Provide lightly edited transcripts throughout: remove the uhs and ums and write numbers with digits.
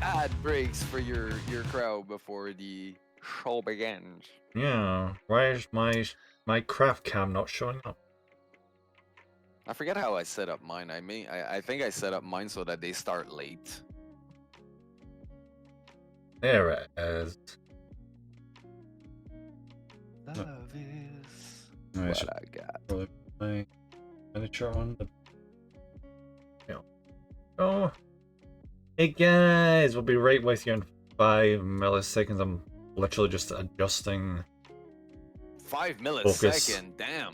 ad breaks for your crowd before the show begins. Yeah, why is my craft cam not showing up? I forget how I set up mine. I think I set up mine so that they start late. There it is. Love is I what should I got. put my miniature on the. Yeah. Oh, hey guys, we'll be right with you in 5 milliseconds. I'm literally just adjusting 5 focus millisecond. Damn.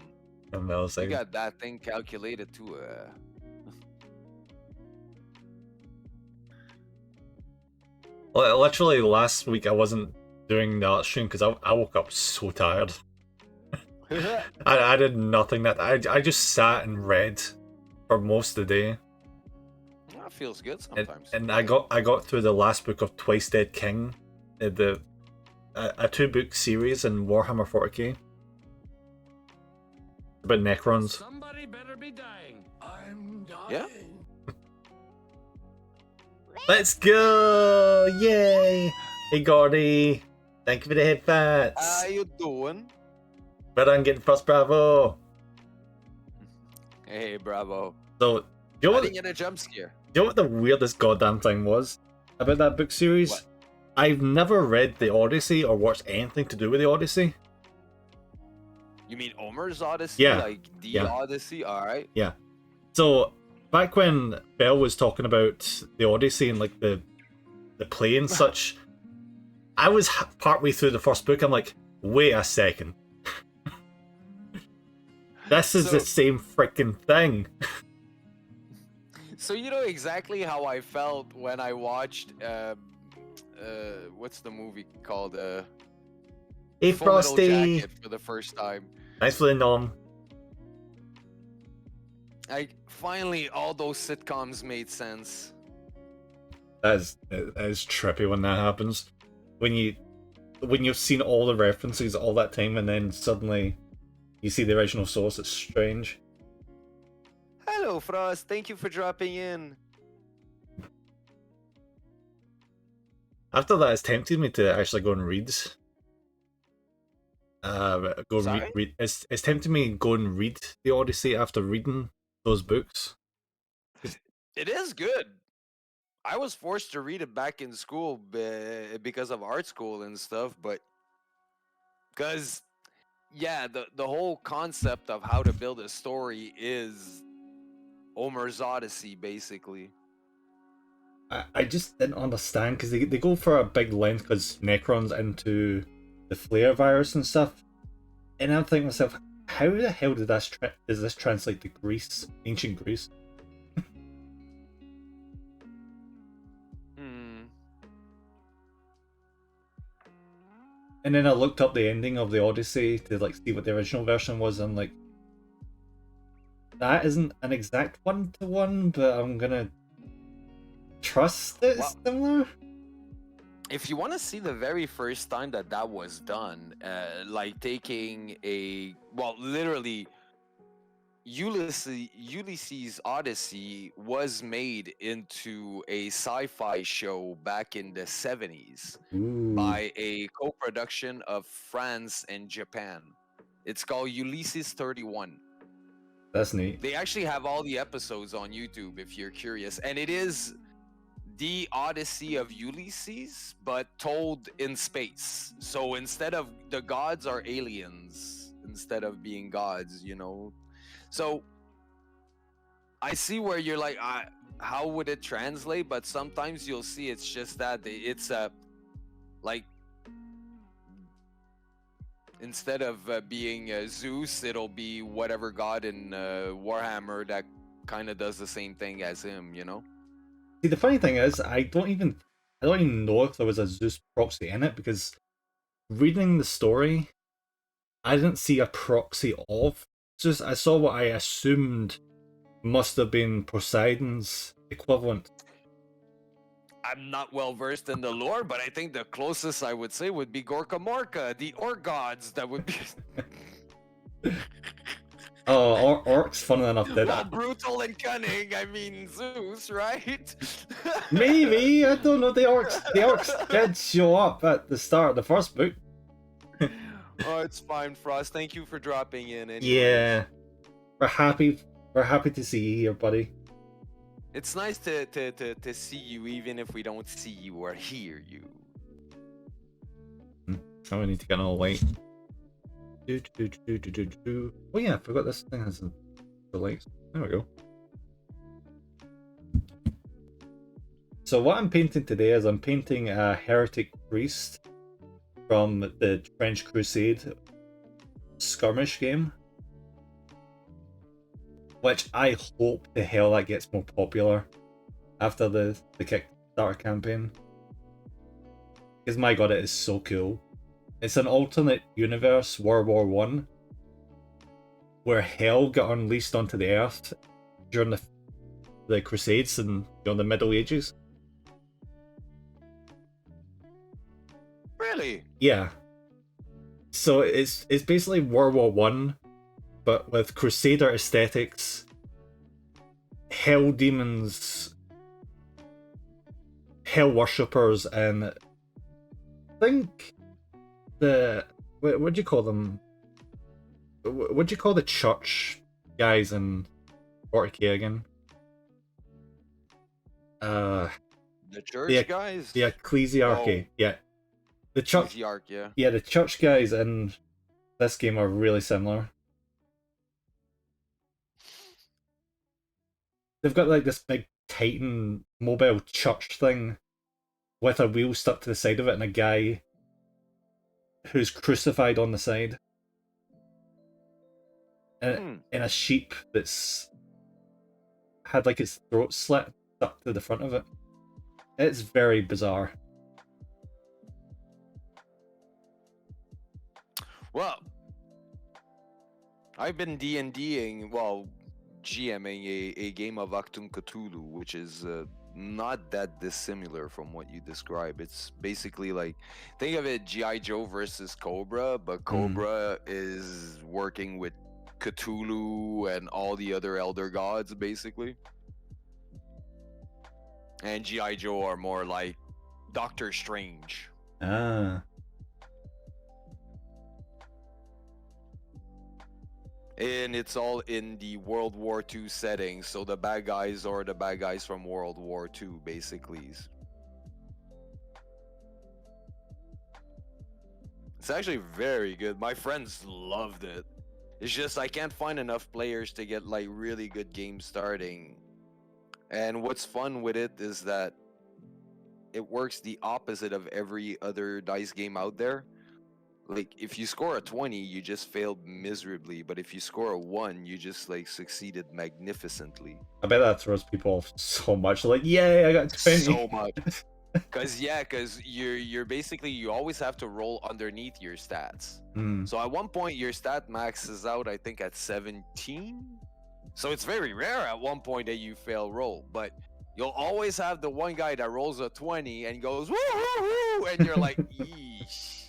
in You milliseconds. got that thing calculated to Literally last week I wasn't doing that stream because I woke up so tired. I did nothing that I just sat and read for most of the day. That feels good And, sometimes. and I got through the last book of Twice Dead King, the a 2-book series in Warhammer 40k about Necrons. Somebody better be dying. I'm dying. Yeah. Let's go! Yay! Hey Gordy, thank you for the headfats. How you doing? But I'm getting first, bravo. Hey, bravo. So, do you know I what, didn't get a jump scare. do you know what the weirdest goddamn thing was about that book series? What? I've never read the Odyssey or watched anything to do with the Odyssey. You mean Homer's Odyssey? Yeah. Like the Yeah. Odyssey? Alright. Yeah. So back when Bell was talking about the Odyssey and like the play and such, I was partway through the first book. I'm like, wait a second, this is the same freaking thing. So you know exactly how I felt when I watched what's the movie called? Hey Full Metal Frosty, Jacket for the first time. thanks for the nom. Like finally all those sitcoms made sense. That is trippy when that happens. When you've seen all the references all that time and then suddenly you see the original source, it's strange. Hello Frost, thank you for dropping in. After that, it's tempted me to actually go and read. Go and Sorry? read. It's tempted me to go and read the Odyssey after reading those books. It is good. I was forced to read it back in school because of art school and stuff, but because yeah, the whole concept of how to build a story is Homer's Odyssey, basically. I just didn't understand because they go for a big length because Necron's into the flare virus and stuff, and I'm thinking to myself, how the hell does this translate to Greece, ancient Greece? And then I looked up the ending of the Odyssey to like see what the original version was. And I'm like, that isn't an exact 1-to-1, but I'm gonna trust it's similar. If you want to see the very first time that was done, like taking literally, Ulysses Odyssey was made into a sci-fi show back in the 70s by a co-production of France and Japan. It's called Ulysses 31. That's neat. They actually have all the episodes on YouTube if you're curious, and it is the Odyssey of Ulysses, but told in space. So instead of the gods are aliens, instead of being gods, you know. So I see where you're like, how would it translate? But sometimes you'll see it's just that it's like instead of being Zeus, it'll be whatever god in Warhammer that kind of does the same thing as him, you know. See, the funny thing is, I don't even know if there was a Zeus proxy in it, because reading the story, I didn't see a proxy of Zeus. I saw what I assumed must have been Poseidon's equivalent. I'm not well versed in the lore, but I think the closest I would say would be Gorka Morka, the Orc gods. That would be. Oh, orcs, funnily enough, did. Well, brutal and cunning, I mean Zeus, right? Maybe, I don't know. The orcs did show up at the start of the first book. Oh, it's fine, Frost. Thank you for dropping in anyways. Yeah, we're happy. We're happy to see you here, buddy. It's nice to see you even if we don't see you or hear you. Oh, we need to get all light. Oh yeah, I forgot this thing has the lights. There we go. So what I'm painting today is I'm painting a heretic priest from the French Crusade skirmish game, which I hope the hell that gets more popular after the Kickstarter campaign. Because my god, it is so cool. It's an alternate universe, World War One, where hell got unleashed onto the earth during the Crusades and during the Middle Ages. Really? Yeah. So it's basically World War One, but with Crusader aesthetics, hell demons, hell worshippers, and I think what do you call them? What do you call the church guys in 40k again? The church guys? The ecclesiarchy. Oh. Yeah. The church. Ecclesiarch, yeah. Yeah, the church guys in this game are really similar. They've got like this big Titan mobile church thing with a wheel stuck to the side of it and a guy who's crucified on the side. And a sheep that's had like its throat slit stuck to the front of it. It's very bizarre. Well, I've been D&Ding, well, GMing a game of Achtung Cthulhu, which is not that dissimilar from what you describe. It's basically like, think of it G.I. Joe versus Cobra, but Cobra is working with Cthulhu and all the other elder gods, basically. And G.I. Joe are more like Doctor Strange. Ah. And it's all in the World War II setting, so the bad guys are the bad guys from World War II, basically. It's actually very good. My friends loved it. It's just I can't find enough players to get like really good games starting. And what's fun with it is that it works the opposite of every other dice game out there. Like, if you score a 20, you just failed miserably, but if you score a 1, you just, like, succeeded magnificently. I bet that throws people off so much. Like, yay, I got 20. So much. Because you're basically, you always have to roll underneath your stats. So at one point, your stat maxes out, I think, at 17. So it's very rare at one point that you fail roll, but you'll always have the one guy that rolls a 20 and goes, woo, woo, woo, and you're like, yeesh.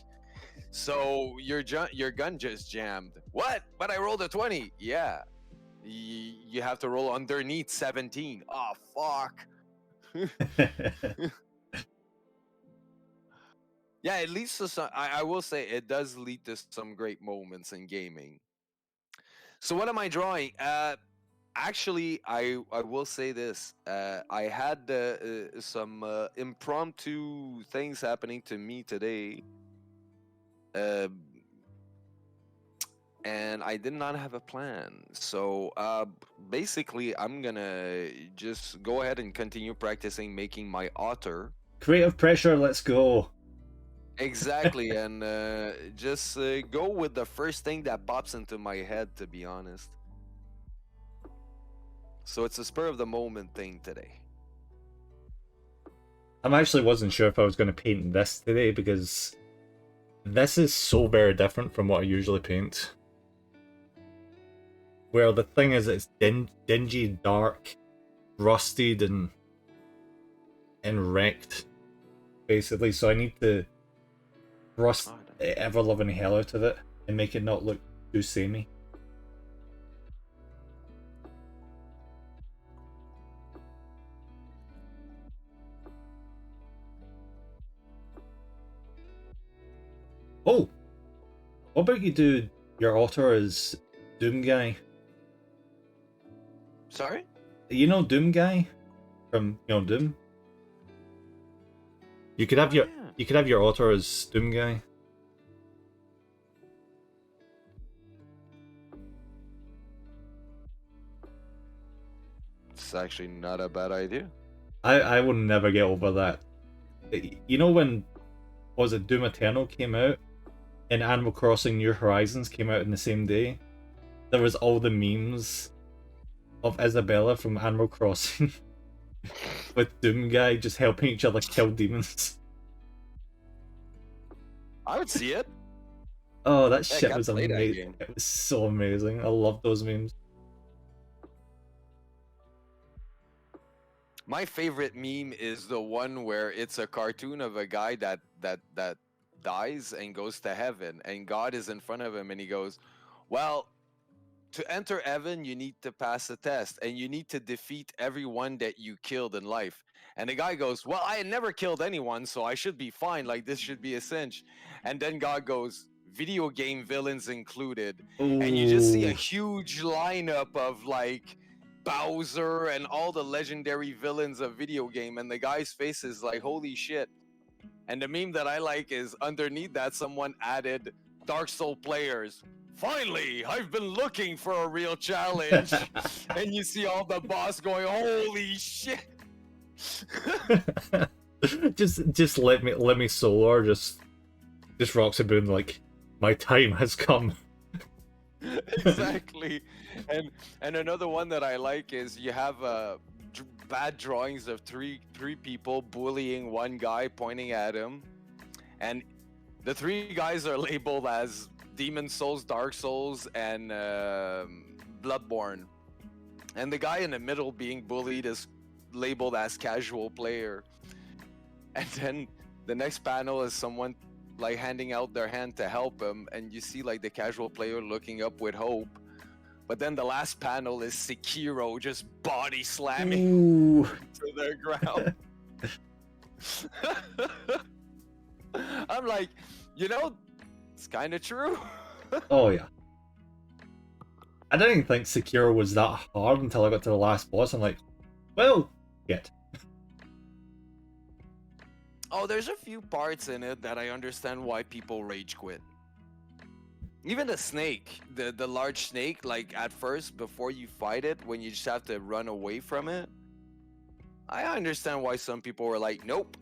So your gun just jammed. What? But I rolled a 20. Yeah. You have to roll underneath 17. Oh, fuck. Yeah, it leads to some, I will say it does lead to some great moments in gaming. So what am I drawing? Actually, I will say this. I had some impromptu things happening to me today. And I did not have a plan. So basically, I'm gonna just go ahead and continue practicing making my otter. Creative pressure, let's go. Exactly, and just go with the first thing that pops into my head, to be honest. So it's a spur of the moment thing today. I actually wasn't sure if I was going to paint this today because this is so very different from what I usually paint. Where the thing is, it's dingy, dark, rusted, and wrecked, basically. So I need to rust the ever-loving hell out of it and make it not look too samey. What about you do your author as Doom Guy? Sorry? You know Doom Guy from Doom. You could have Oh, your yeah. you could have your author as Doom Guy. It's actually not a bad idea. I will never get over that. You know when was it Doom Eternal came out and Animal Crossing New Horizons came out in the same day? There was all the memes of Isabella from Animal Crossing with Doom Guy just helping each other kill demons. I would see it. Oh, that Heck, shit I'd was play that amazing. game. It was so amazing. I love those memes. My favorite meme is the one where it's a cartoon of a guy that dies and goes to heaven, and God is in front of him, and he goes, "Well, to enter heaven, you need to pass a test, and you need to defeat everyone that you killed in life." And the guy goes, "Well, I had never killed anyone, so I should be fine. Like this should be a cinch." And then God goes, "Video game villains included," and you just see a Ooh. huge lineup of like Bowser and all the legendary villains of video game, and the guy's face is like, "Holy shit!" And the meme that I like is underneath that someone added Dark Soul players. Finally, I've been looking for a real challenge. And you see all the boss going, "Holy shit!" just let me solo or just Roxy Boone like my time has come. Exactly. And another one that I like is you have bad drawings of three people bullying one guy, pointing at him, and the three guys are labeled as Demon Souls, Dark Souls, and Bloodborne. And the guy in the middle being bullied is labeled as casual player. And then the next panel is someone like handing out their hand to help him, and you see like the casual player looking up with hope. But then the last panel is Sekiro just body slamming Ooh. to the ground. I'm like, it's kind of true. Oh yeah. I didn't even think Sekiro was that hard until I got to the last boss. I'm like, well, shit. Oh, there's a few parts in it that I understand why people rage quit. Even the snake, the large snake, like at first, before you fight it, when you just have to run away from it, I understand why some people were like, nope.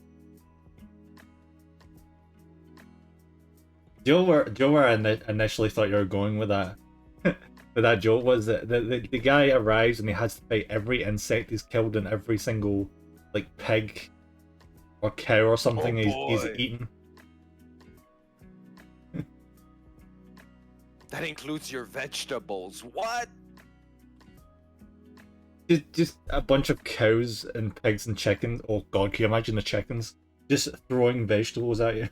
Joe, where I initially thought you were going with that, with that joke was that the guy arrives and he has to fight every insect he's killed and every single like pig or cow or something he's eaten. That includes your vegetables. What? Just a bunch of cows and pigs and chickens. Oh god, can you imagine the chickens just throwing vegetables at you?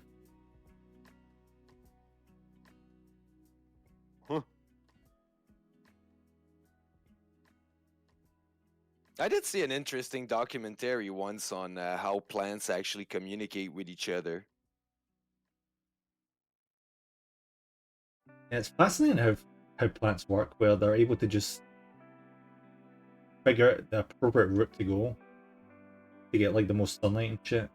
Huh. I did see an interesting documentary once on how plants actually communicate with each other. Yeah, it's fascinating how plants work, where they're able to just figure out the appropriate route to go to get like the most sunlight and shit.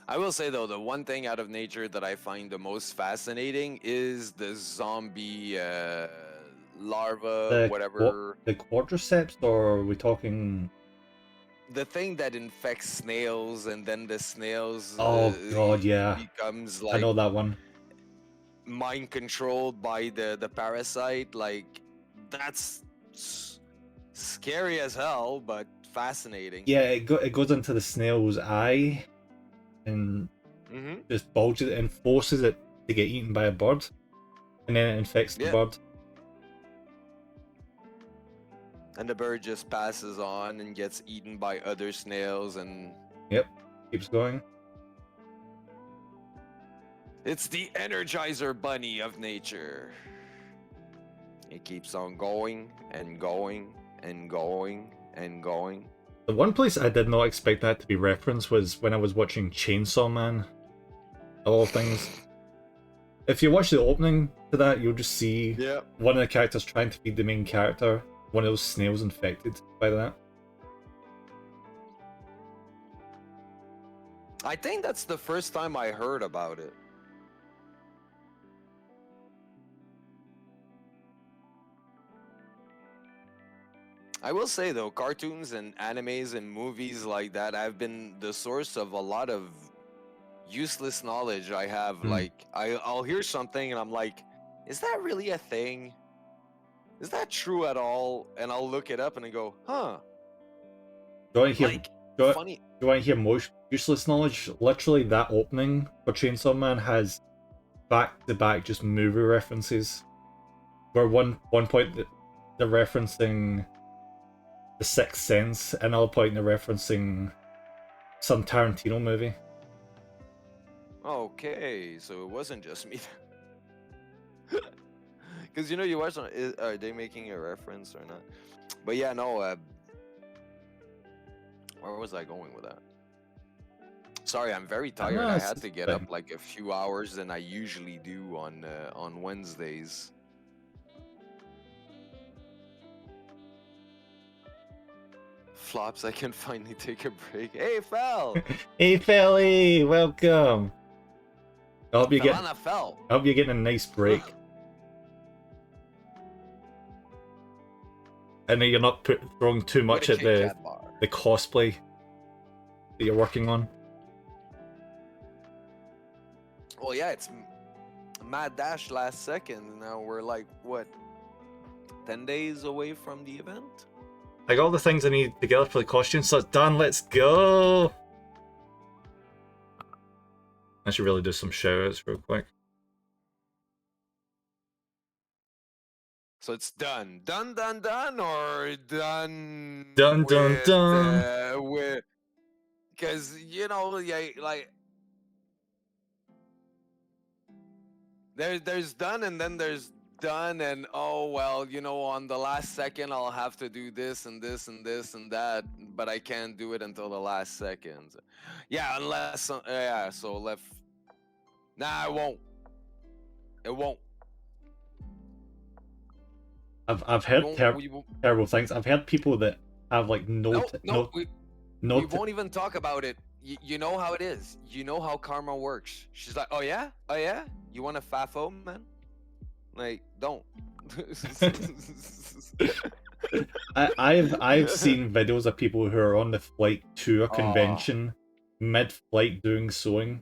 I will say though, the one thing out of nature that I find the most fascinating is the zombie larva, whatever. The quadriceps, or are we talking? The thing that infects snails, and then the snails Oh god, yeah, becomes I know like that one. mind controlled by the parasite. Like that's scary as hell, but fascinating. Yeah, it goes into the snail's eye and just bulges it and forces it to get eaten by a bird, and then it infects the bird. And the bird just passes on and gets eaten by other snails, and yep, keeps going. It's the Energizer Bunny of nature. It keeps on going and going and going and going. The one place I did not expect that to be referenced was when I was watching Chainsaw Man. a lot of things. If you watch the opening to that, you'll just see one of the characters trying to feed the main character one of those snails infected by that. I think that's the first time I heard about it. I will say though, cartoons and animes and movies like that have been the source of a lot of useless knowledge I have. Like I'll hear something and I'm like, is that really a thing? Is that true at all? And I'll look it up and I go, huh. Do you want to hear, Like, funny. do you want to hear most useless knowledge? Literally, that opening for Chainsaw Man has back-to-back just movie references. Where one point they're referencing The Sixth Sense, another point they're referencing some Tarantino movie. Okay, so it wasn't just me. Because you know, you watch, are they making a reference or not? But yeah, no. Where was I going with that? Sorry, I'm very tired. I had to get up like a few hours than I usually do on Wednesdays. Flops, I can finally take a break. Hey, Fel! Hey, Felly! Welcome! I hope you're getting a nice break. I know you're not throwing too much at the cosplay that you're working on. Well, yeah, it's mad dash last second. Now we're like, what, 10 days away from the event? I got all the things I need together for the costume, so it's done. Let's go! I should really do some shout-outs real quick. So it's done, or done? With, because you know, yeah, like there's done, and then there's done, and oh well, you know, on the last second I'll have to do this and this and this and that, but I can't do it until the last second. Yeah, unless yeah, so left. Nah, it won't. It won't. I've heard terrible things. I've heard people that have like we won't even talk about it. You know how it is. You know how karma works. She's like, oh yeah, you want a fafo, man? Like, don't. I've seen videos of people who are on the flight to a convention, mid-flight doing sewing.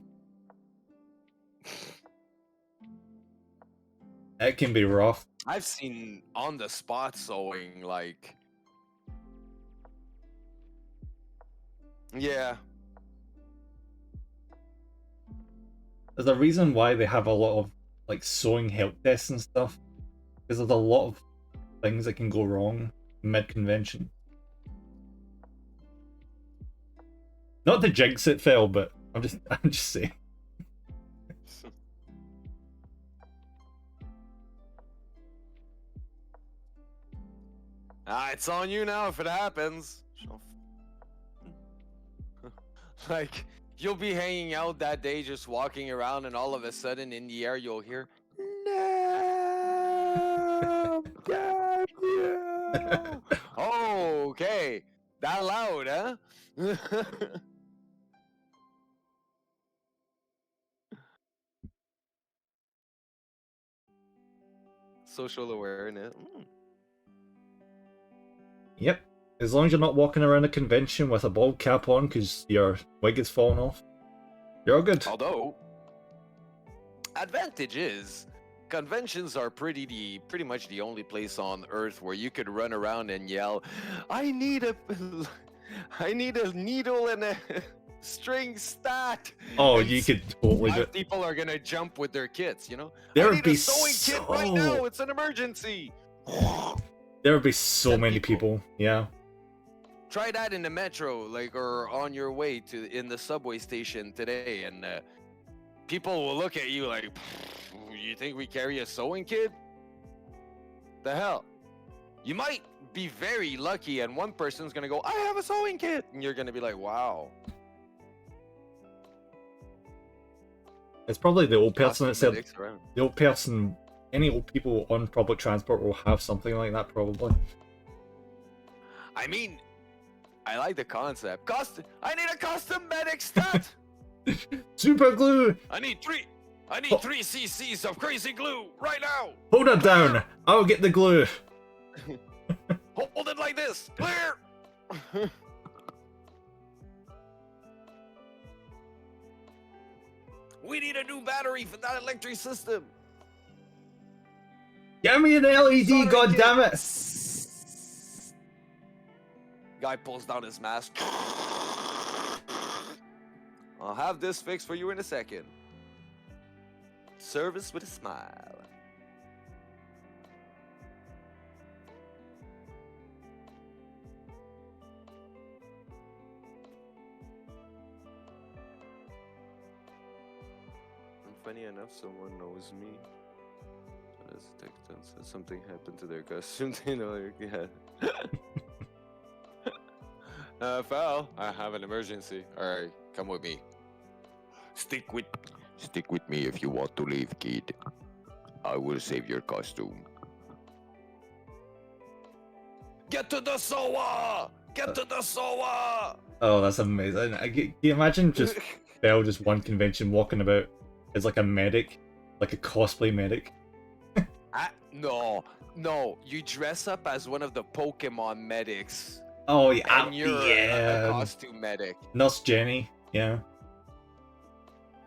It can be rough. I've seen on the spot sewing, like, yeah. There's a reason why they have a lot of like sewing help desks and stuff, because there's a lot of things that can go wrong mid-convention. Not to jinx it, Phil, but I'm just saying. It's on you now if it happens. Like, you'll be hanging out that day, just walking around, and all of a sudden in the air you'll hear, "No, damn you!" Oh, okay, that loud, huh? Social awareness. Yep. As long as you're not walking around a convention with a bald cap on because your wig is falling off, you're all good. Although, advantage is, conventions are pretty much the only place on earth where you could run around and yell, I need a needle and a string stat. Oh, and you could totally do it. People are gonna jump with their kits, you know? There I would need be a sewing kit right now, it's an emergency. There would be so many people, yeah. Try that in the metro, like, or on your way to in the subway station today, and people will look at you like, you think we carry a sewing kit? The hell? You might be very lucky, and one person's gonna go, I have a sewing kit, and you're gonna be like, wow. It's probably the old person that Costume said medics around. the old person. Any old people on public transport will have something like that, probably. I mean, I like the concept. I need a custom medic stat. Super glue! I need three Oh. 3 cc's of crazy glue right now. Hold it down! I'll get the glue! Hold it like this. Clear. We need a new battery for that electric system. Give me an LED, Sorry, goddammit! Guy pulls down his mask. I'll have this fixed for you in a second. Service with a smile. And funny enough, someone knows me. As a text says something happened to their costume. They know, yeah. Val, I have an emergency. Alright, come with me. Stick with me if you want to leave, kid. I will save your costume. Get to the SOA! Get to the SOA! Oh, that's amazing. Can you imagine just Bell just one convention walking about as like a medic, like a cosplay medic? No, you dress up as one of the Pokemon medics. Oh yeah, And you're yeah. a costume medic. Nurse Jenny, yeah.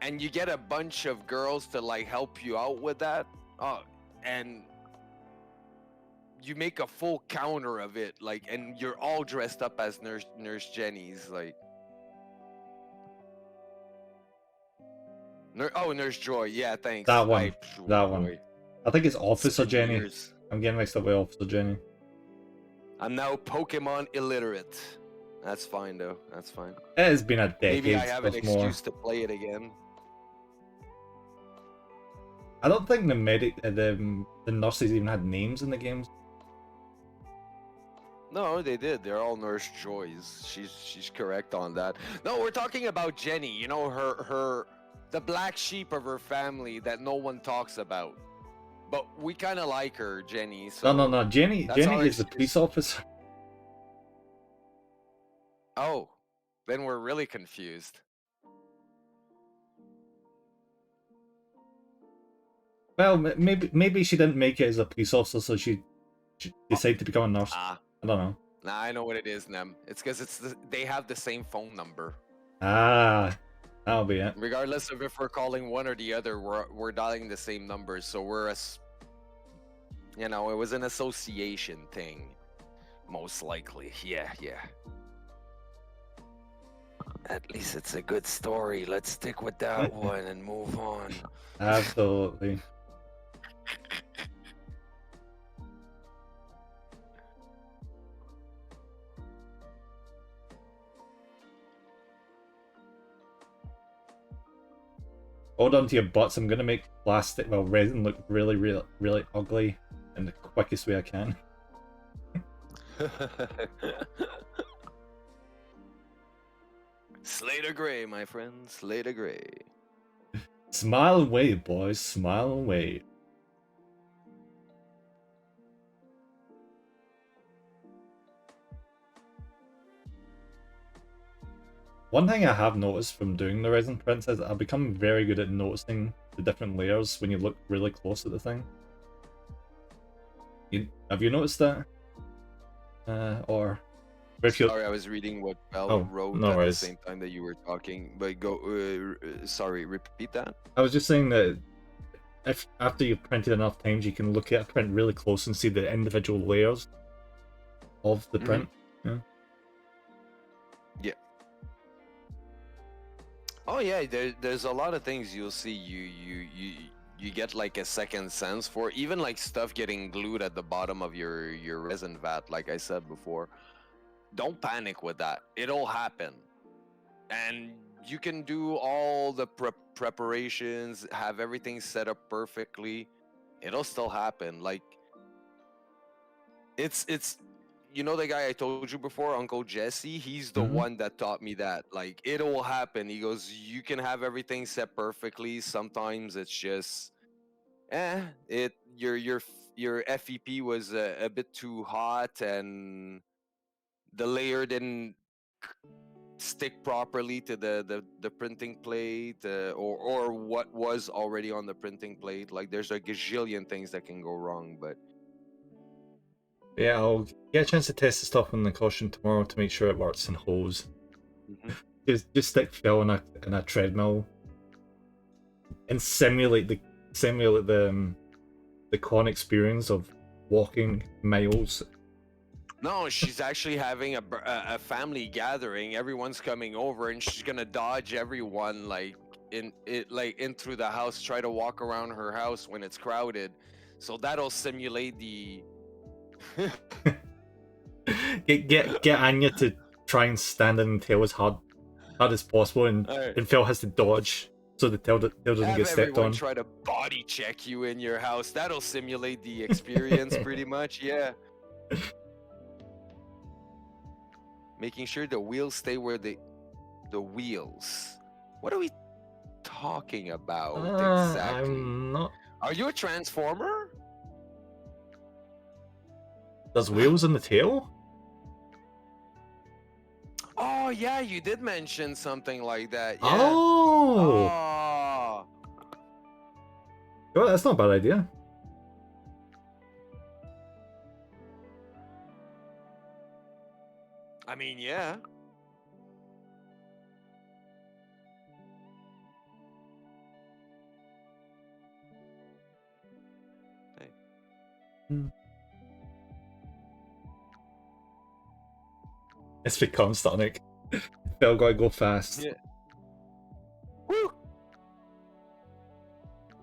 And you get a bunch of girls to like help you out with that. Oh, and you make a full counter of it, like, and you're all dressed up as Nurse Jenny's, like. Nurse Joy, yeah, thanks. That one. That one. Boy. I think it's Officer It's been Jenny. years. I'm getting mixed up with Officer Jenny. I'm now Pokemon illiterate. That's fine though. That's fine. It has been a decade. Maybe I have an plus more. excuse to play it again. I don't think the nurses even had names in the games. No, they did. They're all Nurse Joys. She's correct on that. No, we're talking about Jenny. You know, the black sheep of her family that no one talks about. But we kind of like her, Jenny. So No. Jenny that's our is the excuse. police officer. Oh, then we're really confused. Well, maybe she didn't make it as a police officer, so she decided to become a nurse. Ah, I don't know. nah, I know what it is, Nem. It's because they have the same phone number. Ah, that'll be it. Regardless of if we're calling one or the other, we're dialing the same numbers. So we're you know, it was an association thing, most likely. Yeah. At least it's a good story. Let's stick with that one and move on. Absolutely. Hold on to your butts. I'm gonna make resin look really ugly in the quickest way I can. Slater Gray, my friend. Slater Gray. Smile and wave, boys. Smile and wave. One thing I have noticed from doing the resin prints is I've become very good at noticing the different layers when you look really close at the thing. Have you noticed that? Or if you... Sorry, I was reading what Bell Oh, wrote no at worries. the same time that you were talking. But sorry, repeat that. I was just saying that if after you've printed enough times, you can look at a print really close and see the individual layers of the print. Yeah. Oh yeah, there's a lot of things you'll see. You get like a second sense for, even like stuff getting glued at the bottom of your resin vat. Like I said before, don't panic with that. It'll happen, and you can do all the preparations, have everything set up perfectly. It'll still happen. Like it's you know the guy I told you before, Uncle Jesse. He's the Mhm. one that taught me that. Like it will happen. He goes, you can have everything set perfectly. Sometimes it's just, it your FEP was a bit too hot, and the layer didn't stick properly to the printing plate, or what was already on the printing plate. Like there's a gazillion things that can go wrong, but Yeah, I'll get a chance to test the stuff on the caution tomorrow to make sure it works in hose. Mhm. Just stick Phil in a treadmill and simulate the con experience of walking miles. No, she's actually having a family gathering. Everyone's coming over, and she's gonna dodge everyone in through the house. Try to walk around her house when it's crowded, so that'll simulate the. Get Anya to try and stand in the tail as hard as possible, Alright. and Phil has to dodge so the tail doesn't Have get stepped everyone on. try to body check you in your house. That'll simulate the experience pretty much. Yeah. Making sure the wheels stay where the wheels. What are we talking about exactly? I'm not. Are you a transformer? There's wheels in the tail? Oh yeah, you did mention something like that. Yeah. Oh! Oh. Oh, that's not a bad idea. I mean, yeah. Hey. It's become Sonic. Phil gotta go fast. Yeah. Woo!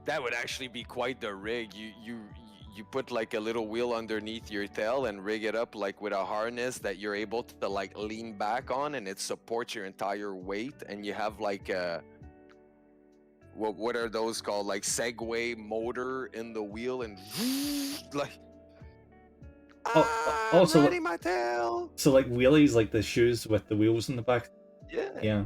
That would actually be quite the rig. You put like a little wheel underneath your tail and rig it up like with a harness that you're able to like lean back on, and it supports your entire weight, and you have like a what are those called, like Segway motor in the wheel, and like I'm Also, riding my tail. so like wheelies, like the shoes with the wheels in the back. Yeah. Yeah.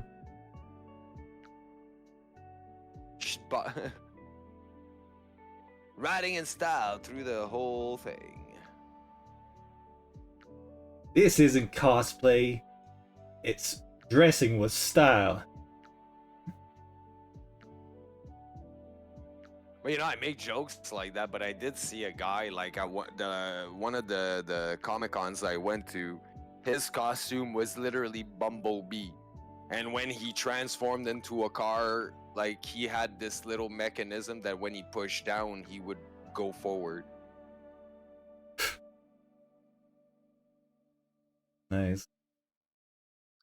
Riding in style through the whole thing. This isn't cosplay. It's dressing with style. Well, I make jokes like that, but I did see a guy like at one of the Comic Cons I went to. His costume was literally Bumblebee, and when he transformed into a car, like he had this little mechanism that when he pushed down, he would go forward. Nice.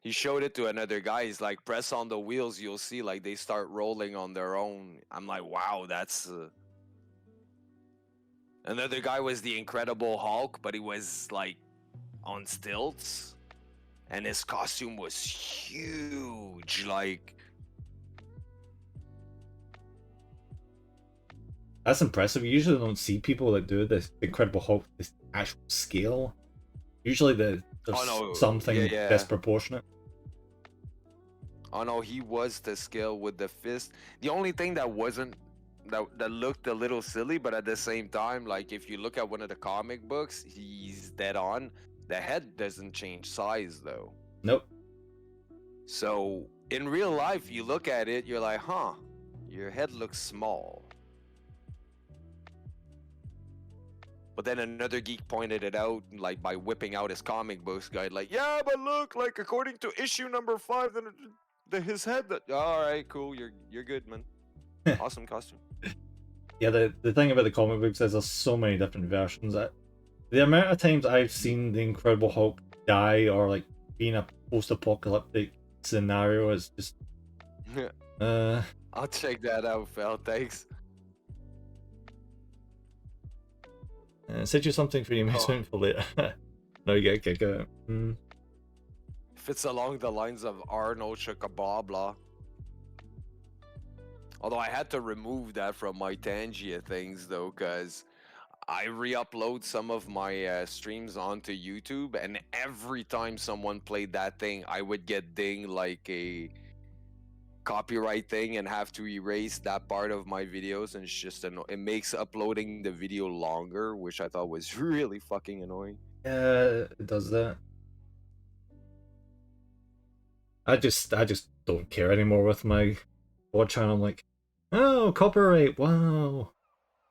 He showed it to another guy. He's like, press on the wheels, you'll see like they start rolling on their own. I'm like, wow, that's. Another guy was the Incredible Hulk, but he was like on stilts, and his costume was huge. Like, That's impressive. You usually don't see people that do this Incredible Hulk this actual scale. Usually there's something yeah. disproportionate. Oh no, he was the scale with the fist. The only thing that wasn't that looked a little silly, but at the same time, like if you look at one of the comic books, he's dead on. The head doesn't change size though. Nope. So in real life, you look at it, you're like, huh, your head looks small. But then another geek pointed it out, like by whipping out his comic books guide, like, yeah, but look, like according to issue number 5, then his head. All right, cool, you're good, man. Awesome costume. Yeah, the thing about the comic books is there's so many different versions. The amount of times I've seen the Incredible Hulk die or like being a post-apocalyptic scenario is just. I'll check that out, Phil. Thanks. Send you something for your amusement for later. No, you get a kick out. If it's along the lines of Arnold Chocobabla. Although I had to remove that from my Tangia things though, because I re-upload some of my streams onto YouTube, and every time someone played that thing, I would get dinged like a copyright thing and have to erase that part of my videos, and it's just it makes uploading the video longer, which I thought was really fucking annoying. Yeah, it does that. I just don't care anymore with my VOD channel. I'm like, oh, copyright! Wow,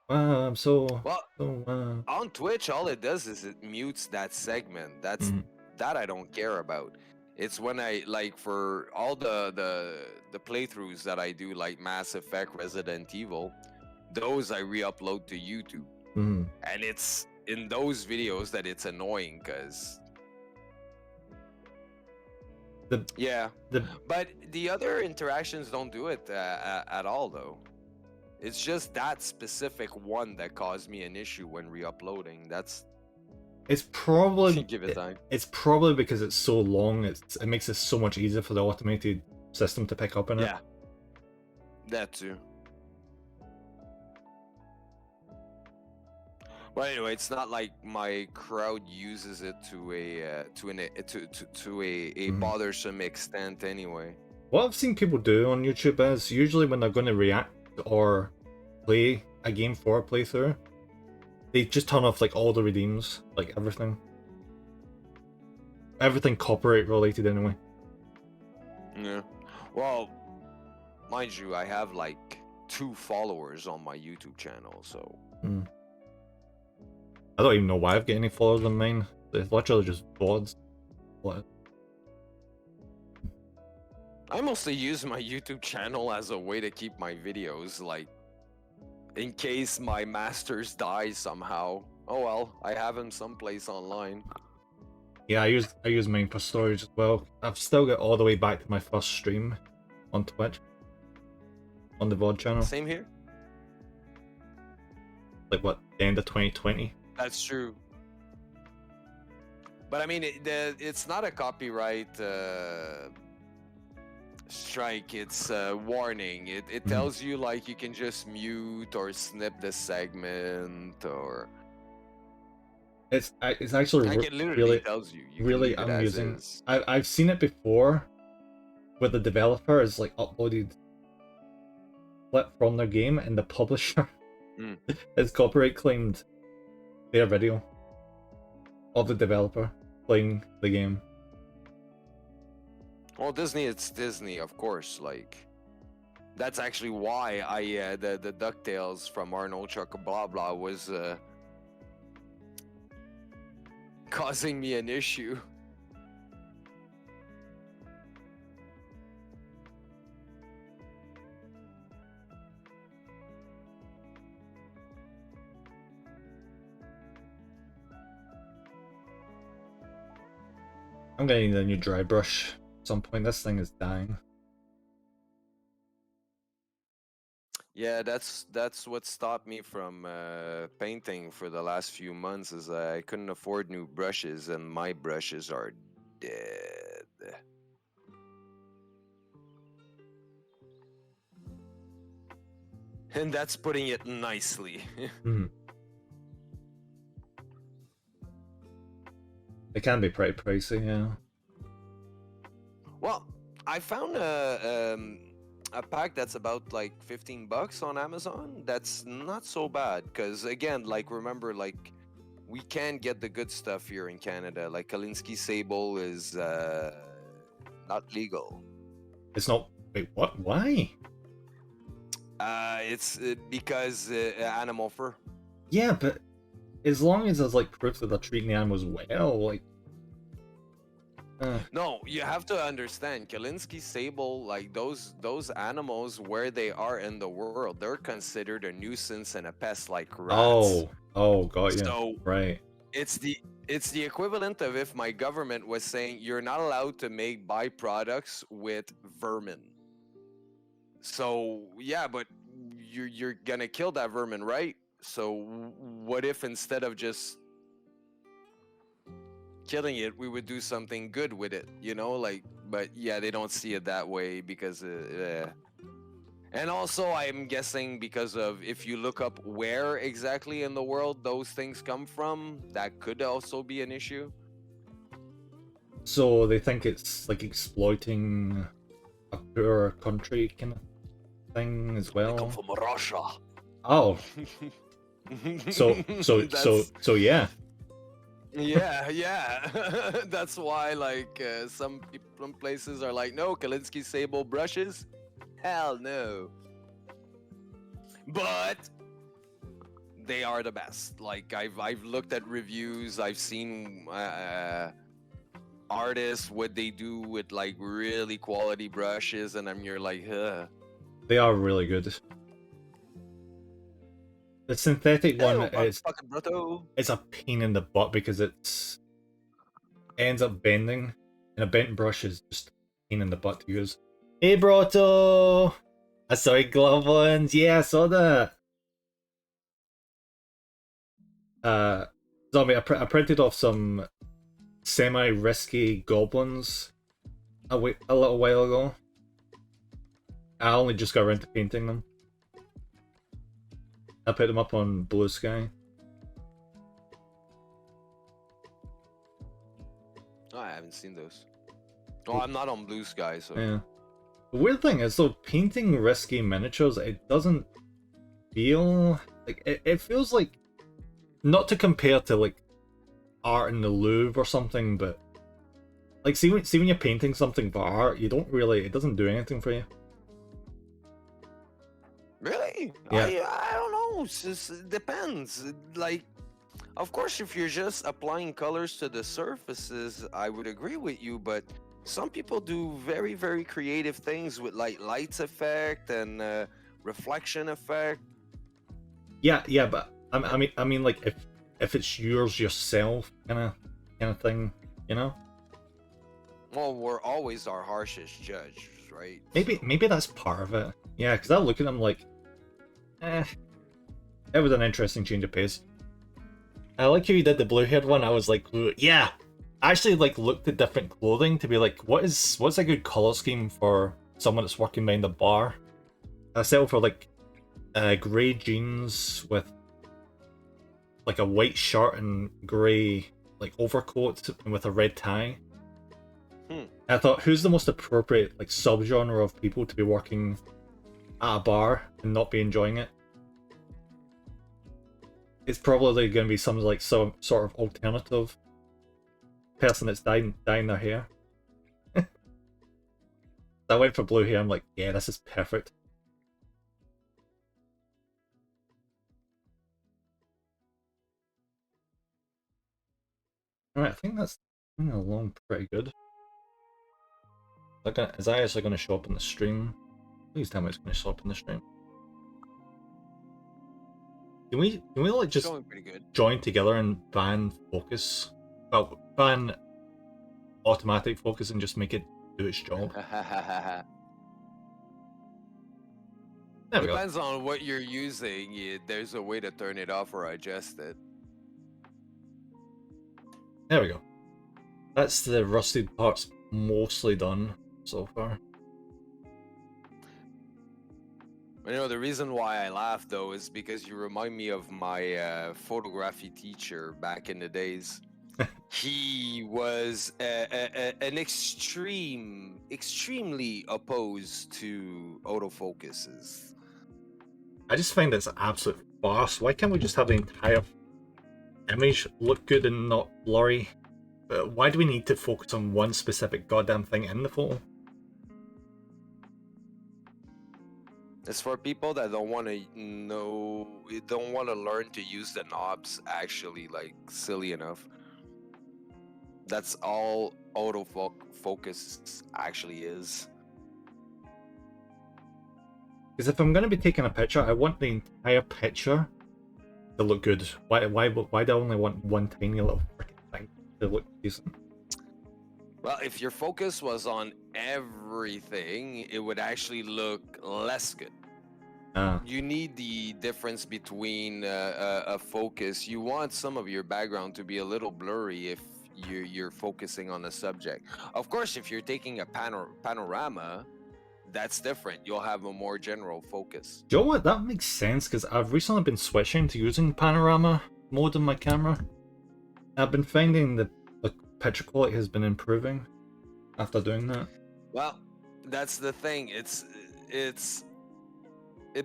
wow, I'm so Well, wow. on Twitch, all it does is it mutes that segment. Mm. That I don't care about. It's when I like for all the playthroughs that I do, like Mass Effect, Resident Evil, those I re-upload to YouTube, Mm. and it's in those videos that it's annoying because The yeah, the but the other interactions don't do it at all though. It's just that specific one that caused me an issue when re-uploading. That's it's probably give it time. it's probably because it's so long. It makes it so much easier for the automated system to pick up on it. Yeah, that too. Well, anyway, it's not like my crowd uses it to a Mhm. bothersome extent anyway. What I've seen people do on YouTube is usually when they're going to react or play a game for a playthrough, they just turn off like all the redeems, like everything. Everything copyright related anyway. Yeah. Well, mind you, I have like 2 followers on my YouTube channel, so Mm. I don't even know why I've got any followers on mine. It's literally just VODs. What? I mostly use my YouTube channel as a way to keep my videos, like, in case my masters die somehow. Oh well, I have him someplace online. Yeah, I use mine for storage as well. I've still got all the way back to my first stream on Twitch. On the VOD channel. Same here. Like what, the end of 2020? That's true. But I mean, it's not a copyright strike. It's a warning. It tells you like you can just mute or snip the segment, or It's actually like it literally really tells you. You can really leave it as amusing. is. I've seen it before, where the developer has like uploaded clip from their game and the publisher Mm. has copyright claimed their video of the developer playing the game. Well, Disney, it's Disney, of course. Like, that's actually why I the DuckTales from Arnold Chuck blah blah was causing me an issue. I'm gonna need a new dry brush at some point. This thing is dying. Yeah, that's what stopped me from painting for the last few months. Is I couldn't afford new brushes, and my brushes are dead. And that's putting it nicely. Mm. It can be pretty pricey, yeah. Well, I found a pack that's about like $15 on Amazon. That's not so bad because again, like remember, like we can get the good stuff here in Canada. Like Kalinsky Sable is not legal. It's not. Wait, what? Why? It's because animal fur. Yeah, but as long as there's like proof that they're treating the animals well, like. No, you have to understand, Kalinsky Sable, like those animals where they are in the world, they're considered a nuisance and a pest like rats. Oh, got you. So Right. it's the equivalent of if my government was saying you're not allowed to make byproducts with vermin. So yeah, but you're gonna kill that vermin, right? So what if instead of just killing it, we would do something good with it, you know? Like, but yeah, they don't see it that way because And also, I'm guessing because of if you look up where exactly in the world those things come from, that could also be an issue. So they think it's like exploiting a poor country kind of thing as They come well. from Russia. Oh, That's so yeah. yeah. That's why like some people, some places are like, no, Kalinsky sable brushes. Hell no. But they are the best. Like I've looked at reviews. I've seen artists what they do with like really quality brushes, and you're like, huh. They are really good. The synthetic one Hello, is fucking brotto. it's a pain in the butt because it ends up bending, and a bent brush is just a pain in the butt to use. Hey, Broto! I saw your glove ones. Yeah, I saw that. Zombie, I printed off some semi-risky goblins a little while ago. I only just got around to painting them. I put them up on Blue Sky. Oh, I haven't seen those. Well, I'm not on Blue Sky, so. Yeah. The weird thing is, though, painting risky miniatures, it doesn't feel like it feels like not to compare to like art in the Louvre or something, but like see when you're painting something for art, you don't really it doesn't do anything for you. Really? Yeah. I don't know. It depends. Like, of course, if you're just applying colors to the surfaces, I would agree with you. But some people do very, very creative things with like lights effect and reflection effect. Yeah, but I mean, like if it's yours yourself, kind of thing, you know. Well, we're always our harshest judge, right? Maybe that's part of it. Yeah, because I look at them like, it was an interesting change of pace. I like how you did the blue-haired one. I was like, yeah. I actually like looked at different clothing to be like, what's a good color scheme for someone that's working behind the bar? I settled for like grey jeans with like a white shirt and grey like overcoat and with a red tie. I thought, who's the most appropriate like subgenre of people to be working at a bar and not be enjoying it? It's probably going to be some like some sort of alternative person that's dyeing their hair. I went for blue hair. I'm like, yeah, this is perfect. Alright, I think that's moving along pretty good. Is I actually going to show up in the stream? Please tell me it's going to show up in the stream. Can we like just join together and ban focus? Well, ban automatic focus and just make it do its job. There we go. Depends on what you're using. There's a way to turn it off or adjust it. There we go. That's the rusted parts mostly done so far. You know, the reason why I laugh though is because you remind me of my photography teacher back in the days. He was an extremely opposed to autofocuses. I just find it's absolute farce. Why can't we just have the entire image look good and not blurry? But why do we need to focus on one specific goddamn thing in the photo? It's for people that don't want to learn to use the knobs actually, like, silly enough. That's all autofocus actually is. Because if I'm going to be taking a picture, I want the entire picture to look good. Why do I only want one tiny little freaking thing to look decent? Well, if your focus was on everything, it would actually look less good. You need the difference between a focus. You want some of your background to be a little blurry if you're focusing on a subject. Of course, if you're taking a panorama, that's different. You'll have a more general focus. Do you know what? That makes sense, because I've recently been switching to using panorama mode on my camera. I've been finding the picture quality has been improving after doing that. Well, that's the thing. It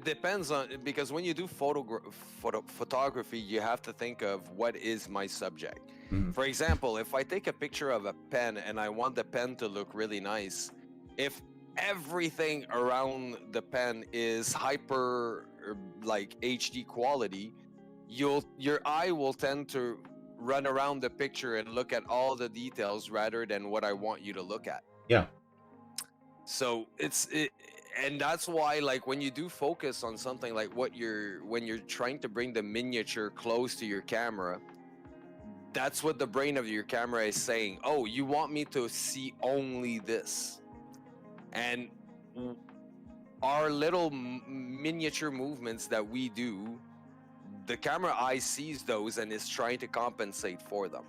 depends on, because when you do photography, you have to think of what is my subject. Mm. For example, if I take a picture of a pen and I want the pen to look really nice, if everything around the pen is hyper like HD quality, your eye will tend to run around the picture and look at all the details rather than what I want you to look at. Yeah. So and that's why, like, when you do focus on something like when you're trying to bring the miniature close to your camera, that's what the brain of your camera is saying. Oh, you want me to see only this. And our little miniature movements that we do, the camera eye sees those and is trying to compensate for them.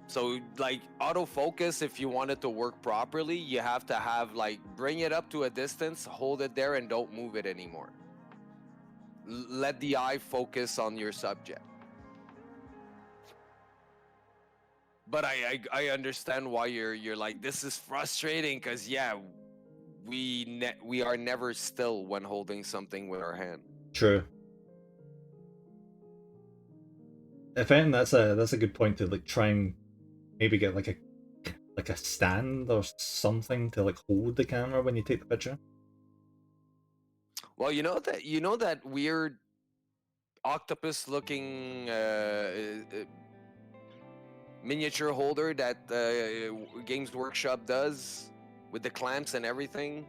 So, like, autofocus, if you want it to work properly, you have to have, like, bring it up to a distance, hold it there, and don't move it anymore. Let the eye focus on your subject. But I understand why you're like, this is frustrating, because, yeah, we are never still when holding something with our hand. True. I think that's a good point to, like, try and maybe get like a stand or something to, like, hold the camera when you take the picture. Well, you know that weird octopus looking miniature holder that Games Workshop does with the clamps and everything.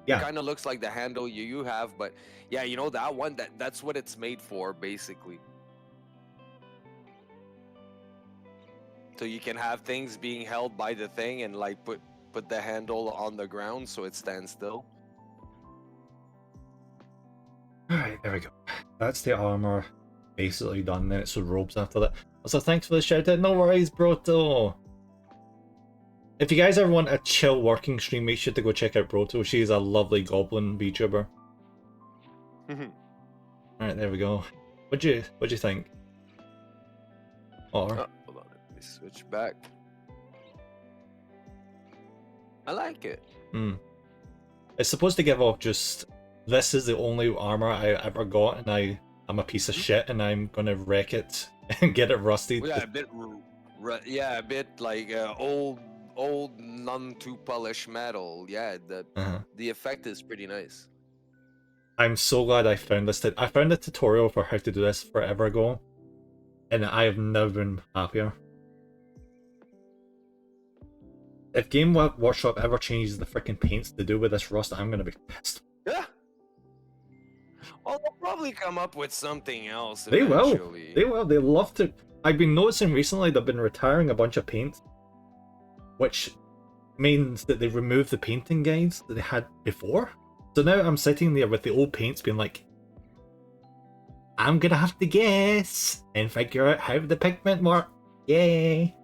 Yeah. It kind of looks like the handle you have, but yeah, you know that one, that's what it's made for, basically. So you can have things being held by the thing and, like, put the handle on the ground so it stands still. Alright, there we go. That's the armor basically done, then it's the robes after that. Also, thanks for the shout out. No worries, Broto. If you guys ever want a chill working stream, make sure to go check out Broto. She's a lovely goblin VTuber. Alright, there we go. What'd you think? Or hold on, let me switch back. I like it. It's supposed to give off just, this is the only armor I ever got, and I'm a piece of shit, and I'm gonna wreck it and get it rusty. Yeah, a bit like old, none too polished metal. Yeah, the effect is pretty nice. I'm so glad I found this. I found a tutorial for how to do this forever ago, and I have never been happier. If Game Workshop ever changes the freaking paints to do with this rust, I'm gonna be pissed. Yeah. Well, they'll probably come up with something else They eventually. will. They will. They love to. I've been noticing recently they've been retiring a bunch of paint, which means that they removed the painting guides that they had before. So now I'm sitting there with the old paints being like, I'm gonna have to guess and figure out how the pigment works. Yay!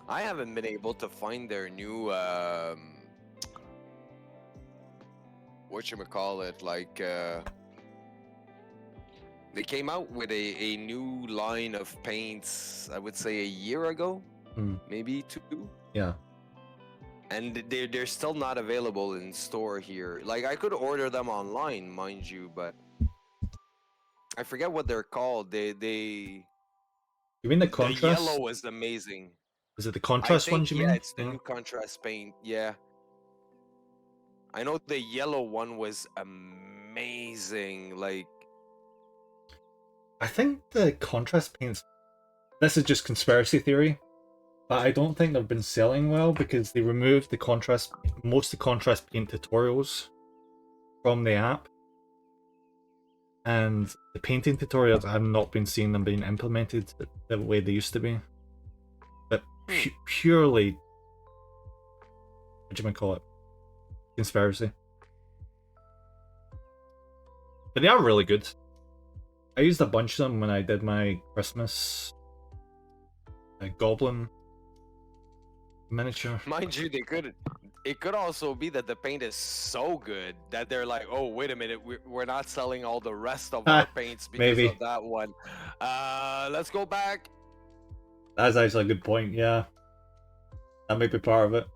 I haven't been able to find their new whatchamacallit, like they came out with a new line of paints, I would say a year ago, maybe 2. Yeah. And they're still not available in store here. Like, I could order them online, mind you, but I forget what they're called. You mean the contrast? The yellow was amazing. Is it the contrast ones you mean? Yeah, it's the new contrast paint. Yeah. I know the yellow one was amazing. Like, I think the contrast paints. This is just conspiracy theory, but I don't think they've been selling well because they removed the contrast, most of the contrast paint tutorials from the app, and the painting tutorials I've not been seeing them being implemented the way they used to be. But purely, what do you might call it? Conspiracy. But they are really good. I used a bunch of them when I did my Christmas goblin miniature. Mind you, it could also be that the paint is so good that they're like, oh, wait a minute, we're not selling all the rest of our paints because Maybe. of that one. Let's go back. That's actually a good point, yeah. That may be part of it.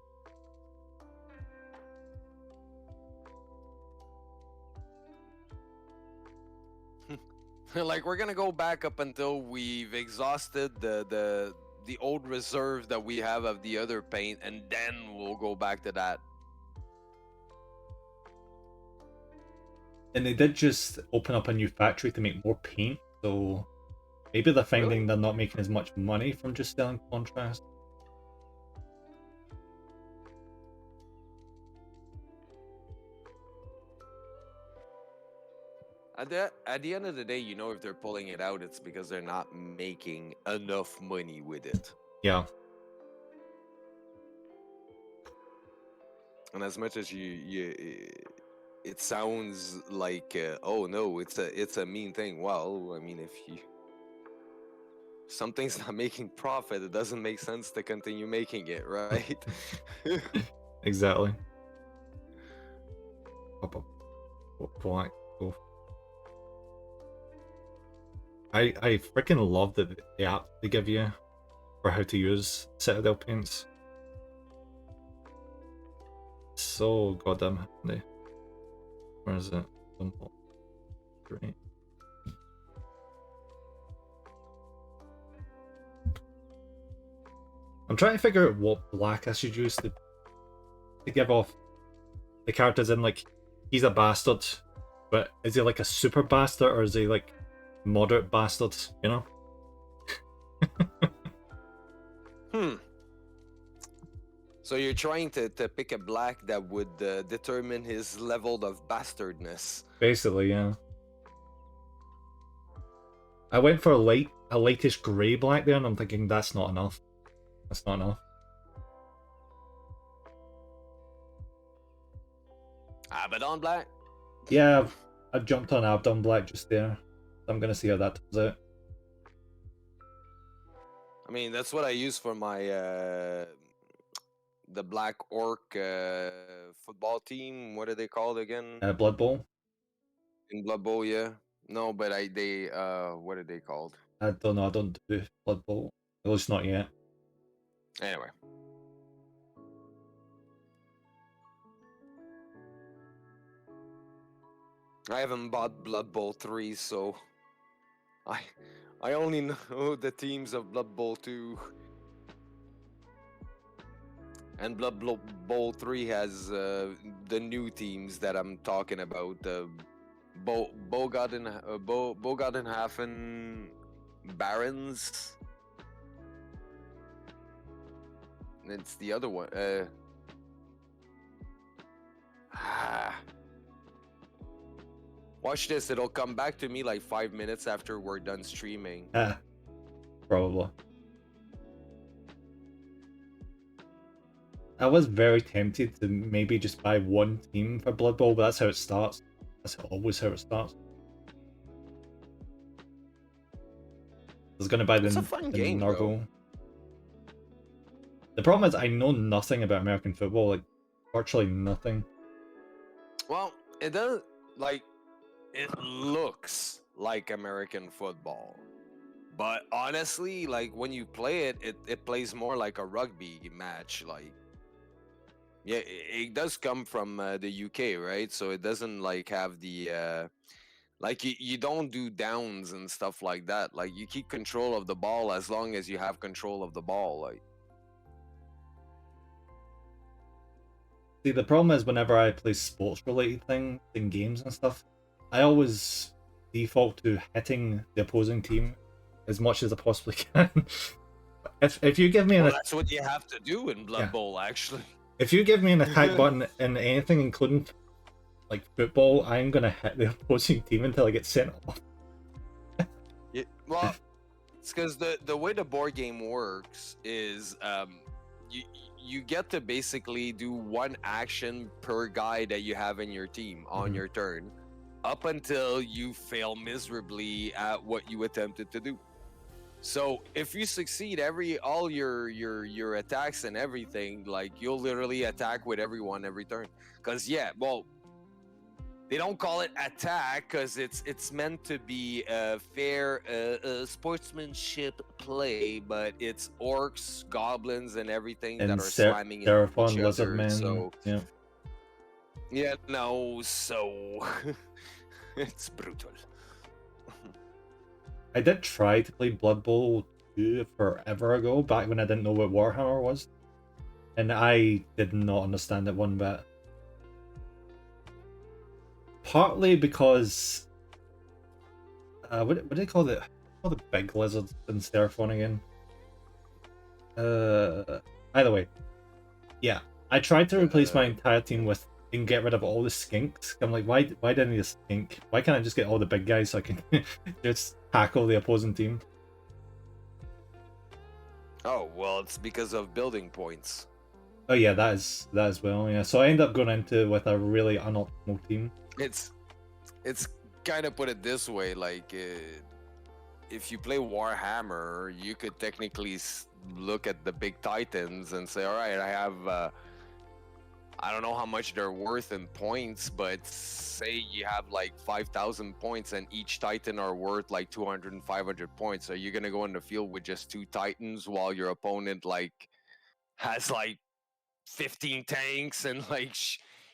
Like, we're gonna go back up until we've exhausted the old reserve that we have of the other paint, and then we'll go back to that. And they did just open up a new factory to make more paint, so maybe they're finding Really? they're not making as much money from just selling contrast. At the end of the day, you know, if they're pulling it out, it's because they're not making enough money with it. Yeah. And as much as it sounds like, oh no, it's a mean thing. Well, I mean, if something's not making profit, it doesn't make sense to continue making it, right? Exactly. Black. I freaking love the app they give you for how to use Citadel paints. So goddamn handy. Where is it? Great. I'm trying to figure out what black I should use to give off the characters in, like, he's a bastard, but is he like a super bastard or is he like moderate bastard, you know? So you're trying to pick a black that would determine his level of bastardness. Basically, yeah. I went for a lightish grey black there, and I'm thinking that's not enough. That's not enough. Abaddon black? Yeah, I jumped on Abaddon black just there. I'm gonna see how that turns out. I mean, that's what I use for my the Black Orc football team. What are they called again? Blood Bowl. In Blood Bowl, yeah. No, but they what are they called? I don't know. I don't do Blood Bowl. At least not yet. Anyway. I haven't bought Blood Bowl 3, so I only know the teams of Blood Bowl 2. And Bowl 3 has the new teams that I'm talking about. Bogardenhafen Barons. And it's the other one. Watch this, it'll come back to me like 5 minutes after we're done streaming. Probably. I was very tempted to maybe just buy one team for Blood Bowl, but that's how it starts. That's always how it starts. I was gonna buy the Nurgle. The problem is I know nothing about American football, like virtually nothing. Well, it does, like, it looks like American football. But honestly, like, when you play it, it plays more like a rugby match. Like, yeah, it does come from the UK, right? So it doesn't like have the like you don't do downs and stuff like that. Like, you keep control of the ball as long as you have control of the ball. Like, see, the problem is whenever I play sports related things in games and stuff, I always default to hitting the opposing team as much as I possibly can. If you give me that's what you have to do in Blood Bowl, actually. If you give me an attack button in anything, including like football, I'm gonna hit the opposing team until I get sent off. Yeah, well, it's because the way the board game works is you get to basically do one action per guy that you have in your team on your turn, up until you fail miserably at what you attempted to do. So if you succeed all your attacks and everything, like you'll literally attack with everyone every turn. Cause yeah, well, they don't call it attack because it's meant to be a fair sportsmanship play, but it's orcs, goblins, and everything And that are slamming into each Seraphon, Lizard other. Men, So yeah. yeah, no, so it's brutal. I did try to play Blood Bowl 2 forever ago, back when I didn't know what Warhammer was. And I did not understand it one bit. Partly because... what do they call it? Call the big lizards in Seraphon again? Either way. Yeah. I tried to replace my entire team with and get rid of all the skinks. I'm like, why didn't I need a skink? Why can't I just get all the big guys so I can just tackle the opposing team? Oh well, it's because of building points. Oh yeah, that is well, yeah. So I end up going into with a really unoptimal team. It's kind of put it this way, like if you play Warhammer, you could technically look at the big titans and say, all right, I have I don't know how much they're worth in points, but say you have like 5,000 points and each titan are worth like 200 and 500 points. So you're gonna go in the field with just 2 titans while your opponent like has like 15 tanks and like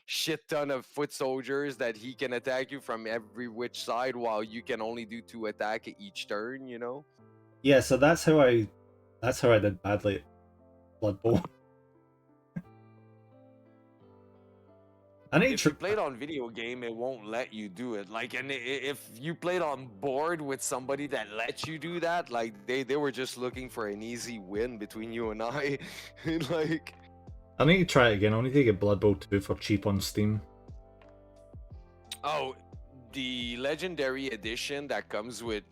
shit ton of foot soldiers that he can attack you from every which side while you can only do 2 attack at each turn, you know? Yeah, so that's how I did badly at Blood Bowl. If you played on video game, it won't let you do it. Like, and if you played on board with somebody that lets you do that, like they were just looking for an easy win between you and I. Like, I need to try it again. I need to get Blood Bowl 2 for cheap on Steam. oh, the legendary edition that comes with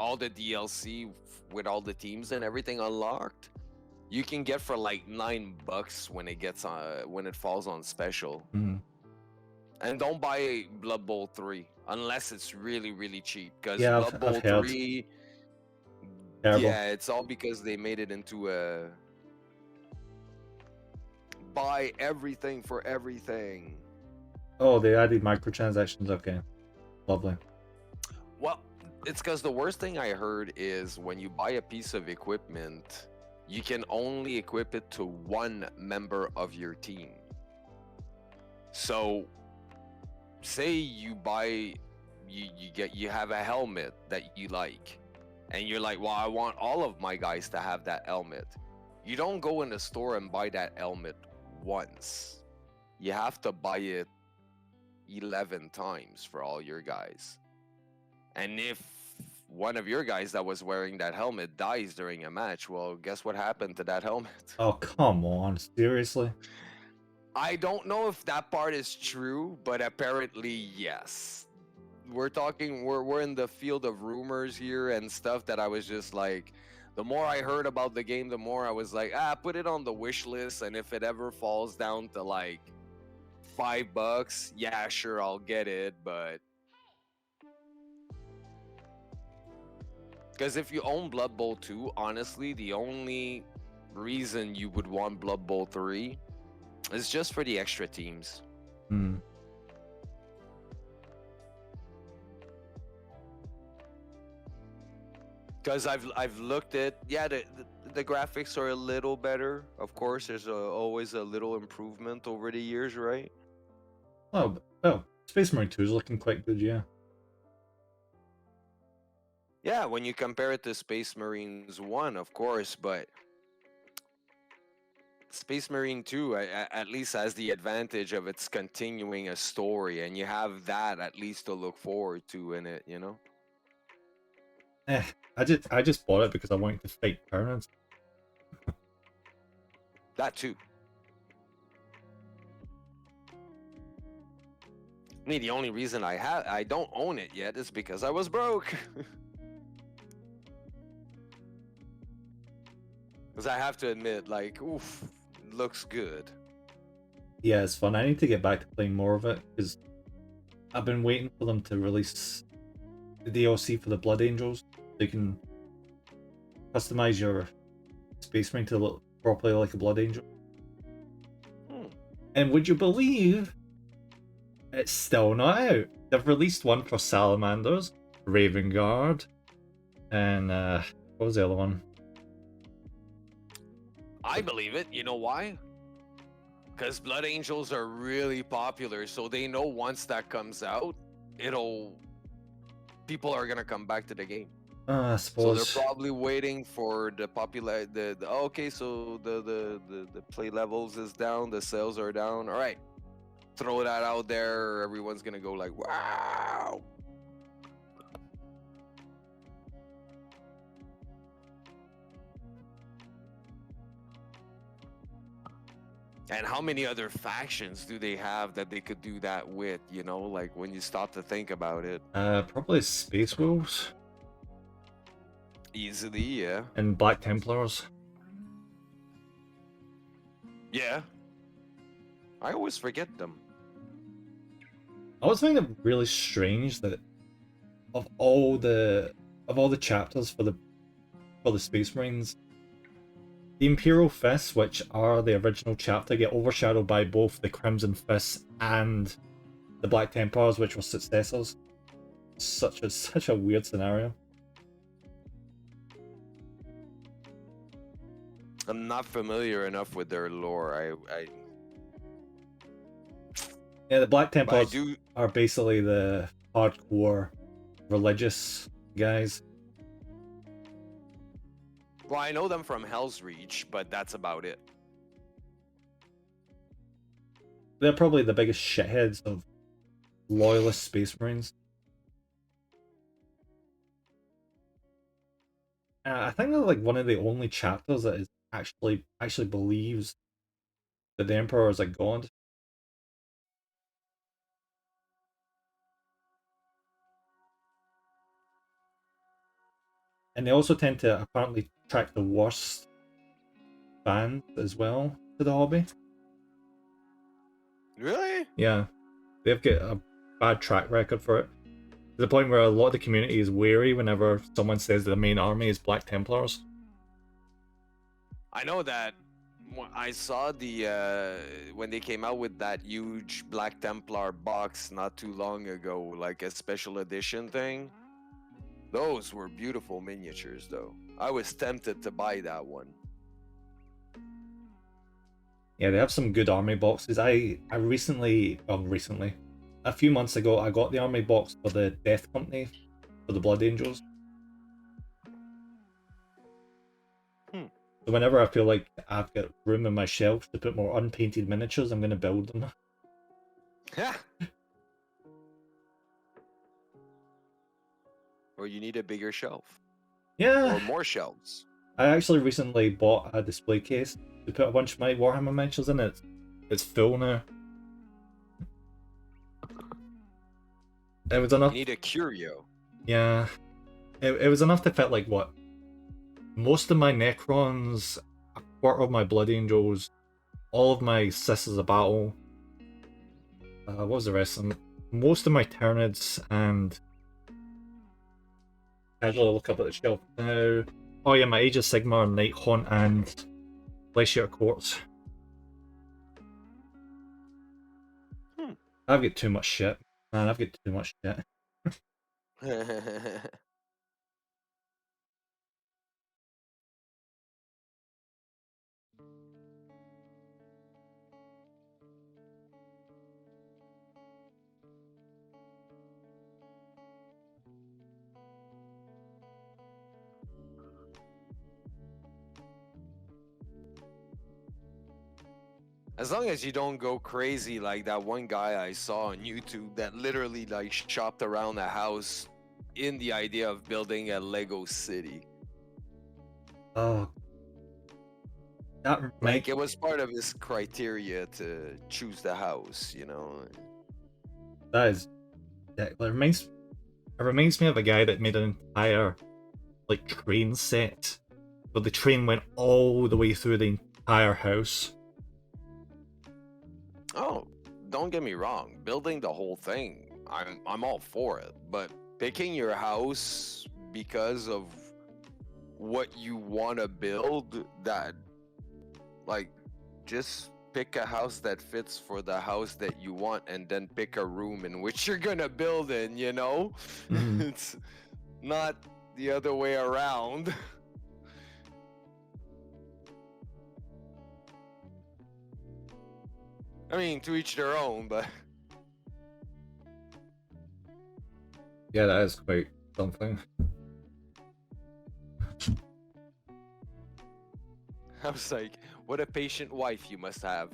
all the DLC with all the teams and everything unlocked, you can get for like $9 when it gets when it falls on special. Mm. And don't buy Blood Bowl 3 unless it's really, really cheap. Because Yeah, Blood Bowl I've heard. 3, Terrible. yeah, it's all because they made it into a buy everything for everything. Oh, they added microtransactions. Okay, lovely. Well, it's because the worst thing I heard is when you buy a piece of equipment, you can only equip it to one member of your team. So say you buy you have a helmet that you like and you're like, well, I want all of my guys to have that helmet. You don't go in the store and buy that helmet once. You have to buy it 11 times for all your guys. And if one of your guys that was wearing that helmet dies during a match, well, guess what happened to that helmet? Oh, come on, seriously? I don't know if that part is true, but apparently yes. We're in the field of rumors here and stuff that I was just like, the more I heard about the game, the more I was like, put it on the wish list, and if it ever falls down to like $5, yeah, sure, I'll get it, but because if you own Blood Bowl 2, honestly, the only reason you would want Blood Bowl 3 is just for the extra teams. Hmm. Because I've looked at, yeah, the graphics are a little better. Of course, there's always a little improvement over the years, right? Oh, well, Space Marine 2 is looking quite good, yeah. Yeah, when you compare it to Space Marines 1, of course, but Space Marine 2 at least has the advantage of it's continuing a story, and you have that at least to look forward to in it, you know? I just bought it because I wanted to fight tournaments. That too. I mean, the only reason I don't own it yet is because I was broke. Because I have to admit, like, oof, looks good. Yeah, it's fun. I need to get back to playing more of it because I've been waiting for them to release the DLC for the Blood Angels. They can customize your Space Marine to look properly like a Blood Angel. And would you believe it's still not out? They've released one for Salamanders, Raven Guard, and what was the other one? I believe it. You know why? Because Blood Angels are really popular, so they know once that comes out, people are gonna come back to the game. I So suppose. they're probably waiting for the popular okay, so the play levels is down, the sales are down. All right, throw that out there. Everyone's gonna go like, wow. And how many other factions do they have that they could do that with? You know, like when you stop to think about it. Probably Space Wolves Easily, yeah. and Black Templars. Yeah. I always forget them. I always find it really strange that of all the chapters for the Space Marines, the Imperial Fists, which are the original chapter, get overshadowed by both the Crimson Fists and the Black Templars, which were successors. Such a weird scenario. I'm not familiar enough with their lore. Yeah, the Black Templars do. are basically the hardcore religious guys. Well, I know them from Hell's Reach, but that's about it. They're probably the biggest shitheads of loyalist Space Marines. I think they're like one of the only chapters that is actually believes that the Emperor is a god. And they also tend to apparently track the worst fans as well to the hobby. Really? Yeah, they've got a bad track record for it. To the point where a lot of the community is wary whenever someone says the main army is Black Templars. I know that I saw when they came out with that huge Black Templar box not too long ago, like a special edition thing. Those were beautiful miniatures, though. I was tempted to buy that one. Yeah, they have some good army boxes. I recently, a few months ago, I got the army box for the Death Company, for the Blood Angels. So whenever I feel like I've got room in my shelf to put more unpainted miniatures, I'm going to build them. Or you need a bigger shelf. Yeah. Or more shelves. I actually recently bought a display case to put a bunch of my Warhammer miniatures in it. It's full now. It was enough. You need a curio. Yeah. It was enough to fit like what? Most of my Necrons, a quarter of my Blood Angels, all of my Sisters of Battle. What was the rest of them? Most of my Tyranids and... Casually look up at the shelf now. Oh yeah, my Age of Sigmar, Night Haunt, and Glacier Quartz. I've got too much shit. Man, I've got too much shit. As long as you don't go crazy like that one guy I saw on YouTube that literally like shopped around a house in the idea of building a Lego city. Oh. Like it was part of his criteria to choose the house, you know. That is... It reminds me of a guy that made an entire like train set. But the train went all the way through the entire house. Oh, don't get me wrong. Building the whole thing, I'm all for it. But picking your house because of what you want to build, that like just pick a house that fits for the house that you want, and then pick a room in which you're gonna build in, you know? Mhm. It's not the other way around. I mean, to each their own, but Yeah, that is quite something. I was like, what a patient wife you must have.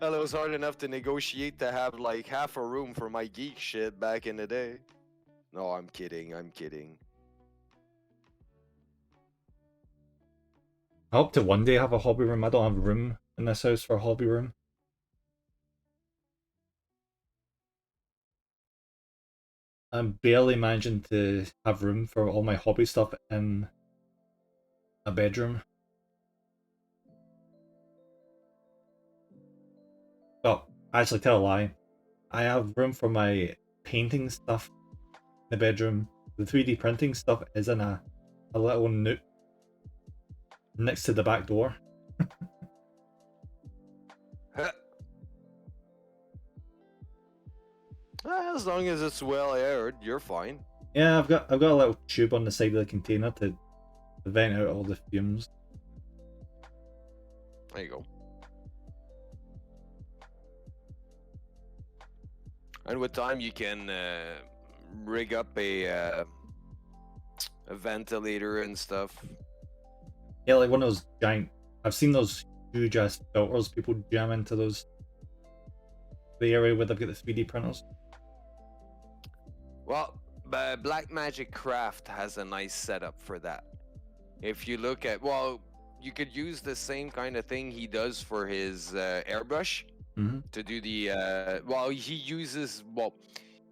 Well, it was hard enough to negotiate to have like half a room for my geek shit back in the day. No, I'm kidding. I'm kidding. I hope to one day have a hobby room. I don't have a room in this house for a hobby room. I'm barely managing to have room for all my hobby stuff in a bedroom. Oh, actually, tell a lie. I have room for my painting stuff in the bedroom. The 3D printing stuff is in a little nook next to the back door. As long as it's well aired, you're fine. Yeah, I've got a little tube on the side of the container to vent out all the fumes. There you go. And with time, you can rig up a ventilator and stuff. Yeah, like one of those giant. I've seen those huge ass filters people jam into those. The area where they've got the 3D printers. Well, Black Magic Craft has a nice setup for that. If you look at, well, you could use the same kind of thing he does for his airbrush to do the. Well,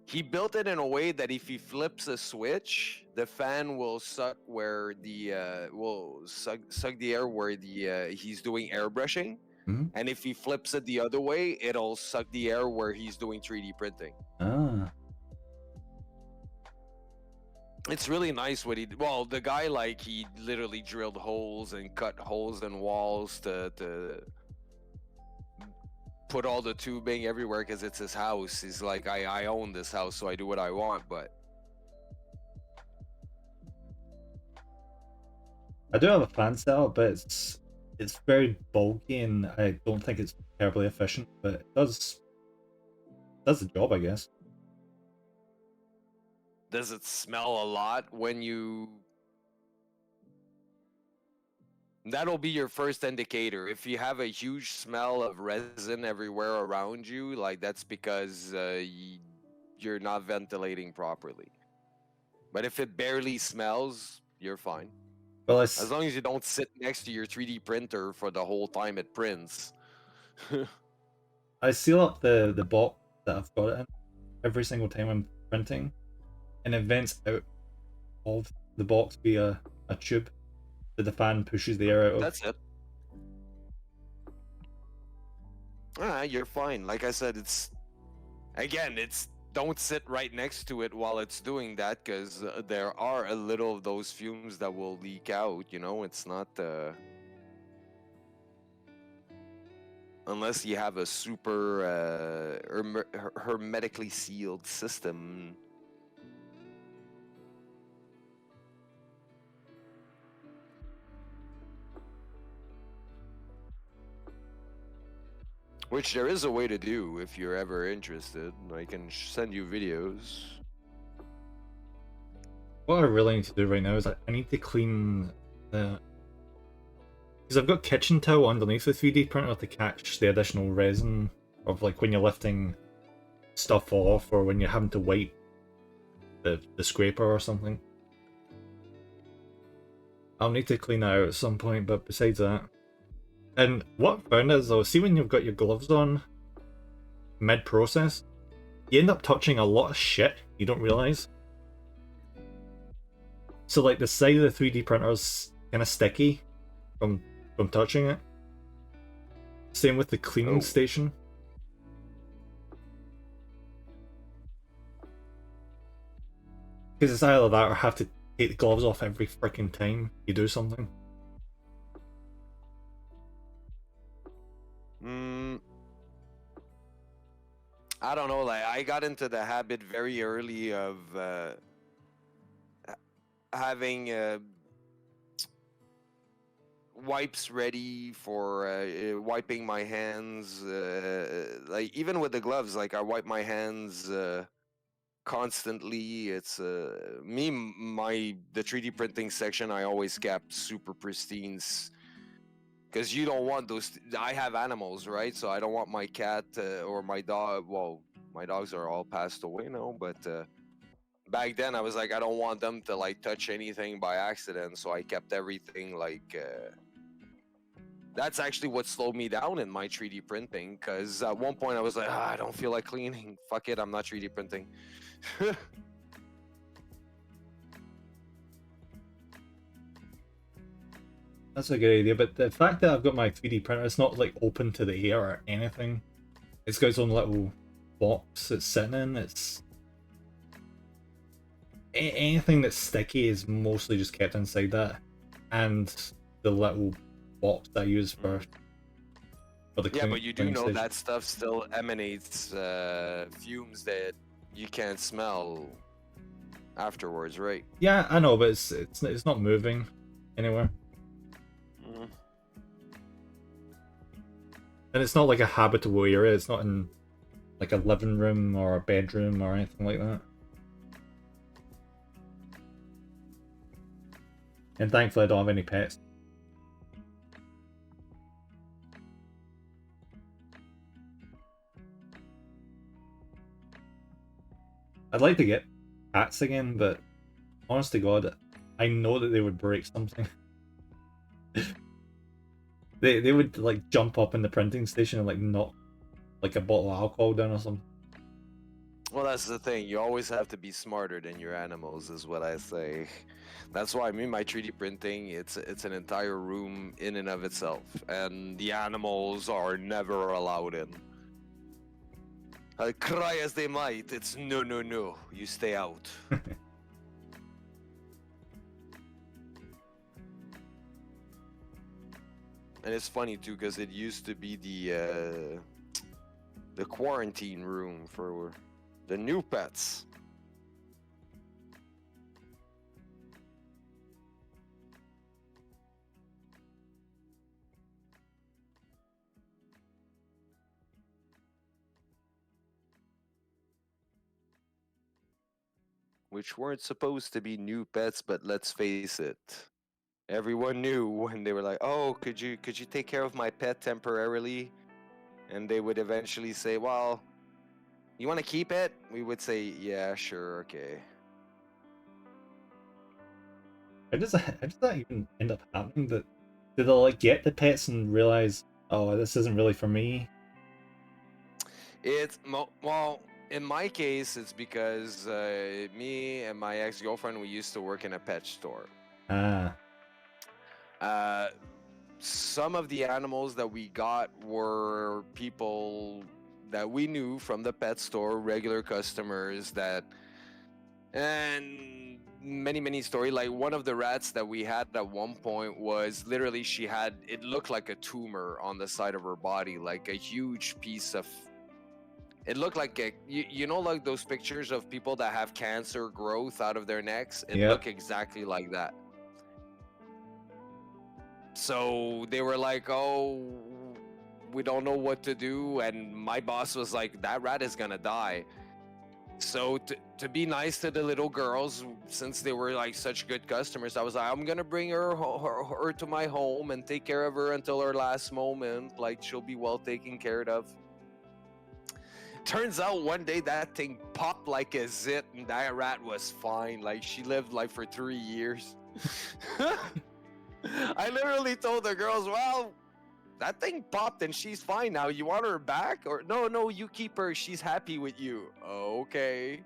he built it in a way that if he flips a switch, the fan will suck where the will suck the air where the he's doing airbrushing, and if he flips it the other way, it'll suck the air where he's doing 3D printing. Ah. It's really nice what he. Well, the guy, like, he literally drilled holes and cut holes in walls to put all the tubing everywhere because it's his house. He's like, I own this house, so I do what I want. But I do have a fan setup, but it's very bulky and I don't think it's terribly efficient, but it does the job, I guess. does it smell a lot when you? That'll be your first indicator. If you have a huge smell of resin everywhere around you, like, that's because you're not ventilating properly. But if it barely smells, you're fine. Well, As long as you don't sit next to your 3D printer for the whole time it prints. I seal up the box that I've got it in every single time I'm printing, and it vents out of the box via a tube that the fan pushes the air out of. That's it. You're fine. Like I said, it's don't sit right next to it while it's doing that, because there are a little of those fumes that will leak out. You know, it's not unless you have a super hermetically sealed system. Which there is a way to do if you're ever interested. I can send you videos. What I really need to do right now is I need to clean the... Because I've got kitchen towel underneath the 3D printer to catch the additional resin of, like, when you're lifting stuff off or when you're having to wipe the scraper or something. I'll need to clean that out at some point, but besides that... And what I found is, though, see when you've got your gloves on mid-process, you end up touching a lot of shit you don't realise. So, like, the side of the 3D printer's kind of sticky from touching it. Same with the cleaning Oh. station. Because it's either that or have to take the gloves off every freaking time you do something. I don't know. Like I got into the habit very early of having wipes ready for wiping my hands. Like even with the gloves, like I wipe my hands constantly. It's the 3D printing section I always kept super pristine, because you don't want those. I have animals, right? So I don't want my cat or my dog. Well, my dogs are all passed away now, but back then I was like, I don't want them to like touch anything by accident, so I kept everything like that's actually what slowed me down in my 3D printing, because at one point I was like, I don't feel like cleaning, fuck it, I'm not 3D printing. That's a good idea, but the fact that I've got my 3D printer, it's not like open to the air or anything. It's got its own little box it's sitting in. It's anything that's sticky is mostly just kept inside that, and the little box that I use for the Yeah, but you do cleaning know station. that stuff still emanates fumes that you can't smell afterwards, right? Yeah, I know, but it's not moving anywhere, and it's not like a habitable area. It's not in like a living room or a bedroom or anything like that. And thankfully, I don't have any pets. I'd like to get cats again, but honest to God, I know that they would break something. They would like jump up in the printing station and like knock like a bottle of alcohol down or something. Well, that's the thing. You always have to be smarter than your animals, is what I say. That's why I mean my 3D printing. It's an entire room in and of itself, and the animals are never allowed in. Cry as they might, it's no, no, no. You stay out. And it's funny too, because it used to be the quarantine room for the new pets. Which weren't supposed to be new pets, but let's face it, everyone knew when they were like, "Oh, could you take care of my pet temporarily?" And they would eventually say, "Well, you want to keep it?" We would say, "Yeah, sure, okay." How does that even end up happening? That do they like get the pets and realize, oh, this isn't really for me? Well, in my case, it's because me and my ex-girlfriend, we used to work in a pet store. Ah, Uh, some of the animals that we got were people that we knew from the pet store, regular customers that, and many story. Like one of the rats that we had at one point was literally it looked like a tumor on the side of her body, like a huge piece of. It looked like you know, like those pictures of people that have cancer growth out of their necks. It yep. looked exactly like that. So they were like, "Oh, we don't know what to do," and my boss was like, "That rat is gonna die." So to be nice to the little girls, since they were like such good customers, I was like, "I'm gonna bring her to my home and take care of her until her last moment. Like she'll be well taken care of." Turns out one day that thing popped like a zit, and that rat was fine. Like she lived like for 3 years. I literally told the girls, "Well, that thing popped and she's fine now. You want her back? Or no, you keep her. She's happy with you." Okay.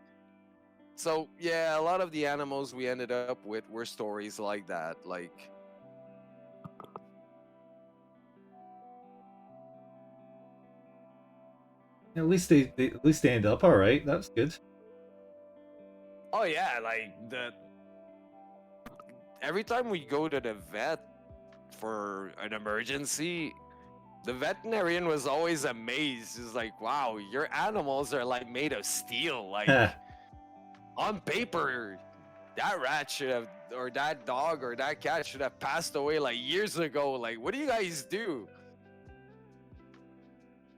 So yeah, a lot of the animals we ended up with were stories like that. Like At least they ended up all right. That's good. Oh yeah, like the every time we go to the vet for an emergency, the veterinarian was always amazed. He's like, "Wow, your animals are like made of steel. Like on paper, that rat should have, or that dog, or that cat should have passed away like years ago. Like, what do you guys do?"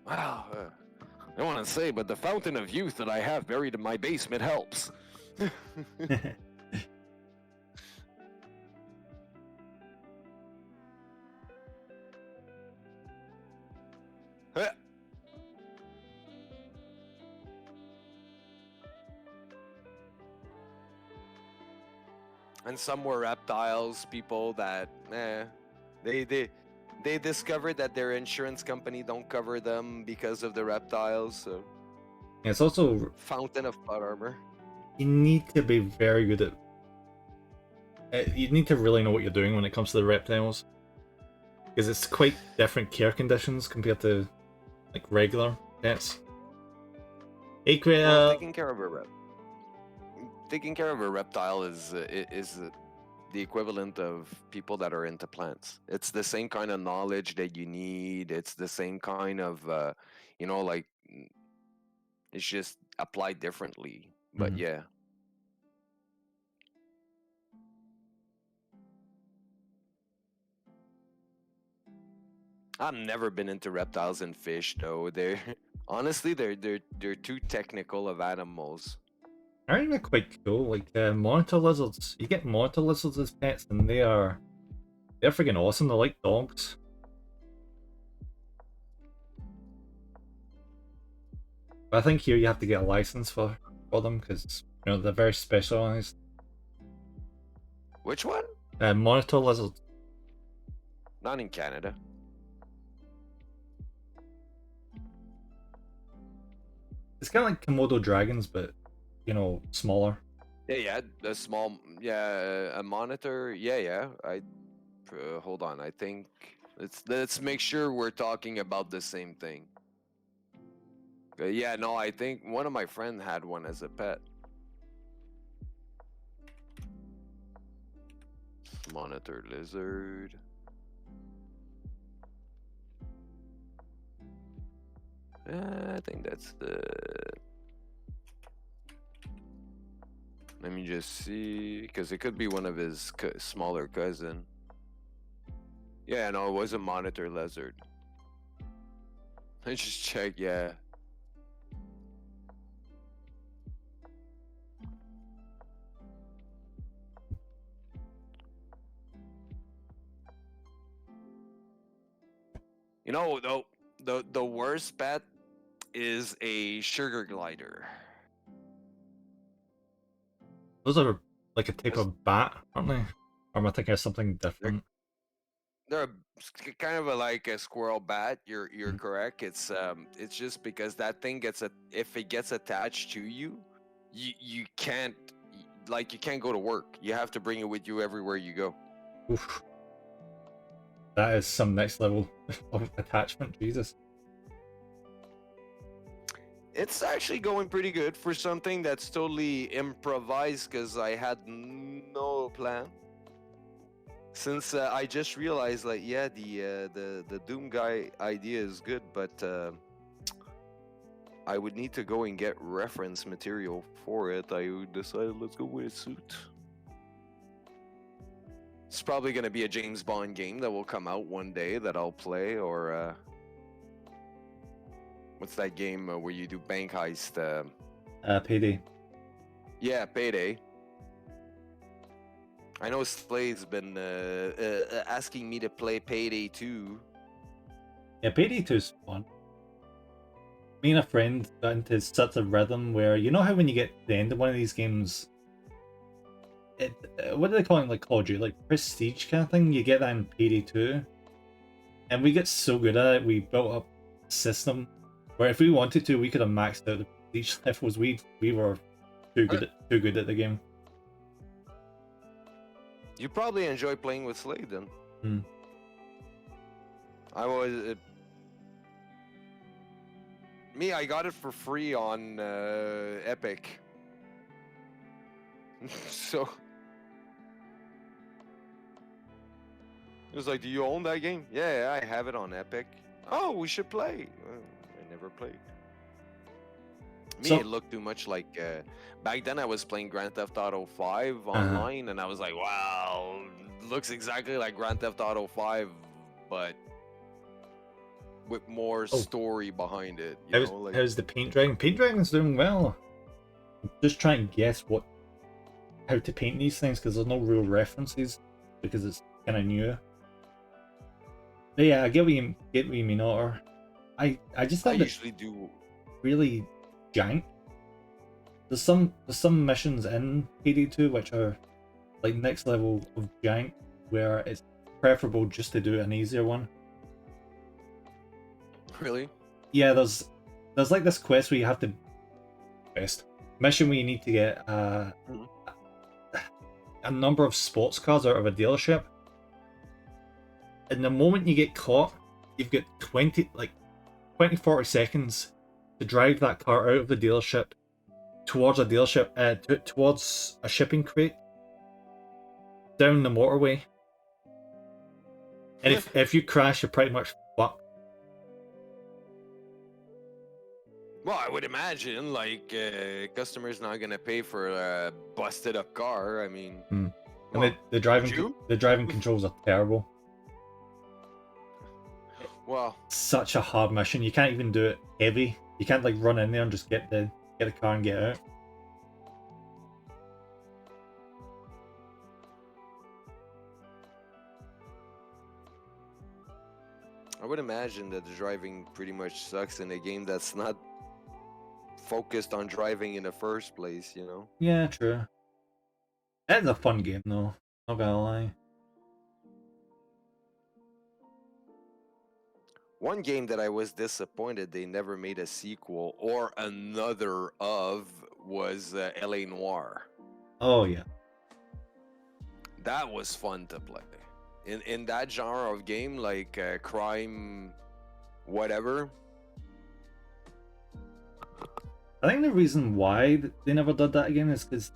Wow, I don't want to say, but the fountain of youth that I have buried in my basement helps. And some were reptiles, people that, they they they discovered that their insurance company don't cover them because of the reptiles. So It's also fountain of plot armor. you need to be very good at. You need to really know what you're doing when it comes to the reptiles, because it's quite different care conditions compared to like regular pets. Hey, Well, taking care of a reptile is the equivalent of people that are into plants. It's the same kind of knowledge that you need. It's the same kind of like it's just applied differently. But Mhm. yeah. I've never been into reptiles and fish though. They're honestly they're too technical of animals. Aren't they quite cool? Like monitor lizards. You get monitor lizards as pets, and they're freaking awesome. They're like dogs. But I think here you have to get a license for them because they're very specialized. Which one? Monitor lizards. Not in Canada. It's kind of like Komodo dragons, but smaller. Yeah, a small, a monitor. Yeah. I hold on. I think let's make sure we're talking about the same thing. Yeah, no, I think one of my friends had one as a pet. Monitor lizard. I think that's the. Let me just see, because it could be one of his smaller cousin. Yeah, no, it was a monitor lizard. I just check. Yeah. Though the worst pet is a sugar glider. Those are like a type It's- of bat, aren't they? Or am I thinking of something They're different? they're kind of like a squirrel bat. You're Mm. correct. It's just because that thing if it gets attached to you, you can't you can't go to work. You have to bring it with you everywhere you go. Oof. That is some next level of attachment, Jesus. It's actually going pretty good for something that's totally improvised because I had no plan. Since I just realized, like, yeah, the Doom guy idea is good, but I would need to go and get reference material for it. I decided let's go with a suit. It's probably gonna be a James Bond game that will come out one day that I'll play, or what's that game where you do bank heist? Payday. Yeah, Payday. I know Slade's been asking me to play Payday 2. Yeah, Payday 2 is fun. Me and a friend got into such a rhythm where, you know how when you get to the end of one of these games, what do they call it, like Call of Duty, like prestige kind of thing? You get that in Payday 2. And we get so good at it, we built up a system where if we wanted to, we could have maxed out the prestige levels. We were too good at the game. You probably enjoy playing with Slade then. Hmm. Me, I got it for free on Epic. So it was like, do you own that game? Yeah, I have it on Epic. Oh, we should play. I never played. Me, So- it looked too much like. Back then, I was playing Grand Theft Auto 5 online, and I was like, wow, looks exactly like Grand Theft Auto 5, but with more story behind it. You know, like, how's the Paint Dragon? Paint Dragon's doing well. I'm just trying to guess how to paint these things because there's no real references because it's kind of new. But yeah, I get what you mean, Otter. I just I find it usually do. really jank. There's some missions in PD2 which are like next level of jank, where it's preferable just to do an easier one. Really? Yeah, there's like this quest where you have to mission where you need to get a number of sports cars out of a dealership. And the moment you get caught, you've got 20 40 seconds to drive that car out of the dealership towards towards a shipping crate down the motorway. And if you crash, you're pretty much fucked. Well, I would imagine like customers not gonna pay for a busted up car. I mean, And well, the driving controls are terrible. well, Such a hard mission. You can't even do it heavy. You can't like run in there and just get the car and get out. I would imagine that the driving pretty much sucks in a game that's not focused on driving in the first place. You know. Yeah, true. It's a fun game though. Not gonna lie. One game that I was disappointed they never made a sequel or another of was LA Noire. Oh yeah. That was fun to play. In that genre of game, like crime, whatever. I think the reason why they never did that again is because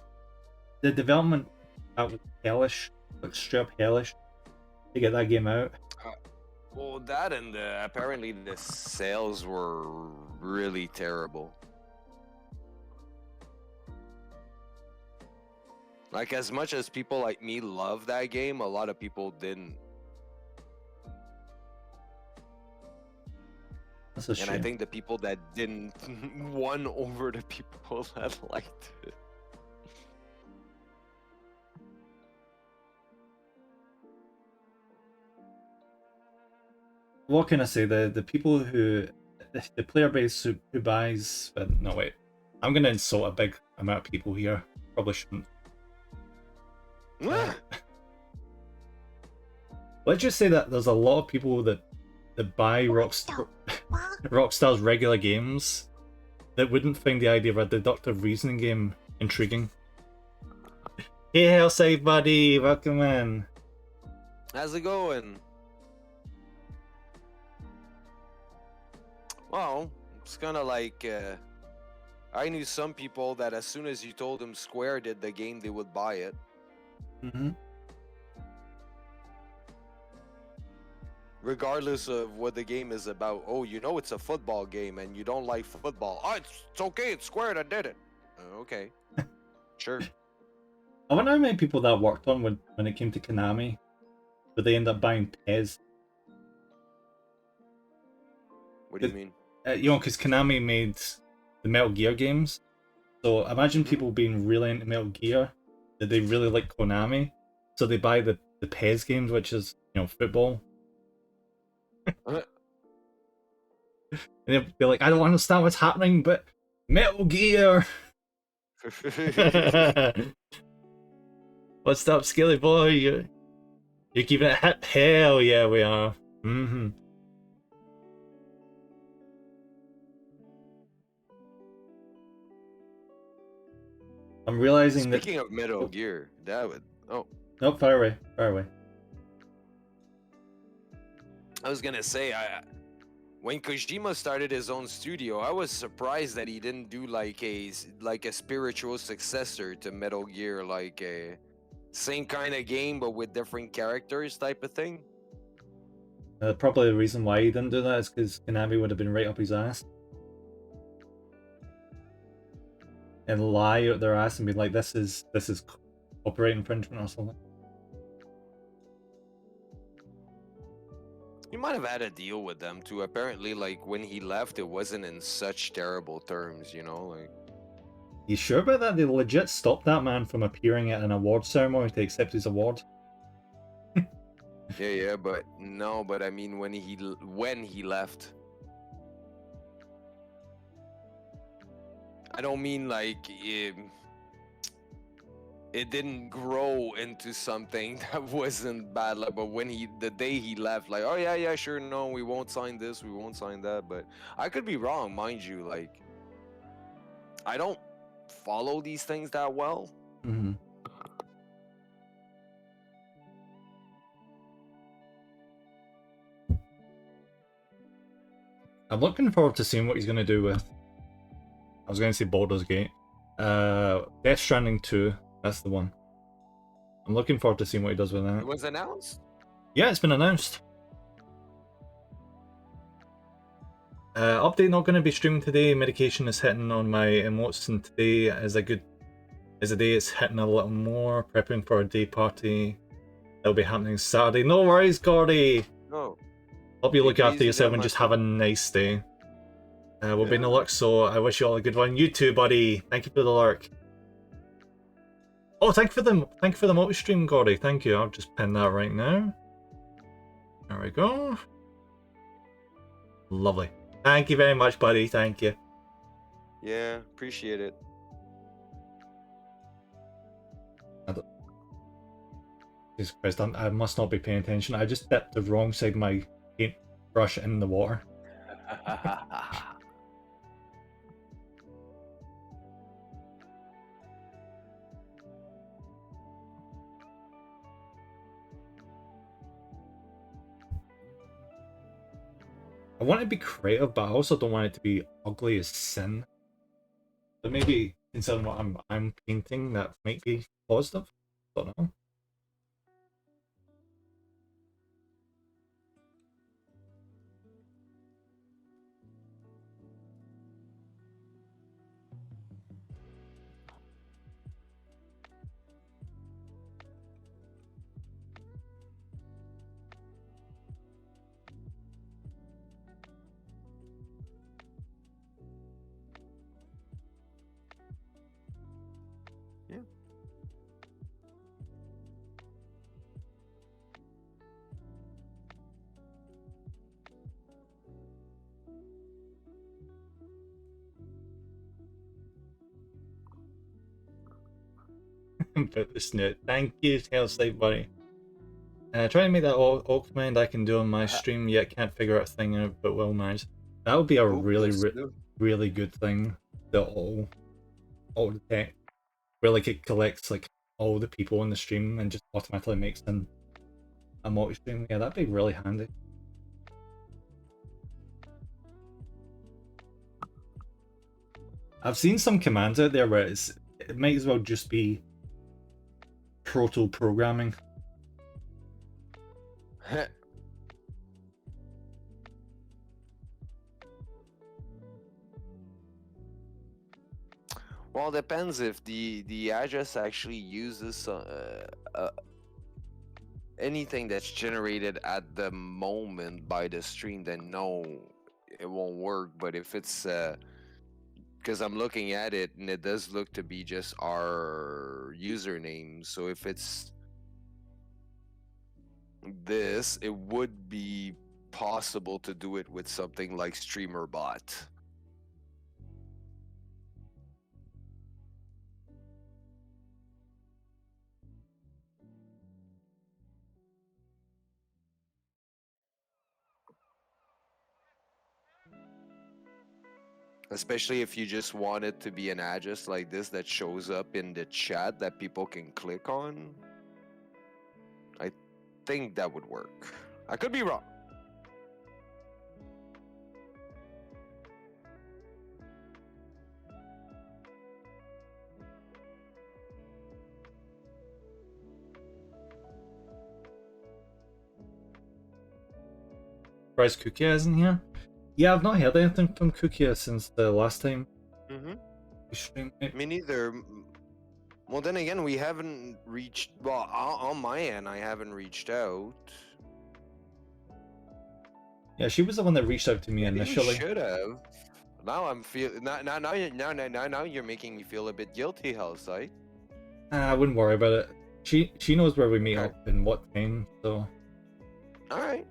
the development that was hellish, like straight up hellish, to get that game out. Well, that and apparently the sales were really terrible. Like, as much as people like me love that game, a lot of people didn't. That's a shame. And I think the people that didn't won over the people that liked it. What can I say? The people who, the player base who buys. No wait, I'm gonna insult a big amount of people here. Probably shouldn't. Let's just say that there's a lot of people that buy Rockstar's regular games that wouldn't find the idea of a deductive reasoning game intriguing. Hey, Hellside buddy, welcome in. How's it going? Well, it's kind of like I knew some people that as soon as you told them Square did the game, they would buy it. Mm-hmm. Regardless of what the game is about. Oh, you know it's a football game and you don't like football. Oh, it's okay. It's Square that did it. Okay. Sure. I wonder how many people that worked on when it came to Konami, but they end up buying Pez. What do you mean? You know, because Konami made the Metal Gear games. So imagine people being really into Metal Gear, that they really like Konami, so they buy the Pez games, which is, you know, football. And they'll be like, I don't understand what's happening, but Metal Gear! What's up, Skilly boy? You're keeping it hip? Hell yeah, we are. Mm-hmm. I'm realizing that... Speaking of Metal Gear, that would... Oh. Nope, fire away, fire away. I was gonna say, when Kojima started his own studio, I was surprised that he didn't do like a spiritual successor to Metal Gear, like a same kind of game but with different characters type of thing. Probably the reason why he didn't do that is because Konami would have been right up his ass. And lie out their ass and be like, this is copyright infringement or something. He might have had a deal with them too. Apparently, like when he left, it wasn't in such terrible terms, you know. Like, You sure about that? They legit stopped that man from appearing at an award ceremony to accept his award. yeah, but no, but I mean when he left. I don't mean like it didn't grow into something that wasn't bad. Like, but when the day he left, like, oh yeah, sure, no, we won't sign this, we won't sign that. But I could be wrong, mind you. Like, I don't follow these things that well. Mm-hmm. I'm looking forward to seeing what he's going to do with... I was going to say Baldur's Gate. Death Stranding 2, that's the one. I'm looking forward to seeing what he does with that. It was announced? Yeah, it's been announced. Update not going to be streaming today. Medication is hitting on my emotes, and today is a day it's hitting a little more. Prepping for a day party that'll be happening Saturday. No worries, Gordy. No. Hope you look Take it after easy yourself there, and my just have a friend. nice day. We'll be in the Yeah. luck, so I wish you all a good one. You too, buddy. Thank you for the lurk. Oh, thank you for the multi-stream, Gordy. Thank you. I'll just pin that right now. There we go. Lovely. Thank you very much, buddy. Thank you. Yeah, appreciate it. Jesus Christ, I must not be paying attention. I just dipped the wrong side of my paintbrush in the water. I want it to be creative, but I also don't want it to be ugly as sin. But maybe considering what I'm painting, that might be positive. Don't know. Yeah. About the snoot. Thank you, Hellside buddy. Trying to make that all command I can do on my stream, yet can't figure out a thing out, but will manage. That would be a really good thing. The all the tech, where like it collects like all the people in the stream and just automatically makes them a multi-stream. Yeah, that'd be really handy. I've seen some commands out there where it might as well just be proto programming. Well, it depends if the address actually uses anything that's generated at the moment by the stream, then no, it won't work. But if it's because I'm looking at it and it does look to be just our username, so if it's this, it would be possible to do it with something like StreamerBot. Especially if you just want it to be an address like this that shows up in the chat that people can click on. I think that would work. I could be wrong. Surprised Kukia isn't here. Yeah, I've not heard anything from Kukia since the last time Mm-hmm. we streamed. It. Me neither. Well, then again, we haven't reached. Well, on my end, I haven't reached out. Yeah, she was the one that reached out to me Maybe you initially. should have. Now I'm feel now you're making me feel a bit guilty, Hellside. I wouldn't worry about it. She knows where we meet Okay. up and what time, so All right.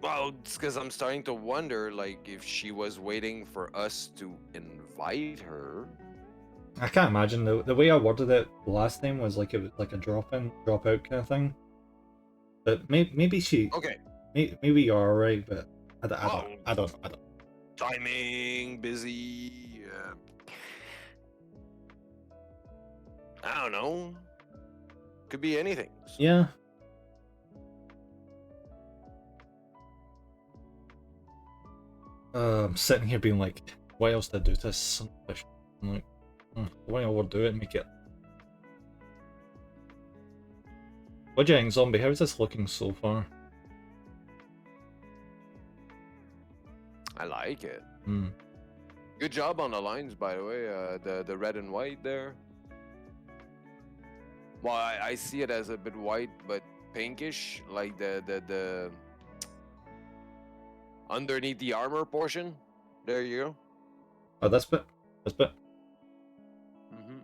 Well, it's because I'm starting to wonder, like, if she was waiting for us to invite her. I can't imagine the way I worded it last time was like it was like a drop in, drop out kind of thing. But maybe she, Okay. maybe you're alright, but I Well, don't know. timing, busy. I don't know. Could be anything. So- Yeah. I'm sitting here being like, what else did I do to this? I'm like, why overdo it and make it. What do you think, Zombie? How's this looking so far? I like it. Hmm. Good job on the lines, by the way. The red and white there. Well, I see it as a bit white, but pinkish, like the underneath the armor portion. There you go. Oh, this bit. Mm-hmm.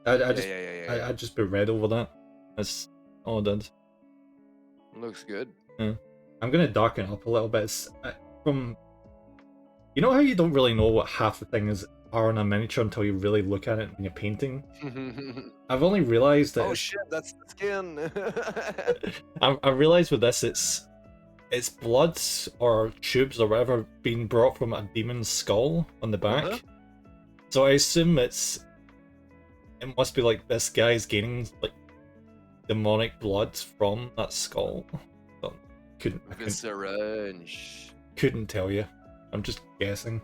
I just put red over that. That's all I did. Looks good. Yeah. I'm gonna darken it up a little bit. It's, from you know how you don't really know what half the thing is are on a miniature until you really look at it when you're painting. I've only realized that. Oh shit, that's the skin. I realized with this, it's bloods or tubes or whatever being brought from a demon's skull on the back. Uh-huh. So I assume it must be like this guy's gaining like demonic blood from that skull. But Viscera and couldn't tell you. I'm just guessing.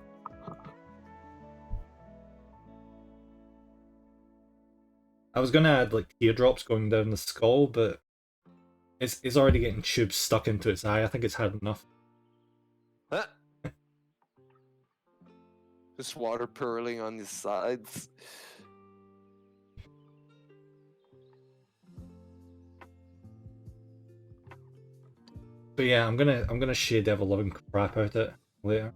I was gonna add like teardrops going down the skull, but it's already getting tubes stuck into its eye. I think it's had enough. Huh? Just water purling on the sides. But yeah, I'm gonna shade Devil Living crap out it later.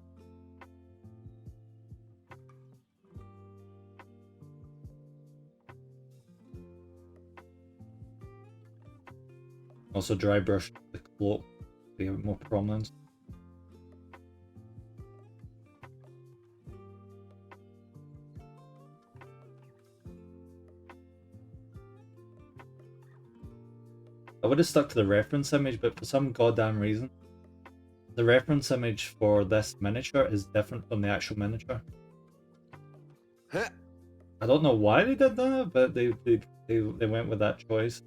Also dry brush the cloak to give it more prominence. I would have stuck to the reference image, but for some goddamn reason, the reference image for this miniature is different from the actual miniature. Huh? I don't know why they did that, but they went with that choice.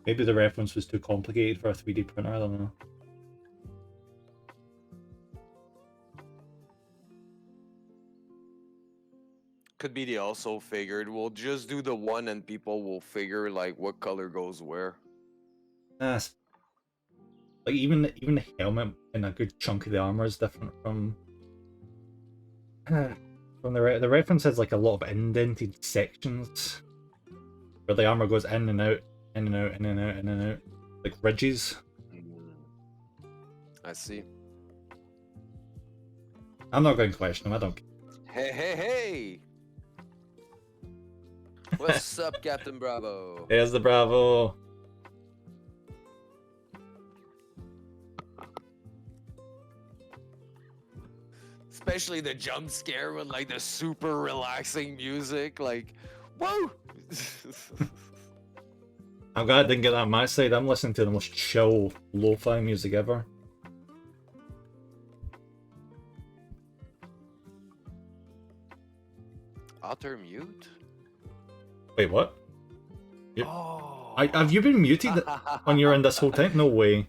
Maybe the reference was too complicated for a 3D printer, I don't know. Could be they also figured we'll just do the one and people will figure like what color goes where. Like even the helmet and a good chunk of the armor is different from the reference has like a lot of indented sections where the armor goes in and out, in and out, in and out, in and out, like ridges. I see. I'm not going to question them. I don't care. Hey! What's up, Captain Bravo? There's the Bravo. Especially the jump scare with like the super relaxing music, like, whoa! I'm glad I didn't get that on my side. I'm listening to the most chill lo-fi music ever. Auto mute? Wait, what? Oh. Have you been muted when you're in this whole time? No way.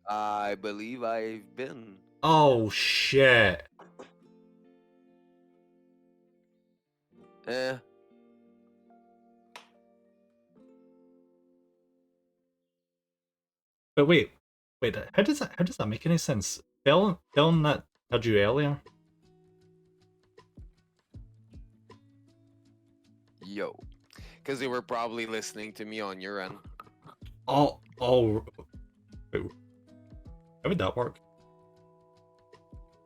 I believe I've been. Oh shit. Eh. But wait, how does that make any sense? Telling that told you earlier. Yo. Because they were probably listening to me on your end. Oh, wait, how would that work?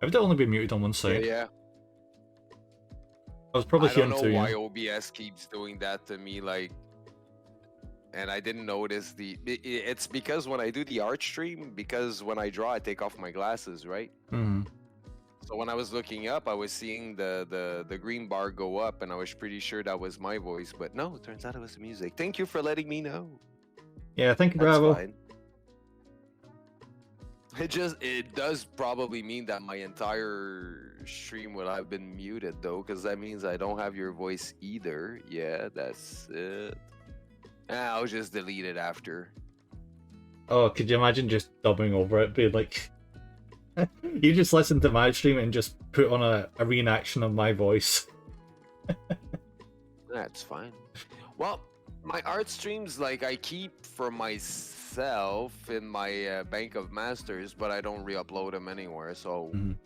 How would it only be muted on one side? Yeah. I was probably I don't hearing know through why you. OBS keeps doing that to me, like, and I didn't notice it's because when I do the art stream, because when I draw, I take off my glasses, right? Hmm. So when I was looking up, I was seeing the green bar go up, and I was pretty sure that was my voice, but no, it turns out it was the music. Thank you for letting me know. Yeah, thank you, That's Bravo. fine. It does probably mean that my entire stream would have been muted though, because that means I don't have your voice either. Yeah, that's it. I'll just delete it after. Oh, could you imagine just dubbing over it, being like, you just listen to my stream and just put on a reenaction of my voice. That's fine. Well, my art streams, like, I keep for myself in my bank of masters, but I don't re-upload them anywhere, so Mhm.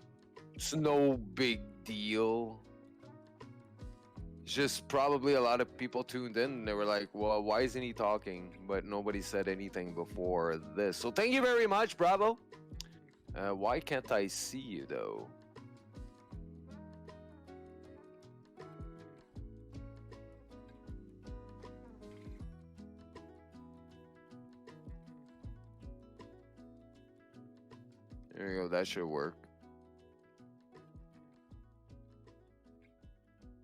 it's no big deal. It's just probably a lot of people tuned in and they were like, well, why isn't he talking? But nobody said anything before this. So thank you very much, Bravo. Why can't I see you though? There you go, that should work.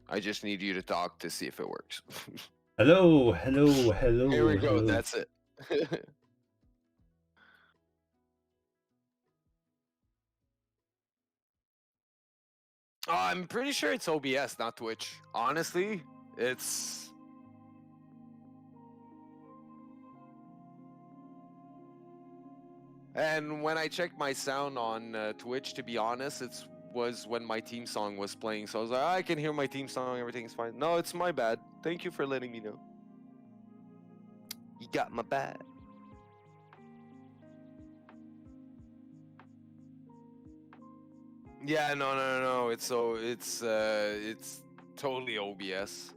I just need you to talk to see if it works. Hello. Here we go, hello. that's it. I'm pretty sure it's OBS, not Twitch. Honestly, it's... And when I checked my sound on Twitch, to be honest, it was when my team song was playing. So I was like, I can hear my team song, everything's fine. No, it's my bad. Thank you for letting me know. You got my bad. Yeah, no. It's totally OBS.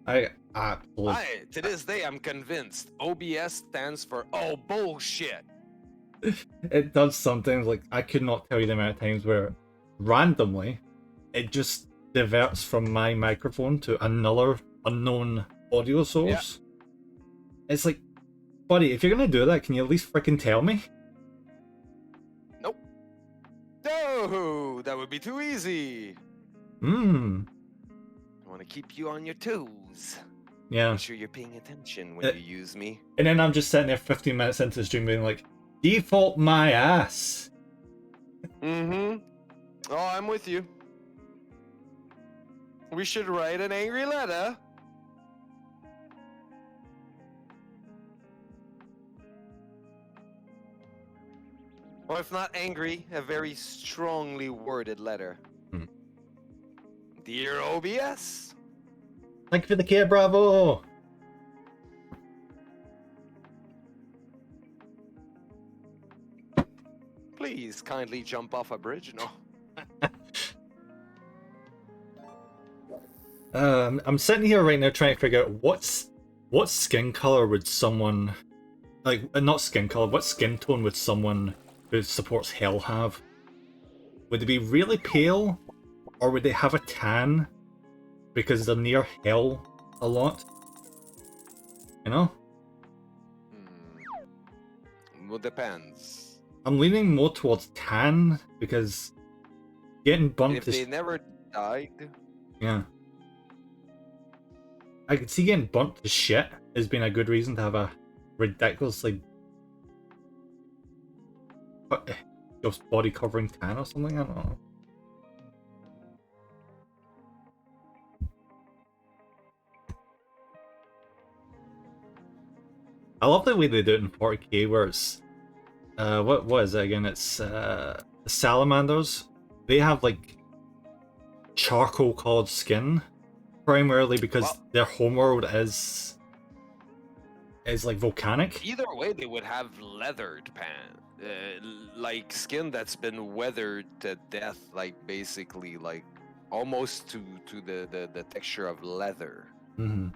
I absolutely. To this day, I'm convinced OBS stands for oh bullshit. It does sometimes, like, I could not tell you the amount of times where randomly it just diverts from my microphone to another unknown audio source. It's like, buddy, if you're gonna do that, can you at least freaking tell me? Nope. No, that would be too easy. Hmm. I want to keep you on your toes. Yeah. Make sure you're paying attention when you use me. And then I'm just sitting there 15 minutes into the stream being like, default my ass. Mm-hmm. Oh, I'm with you. We should write an angry letter. Or if not angry, a very strongly worded letter. Hmm. Dear OBS. Thank you for the care, Bravo. Please kindly jump off a bridge. No. I'm sitting here right now trying to figure out what skin color would someone, like, not skin color, what skin tone would someone who supports Hell have? Would they be really pale, or would they have a tan because they're near Hell a lot? You know? Well, depends. I'm leaning more towards tan because getting burnt If is... they never died. Yeah. I could see getting burnt to shit as being a good reason to have a ridiculously just body covering tan or something. I don't know. I love the way they do it in 40k, where it's what is it again? It's salamanders. They have like charcoal colored skin, primarily because their homeworld is is like volcanic. Either way, they would have leathered like skin that's been weathered to death, like basically like almost to the texture of leather. Mm-hmm.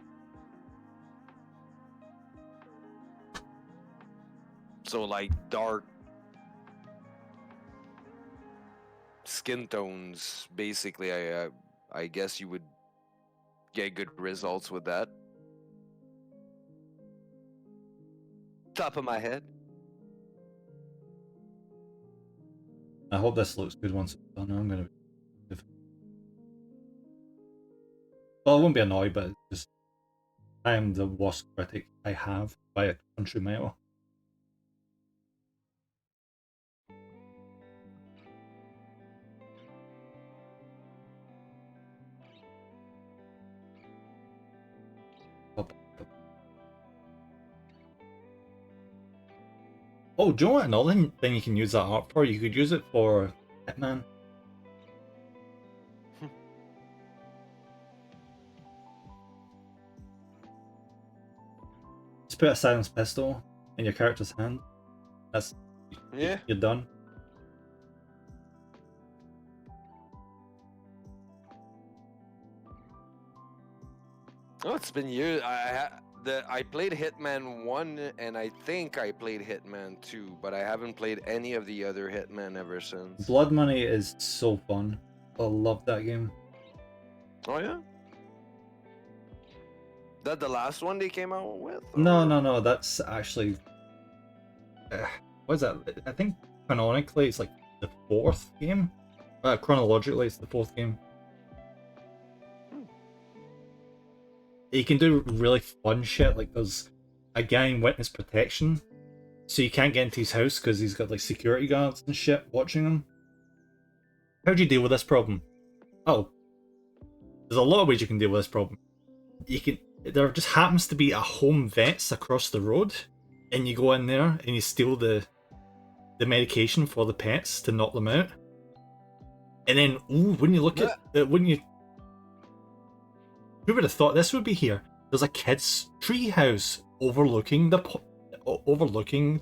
So like dark skin tones, basically. I guess you would get good results with that. Top of my head. I hope this looks good once it's done. I'm gonna. Well, I won't be annoyed, but it's just I am the worst critic I have by a country mile. Oh, do you know what another thing you can use that art for? You could use it for Hitman. Just put a silenced pistol in your character's hand. That's Yeah. You're done. Oh, it's been years. I played Hitman 1 and I think I played Hitman 2, but I haven't played any of the other Hitman ever since. Blood Money is so fun. I love that game. Oh yeah? That the last one they came out with? No. That's actually. What is that? I think canonically it's like the fourth game. Chronologically, it's the fourth game. You can do really fun shit, like there's a guy in witness protection, so you can't get into his house because he's got like security guards and shit watching him. How do you deal with this problem? Oh, there's a lot of ways you can deal with this problem. There just happens to be a home vets across the road, and you go in there and you steal the medication for the pets to knock them out. And then, when you look at who would have thought this would be here? There's a kid's treehouse overlooking the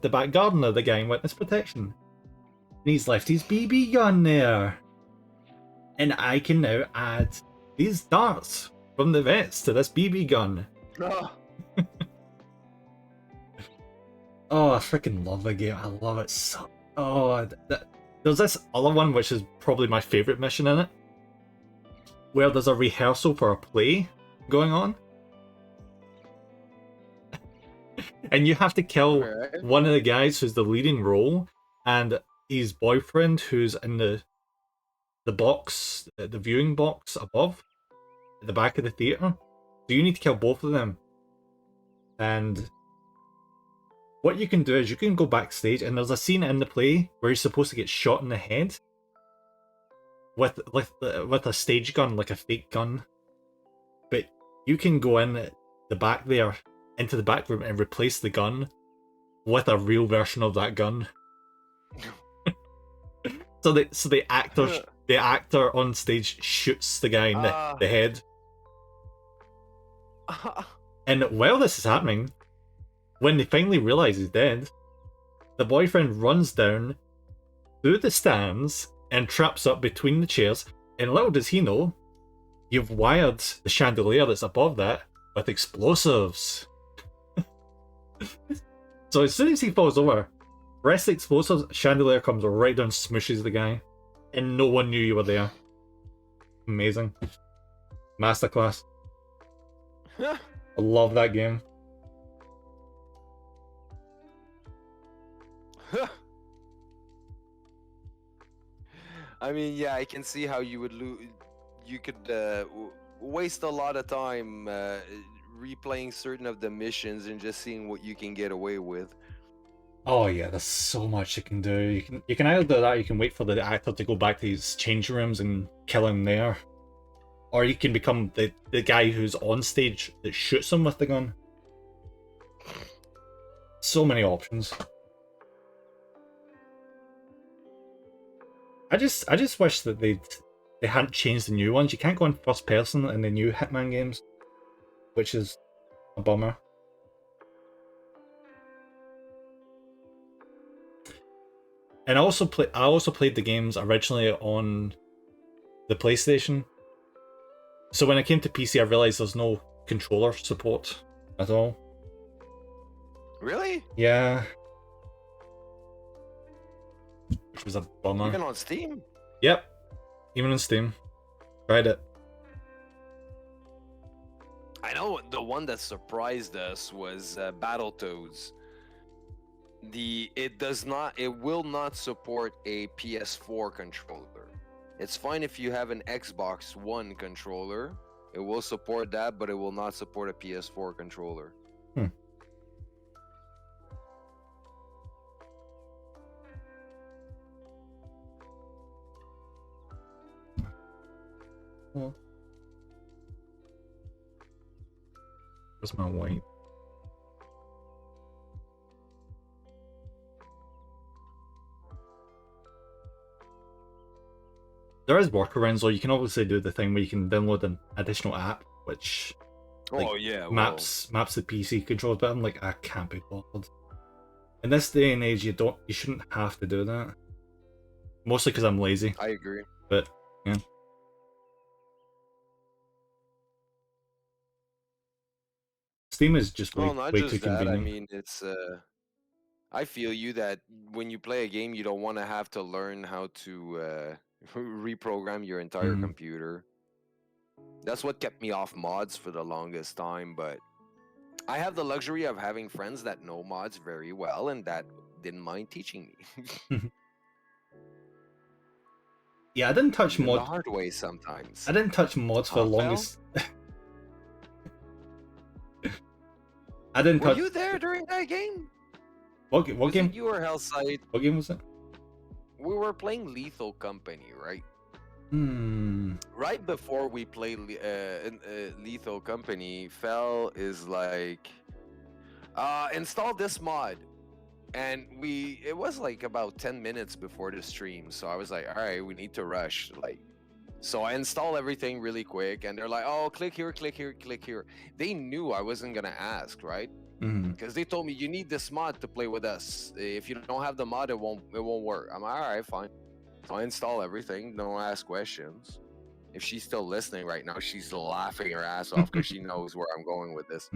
back garden of the guy in witness protection. And he's left his BB gun there. And I can now add these darts from the vets to this BB gun. Oh. Oh, I freaking love the game. I love it so. Oh, there's this other one which is probably my favorite mission in it, where there's a rehearsal for a play going on. And you have to kill one of the guys who's the leading role and his boyfriend who's in the box, the viewing box above, at the back of the theatre. So you need to kill both of them. And what you can do is you can go backstage and there's a scene in the play where you're supposed to get shot in the head with a stage gun, like a fake gun. But you can go in the back there, into the back room and replace the gun with a real version of that gun. so the actor on stage shoots the guy in the head. And while this is happening, when they finally realise he's dead, the boyfriend runs down through the stands and traps up between the chairs, and little does he know, you've wired the chandelier that's above that with explosives. So as soon as he falls over, press the explosives, chandelier comes right down, smushes the guy, and no one knew you were there. Amazing. Masterclass. I love that game. I mean, yeah, I can see how you would you could waste a lot of time replaying certain of the missions and just seeing what you can get away with. Oh yeah, there's so much you can do. You can either do that, or you can wait for the actor to go back to his change rooms and kill him there. Or you can become the guy who's on stage that shoots him with the gun. So many options. I just wish that they hadn't changed the new ones. You can't go in first person in the new Hitman games, which is a bummer. And I also played the games originally on the PlayStation. So when I came to PC, I realized there's no controller support at all. Really? Yeah, which was a bummer. Even on Steam? Yep, even on Steam. Tried it. I know the one that surprised us was Battletoads. It will not support a PS4 controller. It's fine if you have an Xbox One controller. It will support that, but it will not support a PS4 controller. Well, where's my white? There is workarounds, though. You can obviously do the thing where you can download an additional app, which like, Oh yeah, maps the PC controls. But I'm like, I can't be bothered. In this day and age, you shouldn't have to do that. Mostly because I'm lazy. I agree. But yeah. Steam is just way, Well, not way just too that. I convenient. mean, it's I feel you that when you play a game, you don't want to have to learn how to reprogram your entire Mhm. computer. That's what kept me off mods for the longest time, but I have the luxury of having friends that know mods very well and that didn't mind teaching me. Yeah, I didn't touch Even the mod. hard way sometimes. I didn't touch mods for the Phil? longest. I didn't Were touch. you there during that game? What Was game? it you or Hellside? What game was it? We were playing Lethal Company, right? Hmm. Right before we played Lethal Company, Fel is like, install this mod. And it was like about 10 minutes before the stream. So I was like, all right, we need to rush. Like, so I install everything really quick. And they're like, oh, click here, click here, click here. They knew I wasn't going to ask, right? Mm-hmm. Because they told me you need this mod to play with us. If you don't have the mod, it won't work. I'm like, all right, fine. So I install everything. Don't ask questions. If she's still listening right now, she's laughing her ass off because she knows where I'm going with this.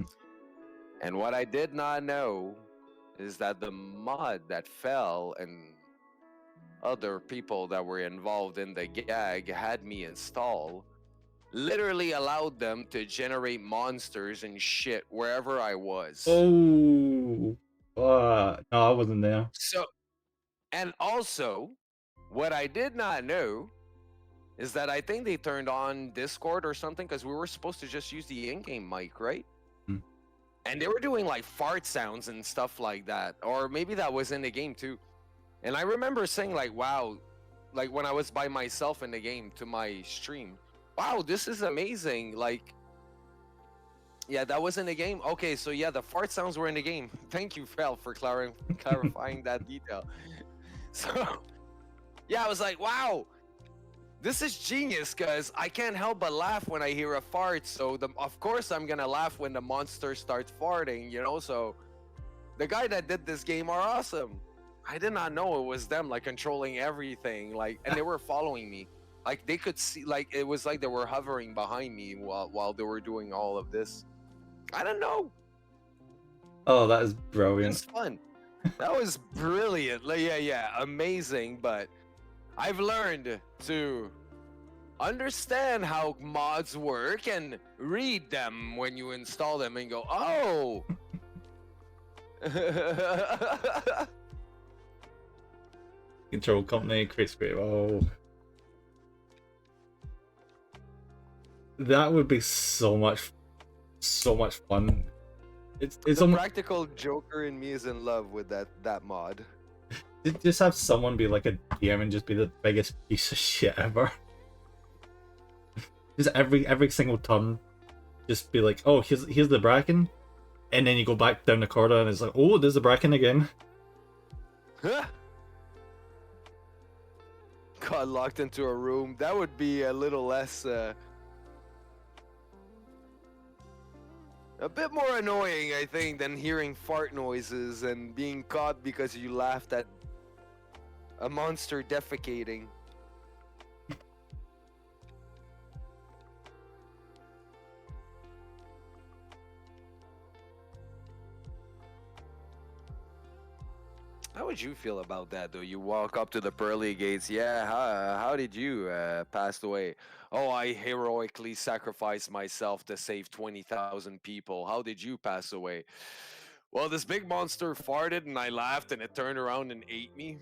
And what I did not know is that the mod that fell and other people that were involved in the gag had me install literally allowed them to generate monsters and shit wherever I was. Oh. No, I wasn't there. So, and also, what I did not know is that I think they turned on Discord or something because we were supposed to just use the in-game mic, right? Hmm. And they were doing like fart sounds and stuff like that. Or maybe that was in the game too. And I remember saying like, wow, like when I was by myself in the game to my stream, wow, this is amazing. Like, yeah, that was in the game. Okay, so yeah, the fart sounds were in the game. Thank you, Fel, for clarifying that detail. So, yeah, I was like, wow, this is genius because I can't help but laugh when I hear a fart. So, of course, I'm going to laugh when the monster starts farting, you know? So, the guy that did this game are awesome. I did not know it was them, like, controlling everything. Like, and they were following me. Like, they could see, like, it was like they were hovering behind me while they were doing all of this. I don't know. Oh, that is It brilliant. was fun. That was brilliant. Like, yeah, amazing. But I've learned to understand how mods work and read them when you install them and go, oh. Control company creates great. Oh. That would be so much fun. It's The almost practical joker in me is in love with that mod. just have someone be like a DM and just be the biggest piece of shit ever. Just every single turn, just be like, oh, here's the bracken, and then you go back down the corridor and it's like, oh, there's the bracken again. Got locked into a room. That would be a little less a bit more annoying, I think, than hearing fart noises and being caught because you laughed at A monster defecating. How would you feel about that, though? You walk up to the pearly gates. Yeah, how did you pass away? Oh, I heroically sacrificed myself to save 20,000 people. How did you pass away? Well, this big monster farted and I laughed and it turned around and ate me.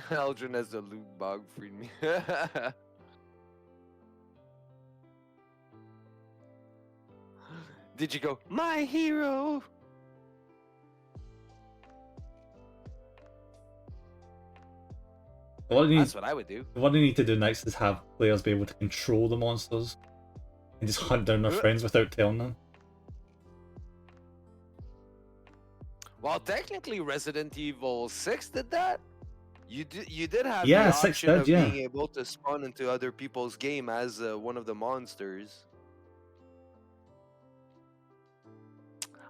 Aldrin as the loot bug freed me. Did you go, my hero? That's what I would do. What they need to do next is have players be able to control the monsters and just hunt down their friends without telling them. Well, technically, Resident Evil 6 did that. You did have Yeah, the 6 option did, of yeah. being able to spawn into other people's game as one of the monsters.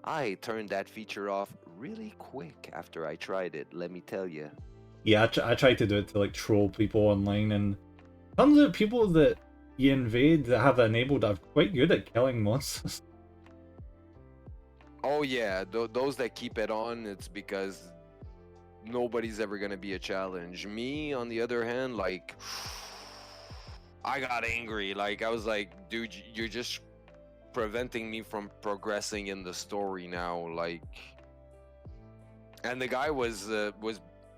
I turned that feature off really quick after I tried it, let me tell you. Yeah, I tried to do it to like troll people online, and turns out people that you invade that have that enabled are quite good at killing monsters. Oh yeah, those that keep it on, it's because nobody's ever gonna be a challenge. Me, on the other hand, like, I got angry. Like, I was like, dude, you're just preventing me from progressing in the story now. Like, and the guy was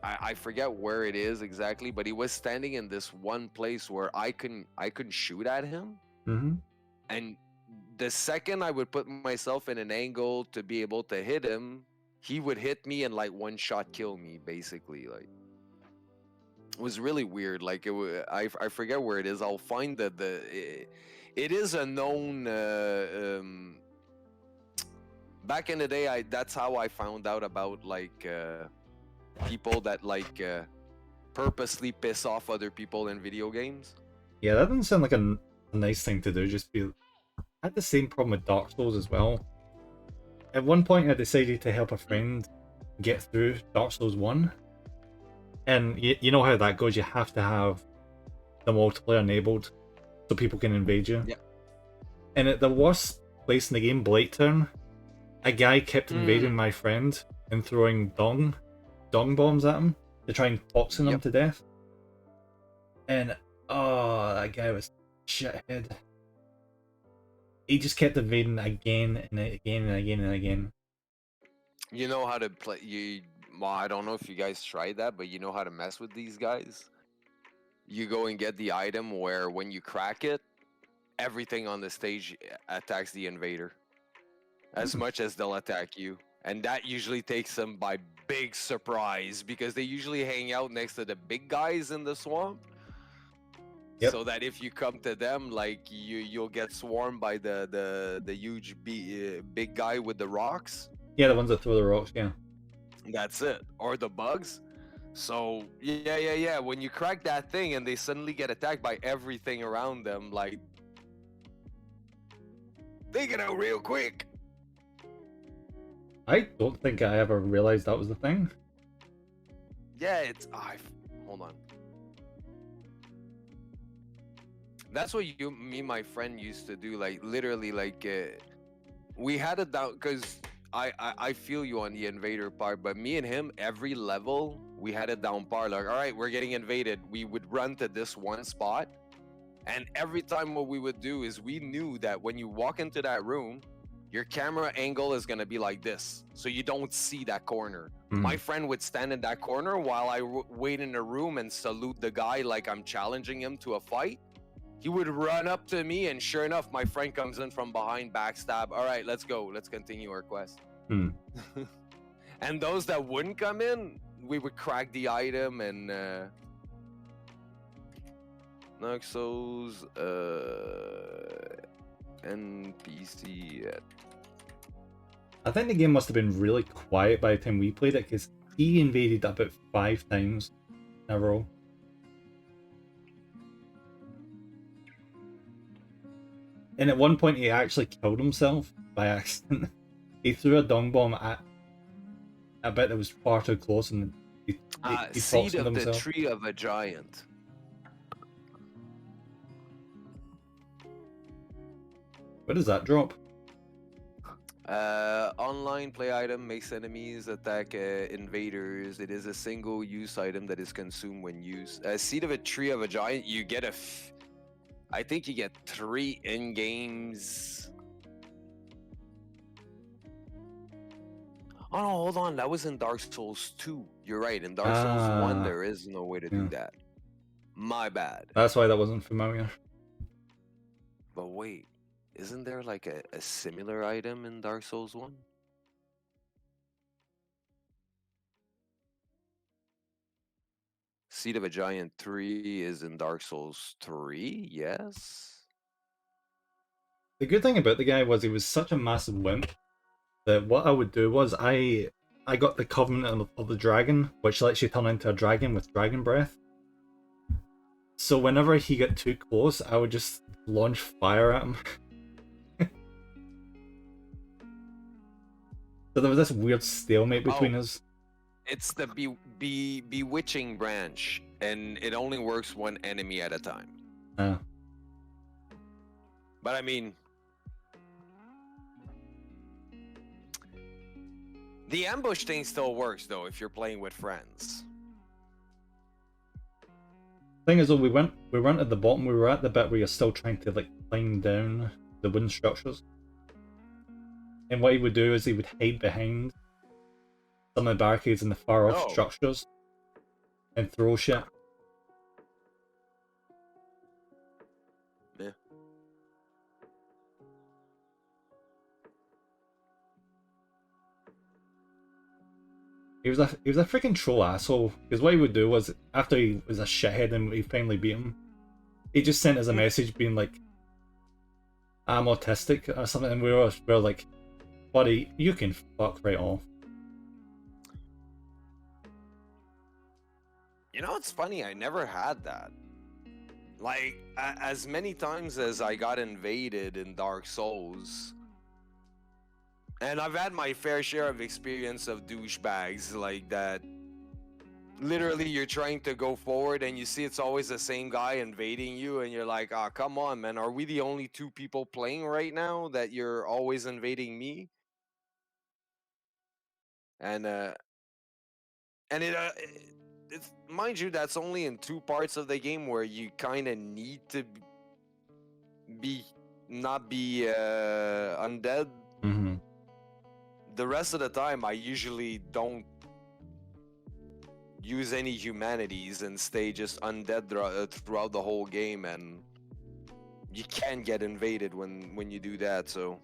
I forget where it is exactly, but he was standing in this one place where I couldn't shoot at him. Mm-hmm. And the second I would put myself in an angle to be able to hit him, he would hit me and like one shot kill me, basically. Like, it was really weird. Like, I forget where it is. I'll find it is a known back in the day. That's how I found out about like people that like purposely piss off other people in video games. Yeah, that doesn't sound like a nice thing to do. Just be. I had the same problem with Dark Souls as well. At one point, I decided to help a friend get through Dark Souls 1. And you know how that goes, you have to have the multiplayer enabled so people can invade you. Yeah. And at the worst place in the game, Blighttown, a guy kept invading my friend and throwing dong bombs at him to try and toxin him to death. And, oh, that guy was shithead. He just kept invading again and again and again and again. You know how to play. Well, I don't know if you guys tried that, but you know how to mess with these guys. You go and get the item where when you crack it, everything on the stage attacks the invader, as much as they'll attack you, and that usually takes them by big surprise because they usually hang out next to the big guys in the swamp. Yep. So that if you come to them, like you'll get swarmed by the huge big guy with the rocks. Yeah, the ones that throw the rocks, yeah. That's it. Or the bugs. So yeah. When you crack that thing and they suddenly get attacked by everything around them, like they get out real quick. I don't think I ever realized that was the thing. Yeah, hold on. That's what me and my friend used to do. Like literally, like we had it down because I feel you on the invader part, but me and him every level we had it down par. Like, all right, we're getting invaded. We would run to this one spot, and every time what we would do is we knew that when you walk into that room, your camera angle is gonna be like this, so you don't see that corner. My friend would stand in that corner while I wait in the room and salute the guy like I'm challenging him to a fight. He would run up to me, and sure enough, my friend comes in from behind, backstab. All right, let's go. Let's continue our quest. And those that wouldn't come in, we would crack the item and Noxos NPC. I think the game must have been really quiet by the time we played it because he invaded about 5 times in a row. And at one point, he actually killed himself by accident. He threw a dung bomb at a bit that was far too close, and he Seed proxied of the himself. Tree of a Giant. Where does that drop? Online play item makes enemies attack invaders. It is a single-use item that is consumed when used. Seed of a Tree of a Giant. You get I think you get 3 in-games. Oh no, hold on. That was in Dark Souls 2. You're right. In Dark Souls 1, there is no way to do that. My bad. That's why that wasn't familiar. But wait, isn't there like a similar item in Dark Souls 1? Seed of a Giant 3 is in Dark Souls 3, yes? The good thing about the guy was he was such a massive wimp that what I would do was I got the Covenant of the Dragon, which lets you turn into a dragon with dragon breath. So whenever he got too close, I would just launch fire at him. So there was this weird stalemate between us. It's the Bewitching branch, and it only works one enemy at a time. But I mean, the ambush thing still works though if you're playing with friends. Thing is, though, we weren't at the bottom. We were at the bit where you're still trying to like climb down the wooden structures. And what he would do is he would hide behind some of the barricades in the far off structures and throw shit. Yeah. He was a freaking troll asshole. Because what he would do was, after he was a shithead and we finally beat him, he just sent us a message being like, "I'm autistic" or something, and we were like, "Buddy, you can fuck right off." You know, it's funny. I never had that. Like, as many times as I got invaded in Dark Souls, and I've had my fair share of experience of douchebags like that. Literally, you're trying to go forward and you see it's always the same guy invading you, and you're like, "Ah, come on, man. Are we the only 2 people playing right now that you're always invading me?" And it's, mind you, that's only in 2 parts of the game where you kind of need to not be undead. Mm-hmm. The rest of the time, I usually don't use any humanities and stay just undead throughout the whole game, and you can get invaded when you do that. So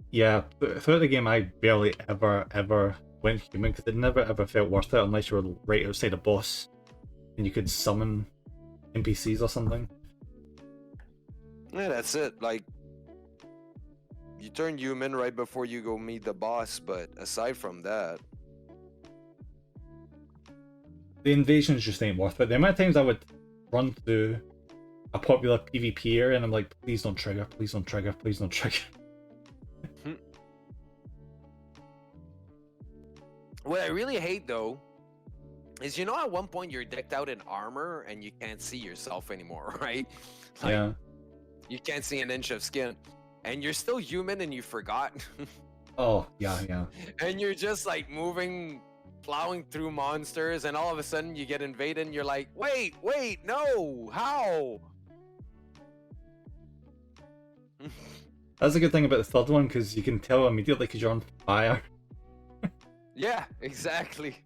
yeah, throughout the game I barely ever went human because it never ever felt worth it unless you were right outside a boss and you could summon NPCs or something. yeah, that's it. Like, you turn human right before you go meet the boss, but aside from that, the invasions just ain't worth it. The amount of times I would run through a popular PvP area and I'm like, please don't trigger, please don't trigger, please don't trigger. what I really hate though is, you know, at one point you're decked out in armor and you can't see yourself anymore, right? Like, Yeah. You can't see an inch of skin, and you're still human and you forgot. Oh, yeah. And you're just like moving, plowing through monsters, and all of a sudden you get invaded and you're like, wait, no, how? That's a good thing about the third one because you can tell immediately because you're on fire. Yeah, exactly.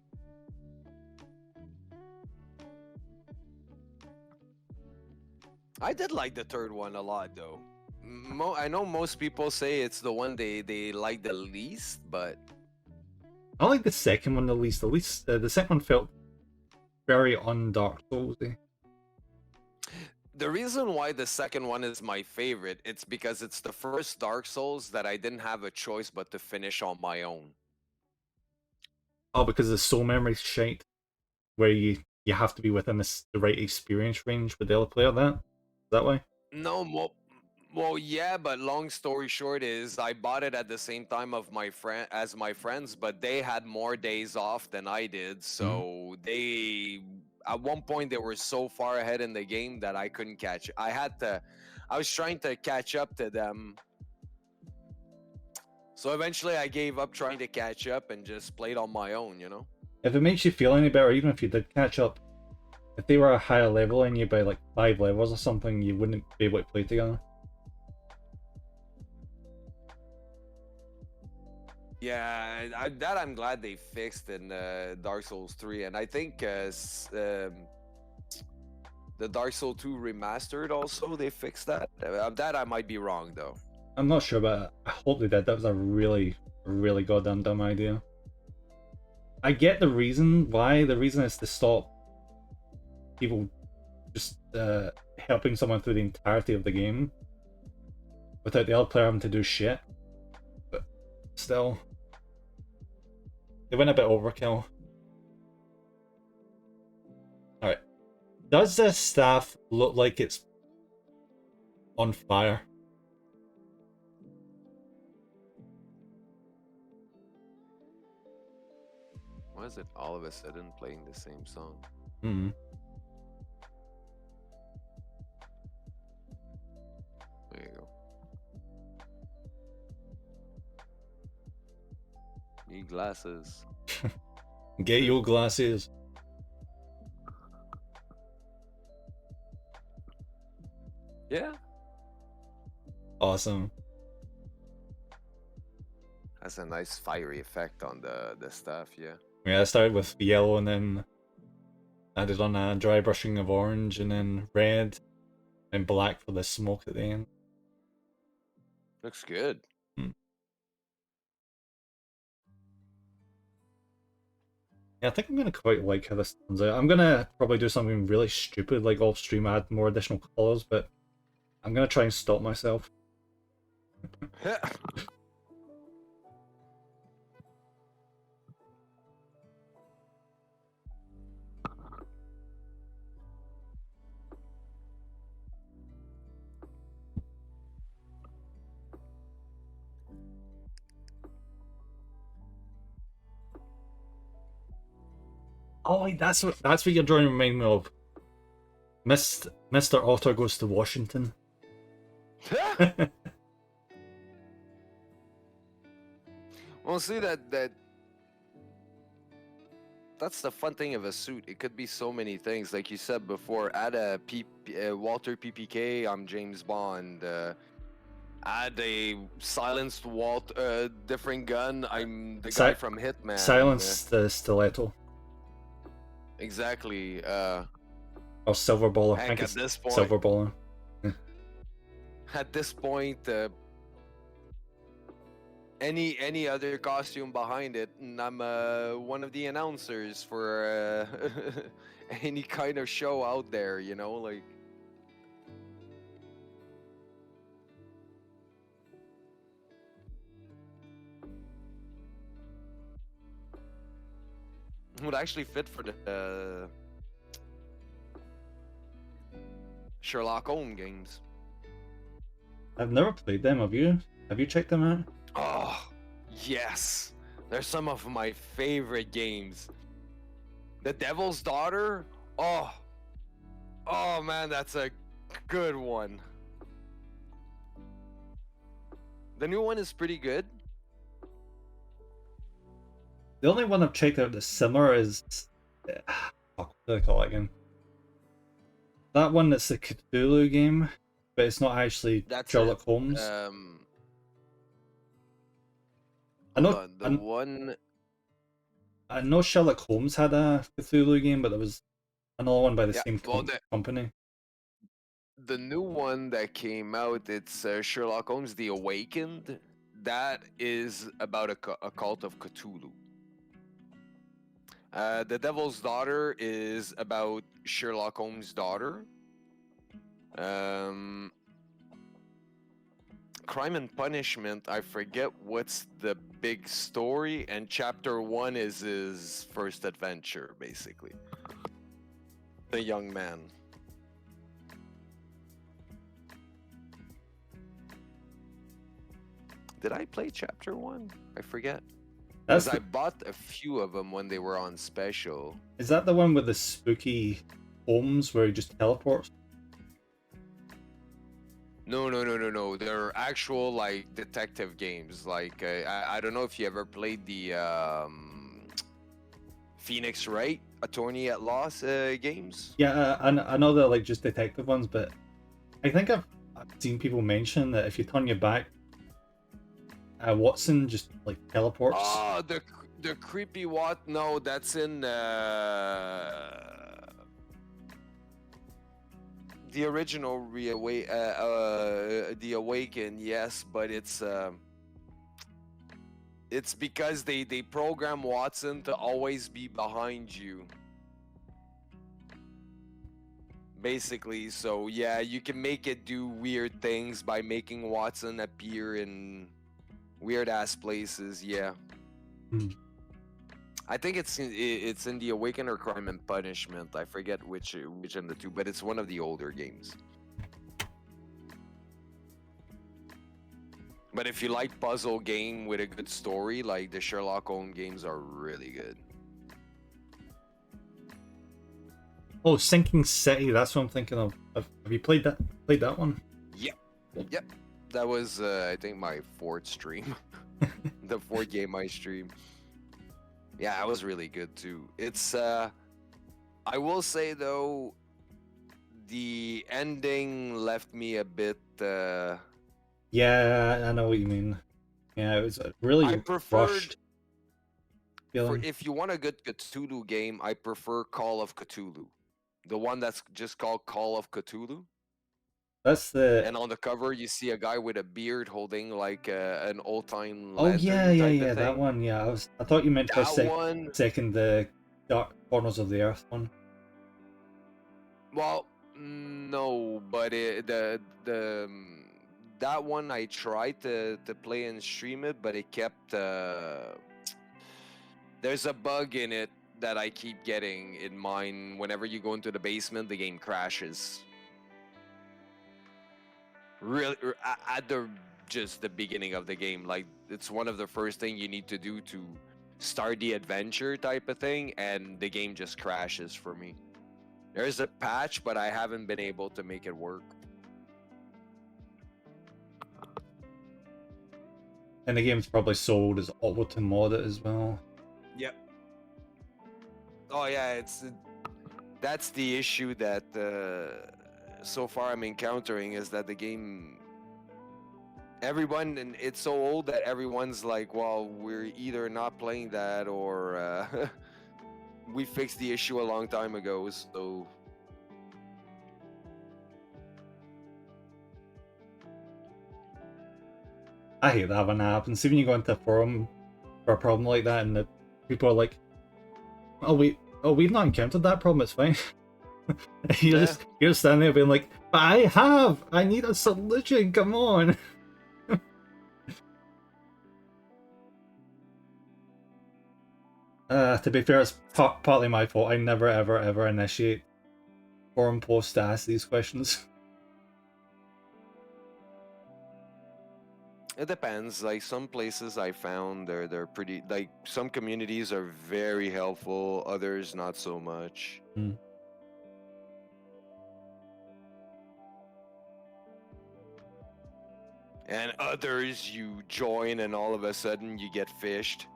I did like the third one a lot though. I know most people say it's the one they like the least, but I like the second one the least. The second one felt very un-Dark Souls-y. the reason why the second one is my favorite, it's because it's the first Dark Souls that I didn't have a choice but to finish on my own. Oh, because the soul memory shite, where you have to be within the right experience range with the other player. That that way? No, well, yeah, but long story short is I bought it at the same time of my friends, but they had more days off than I did, so they at one point they were so far ahead in the game that I couldn't catch. I was trying to catch up to them. So eventually I gave up trying to catch up and just played on my own, you know? If it makes you feel any better, even if you did catch up, if they were a higher level than you by like 5 levels or something, you wouldn't be able to play together. Yeah, that I'm glad they fixed in Dark Souls 3, and I think the Dark Souls 2 remastered also they fixed that. That I might be wrong though. I'm not sure, but I hope they did. That was a really, really goddamn dumb idea. I get the reason why. The reason is to stop people just helping someone through the entirety of the game without the other player having to do shit. But still, they went a bit overkill. Alright. Does this staff look like it's on fire? Why is it all of a sudden playing the same song? Hmm. There you go. Need glasses. Get your glasses. Yeah. Awesome. That's a nice fiery effect on the stuff, yeah. Yeah, I started with yellow and then added on a dry brushing of orange and then red and black for the smoke at the end. Looks good. Yeah, I think I'm gonna quite like how this turns out. I'm gonna probably do something really stupid like off stream, add more additional colors, but I'm gonna try and stop myself. Oh, wait, that's what you're drawing to remind me of. Mr. Otter Goes to Washington. Well, see that's the fun thing of a suit. It could be so many things, like you said before. Add a Walter PPK. I'm James Bond. Add a silenced different gun. I'm the guy from Hitman. Silence the stiletto. Exactly. Or silver baller. I Heck, think at it's this point, silver baller. at this point, any other costume behind it, and I'm one of the announcers for any kind of show out there, you know, like. Would actually fit for the Sherlock Holmes games. I've never played them. Have you? Have you checked them out? Oh, yes. They're some of my favorite games. The Devil's Daughter? Oh. Oh man, that's a good one. The new one is pretty good. The only one I've checked out that's similar is what do I call it again? That one that's the Cthulhu game, but it's not actually Sherlock Holmes. I know I know Sherlock Holmes had a Cthulhu game, but there was another one by the same company. The new one that came out, it's Sherlock Holmes: The Awakened. That is about a cult of Cthulhu. The Devil's Daughter is about Sherlock Holmes' daughter. Crime and Punishment, I forget what's the big story, and chapter 1 is his first adventure, basically. The young man. Did I play chapter 1? I forget. That's Because I bought a few of them when they were on special. is that the one with the spooky homes where he just teleports? No. They're actual like detective games. Like I don't know if you ever played the Phoenix Wright Attorney at Law games. Yeah, I know they're like just detective ones, but I think I've seen people mention that if you turn your back, Watson just like teleports. Oh, the creepy what? No, that's in the original the Awaken. Yes, but it's because they program Watson to always be behind you. Basically, so yeah, you can make it do weird things by making Watson appear in weird ass places. Yeah. Hmm. I think it's in the Awaken or Crime and Punishment. I forget which in the two, but it's one of the older games. But if you like puzzle game with a good story, like the Sherlock Holmes games are really good. Oh, Sinking City. That's what I'm thinking of. Have you played that? Played that one? Yep. That was I think my fourth stream, the fourth game I streamed. Yeah, that was really good too. It's I will say though, the ending left me a bit. Yeah, I know what you mean. Yeah, it was a really I preferred rushed for feeling. if you want a good Cthulhu game, I prefer Call of Cthulhu, the one that's just called Call of Cthulhu. That's the. And on the cover, you see a guy with a beard holding like an old time Oh lantern type of that thing. one. Yeah, I thought you meant for a That one, second the Dark Corners of the Earth one. well, no, but that one I tried to play and stream it, but it kept there's a bug in it that I keep getting in mine. Whenever you go into the basement, the game crashes. Really, at the just the beginning of the game, like it's one of the first thing you need to do to start the adventure type of thing, and the game just crashes for me. There's a patch, but I haven't been able to make it work. And the game's probably sold as auto to mod it as well. Yep. Oh yeah, that's the issue that so far I'm encountering, is that the game, everyone, and it's so old that everyone's like, well, we're either not playing that or we fixed the issue a long time ago. So I hate that when that happens. See, when you go into a forum for a problem like that, and the people are like, "Oh, we've not encountered that problem. It's fine." Yeah. You're just standing there being like, "But I need a solution. Come on." To be fair, it's partly my fault. I never ever initiate forum posts to ask these questions. It depends. Like some places I found they're pretty, like some communities are very helpful, others not so much. Hmm. And others you join and all of a sudden you get fished.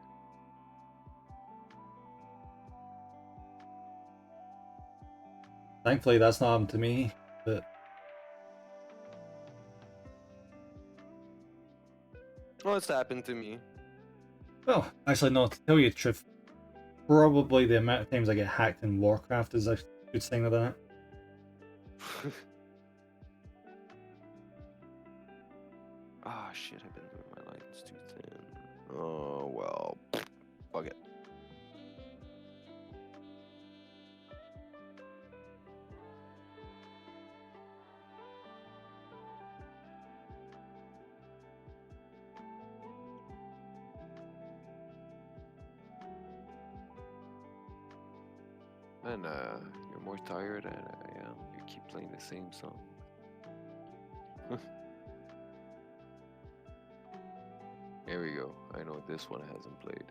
Thankfully, that's not happened to me. But Well, it's happened to me. well, actually, no. To tell you the truth, probably the amount of times I get hacked in Warcraft is a good thing of that. Ah, shit, I've been doing my lines too thin. Oh, well. Fuck it. And you're more tired than I am. You keep playing the same song. Here we go. I know this one hasn't played.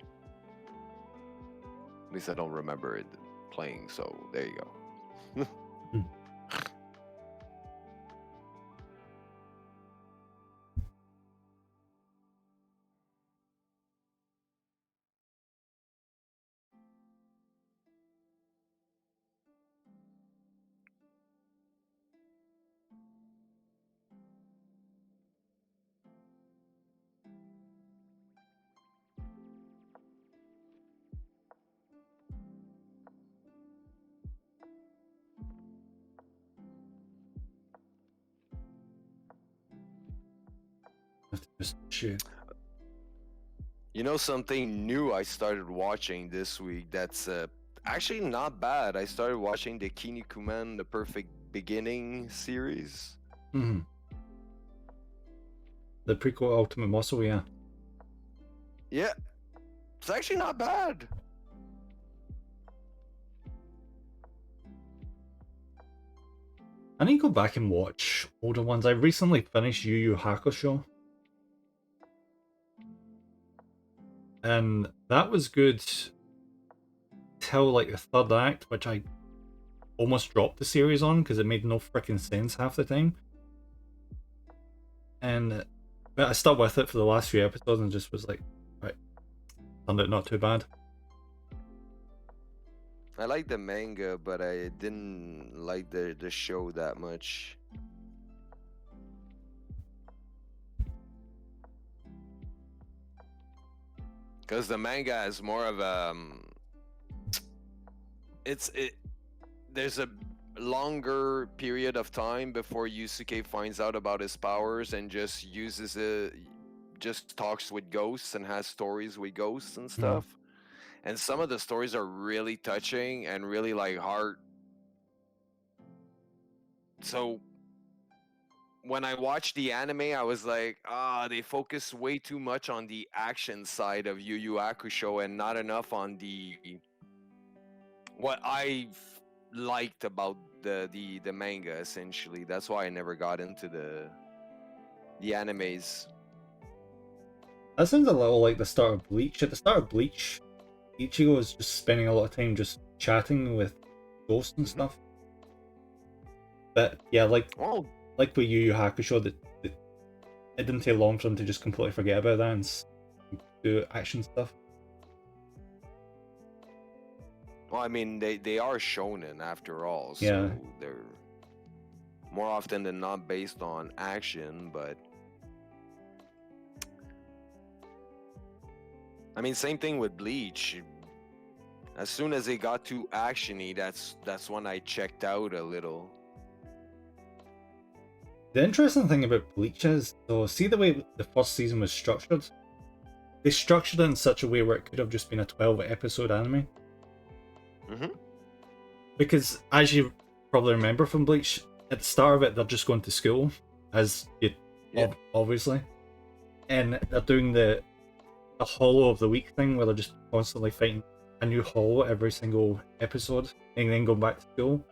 At least I don't remember it playing, so there you go. I have to just shoot. You know something new I started watching this week that's actually not bad. I started watching the Kinnikuman The Perfect Beginning series. Mm-hmm. The prequel Ultimate Muscle, yeah. Yeah, it's actually not bad. I need to go back and watch older ones. I recently finished Yu Yu Hakusho. And that was good till like the third act, which I almost dropped the series on because it made no freaking sense half the time. And but I stuck with it for the last few episodes and just was like, right, turned out not too bad. I like the manga, but I didn't like the show that much. Because the manga is more of a there's a longer period of time before Yusuke finds out about his powers and just uses it, just talks with ghosts and has stories with ghosts and stuff. And some of the stories are really touching and really like heart. So when I watched the anime, I was like, they focus way too much on the action side of Yu Yu Hakusho and not enough on the what I've liked about the manga. Essentially, that's why I never got into the animes. That sounds a little like the start of Bleach. At the start of Bleach, Ichigo was just spending a lot of time just chatting with ghosts and stuff. But yeah, like with Yu Yu Hakusho, that it didn't take long for them to just completely forget about that and do action stuff. Well, I mean, they are shonen after all, so Yeah. they're more often than not based on action, but I mean, same thing with Bleach. As soon as it got too actiony, that's when I checked out a little. The interesting thing about Bleach is, though, see the way the first season was structured? They structured it in such a way where it could have just been a 12-episode anime. Because, as you probably remember from Bleach, at the start of it, they're just going to school, as you obviously. And they're doing the hollow of the week thing, where they're just constantly fighting a new hollow every single episode, and then going back to school.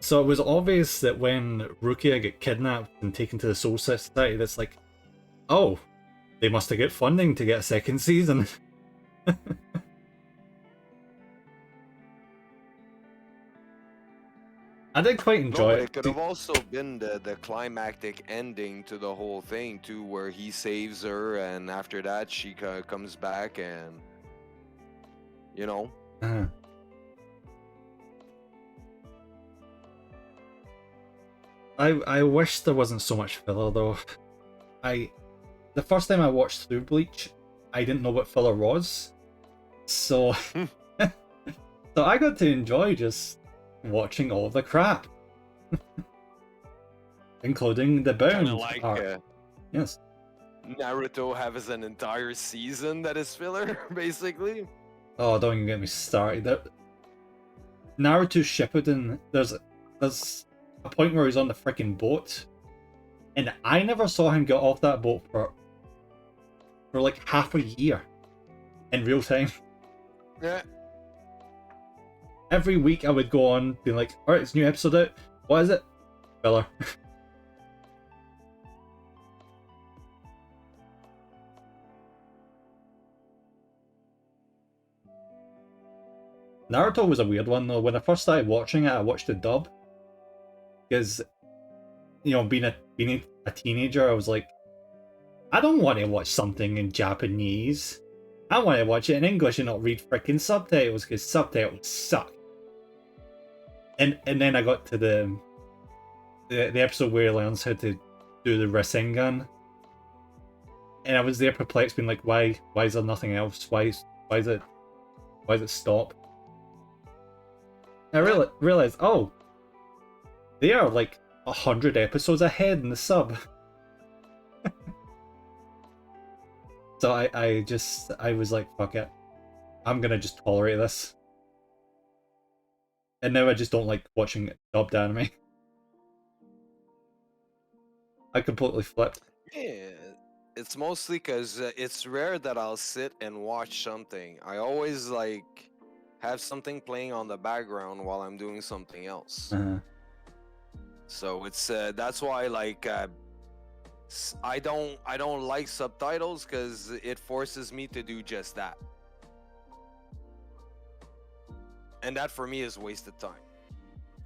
So it was obvious that when Rukia got kidnapped and taken to the Soul Society, that's like, oh, they must have got funding to get a second season. I did quite enjoy it. It could have also been the climactic ending to the whole thing too, where he saves her, and after that she comes back, and you know. I wish there wasn't so much filler though. The first time I watched through Bleach, I didn't know what filler was, so so I got to enjoy just watching all the crap, including the Bound arc. Yes. Naruto has an entire season that is filler, basically. Oh, don't even get me started. Naruto Shippuden, there's a point where he's on the freaking boat, and I never saw him get off that boat for like half a year in real time. Yeah. Every week I would go on being like, alright, it's a new episode out. What is it? Filler. Naruto was a weird one though. When I first started watching it, I watched the dub because being a teenager, I was like, I don't want to watch something in Japanese. I want to watch it in English and not read freaking subtitles because subtitles suck. And then I got to the episode where he learns how to do the Rasengan, and I was there perplexed, being like, why is there nothing else? Why is it stop? And I realized, oh, they are like 100 episodes ahead in the sub. So I was like, fuck it, I'm gonna just tolerate this. And now I just don't like watching dubbed anime. I completely flipped. Yeah, it's mostly because it's rare that I'll sit and watch something. I always like have something playing on the background while I'm doing something else. So it's that's why like I don't like subtitles because it forces me to do just that, and that for me is wasted time.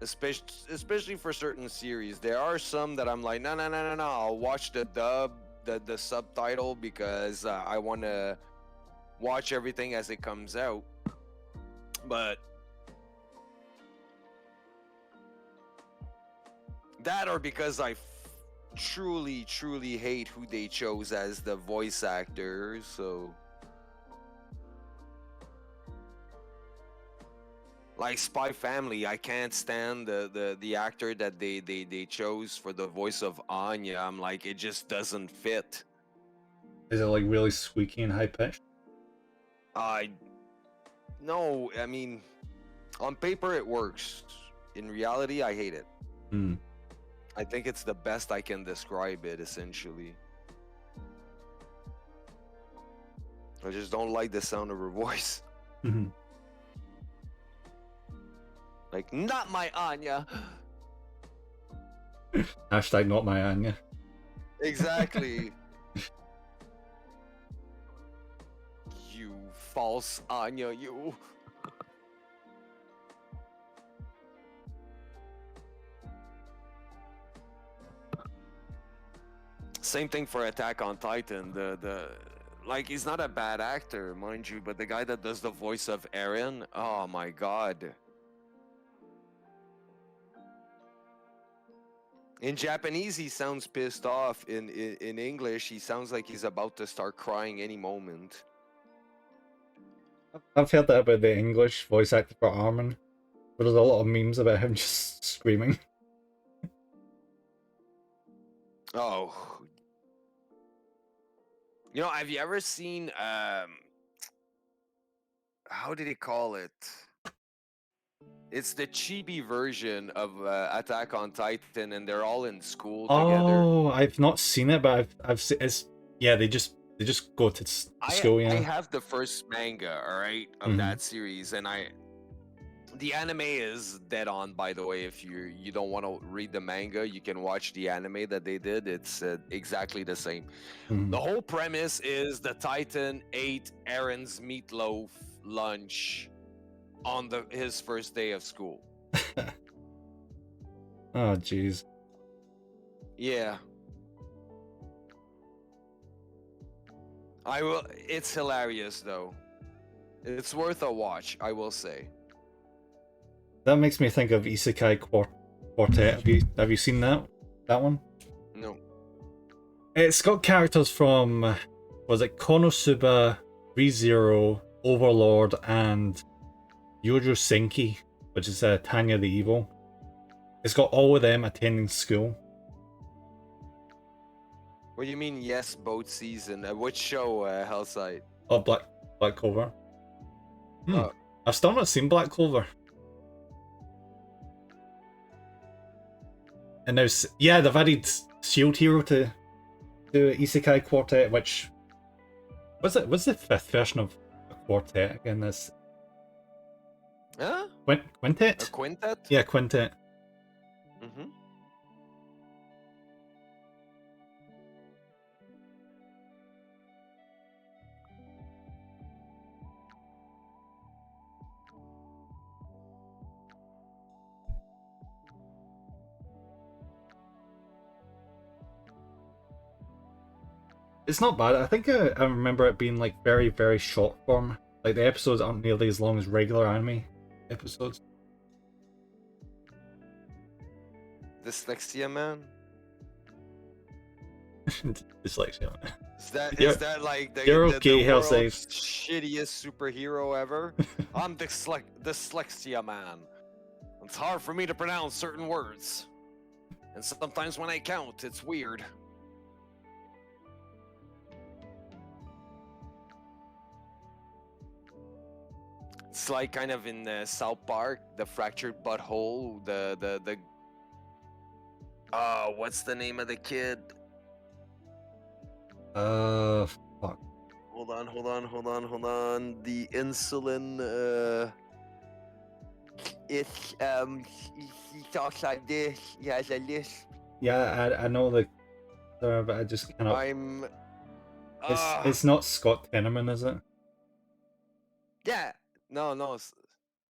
Especially for certain series. There are some that I'm like, no, I'll watch the dub, the subtitle because I want to watch everything as it comes out. But that, or because I truly hate who they chose as the voice actor, so. Like Spy Family, I can't stand the actor that they chose for the voice of Anya. I'm like, it just doesn't fit. Is it like really squeaky and high pitched? No, I mean, on paper it works. In reality, I hate it. I think it's the best I can describe it, essentially. I just don't like the sound of her voice. Like, not my Anya. Hashtag not my Anya. Exactly. You false Anya, you. Same thing for Attack on Titan. The like, he's not a bad actor, mind you, but the guy that does the voice of Eren, oh my god. In Japanese, he sounds pissed off. In English, he sounds like he's about to start crying any moment. I've heard that about the English voice actor for Armin, but there's a lot of memes about him just screaming. Oh. You know, have you ever seen, how did he call it? It's the chibi version of Attack on Titan, and they're all in school together. Oh, I've not seen it, but I've seen it's they just go to school. I Yeah. have the first manga, all right, of that series, and the anime is dead on. By the way, if you don't want to read the manga, you can watch the anime that they did. It's exactly the same. The whole premise is the Titan ate Eren's meatloaf lunch on his first day of school. Oh, jeez. Yeah. I will. It's hilarious though. It's worth a watch, I will say. That makes me think of Isekai Quartet. Have you seen that one? No. It's got characters from was it Konosuba, ReZero, Overlord, and Yojo Senki, which is Tanya the Evil. It's got all of them attending school. What do you mean? Yes, boat season. Which show? Hellside. Oh, Black Clover. I've still not seen Black Clover. And now, yeah, they've added Shield Hero to Isekai Quartet, which what's the fifth version of a quartet again? This Huh? Quintet? A quintet? Yeah, Quintet. Mm-hmm. It's not bad. I think I remember it being like very, very short form. Like the episodes aren't nearly as long as regular anime episodes. Dyslexia man. Dyslexia. Is that like You're the okay, world's Hellsaves. shittiest superhero ever? I'm dyslexia man. It's hard for me to pronounce certain words, and sometimes when I count, it's weird. It's like kind of in South Park, the fractured butthole. The what's the name of the kid? Fuck. Hold on. The insulin. It's he talks like this. He has a lisp. Yeah, I know the, but I just cannot. I'm. It's not Scott Tenorman, is it? Yeah. No.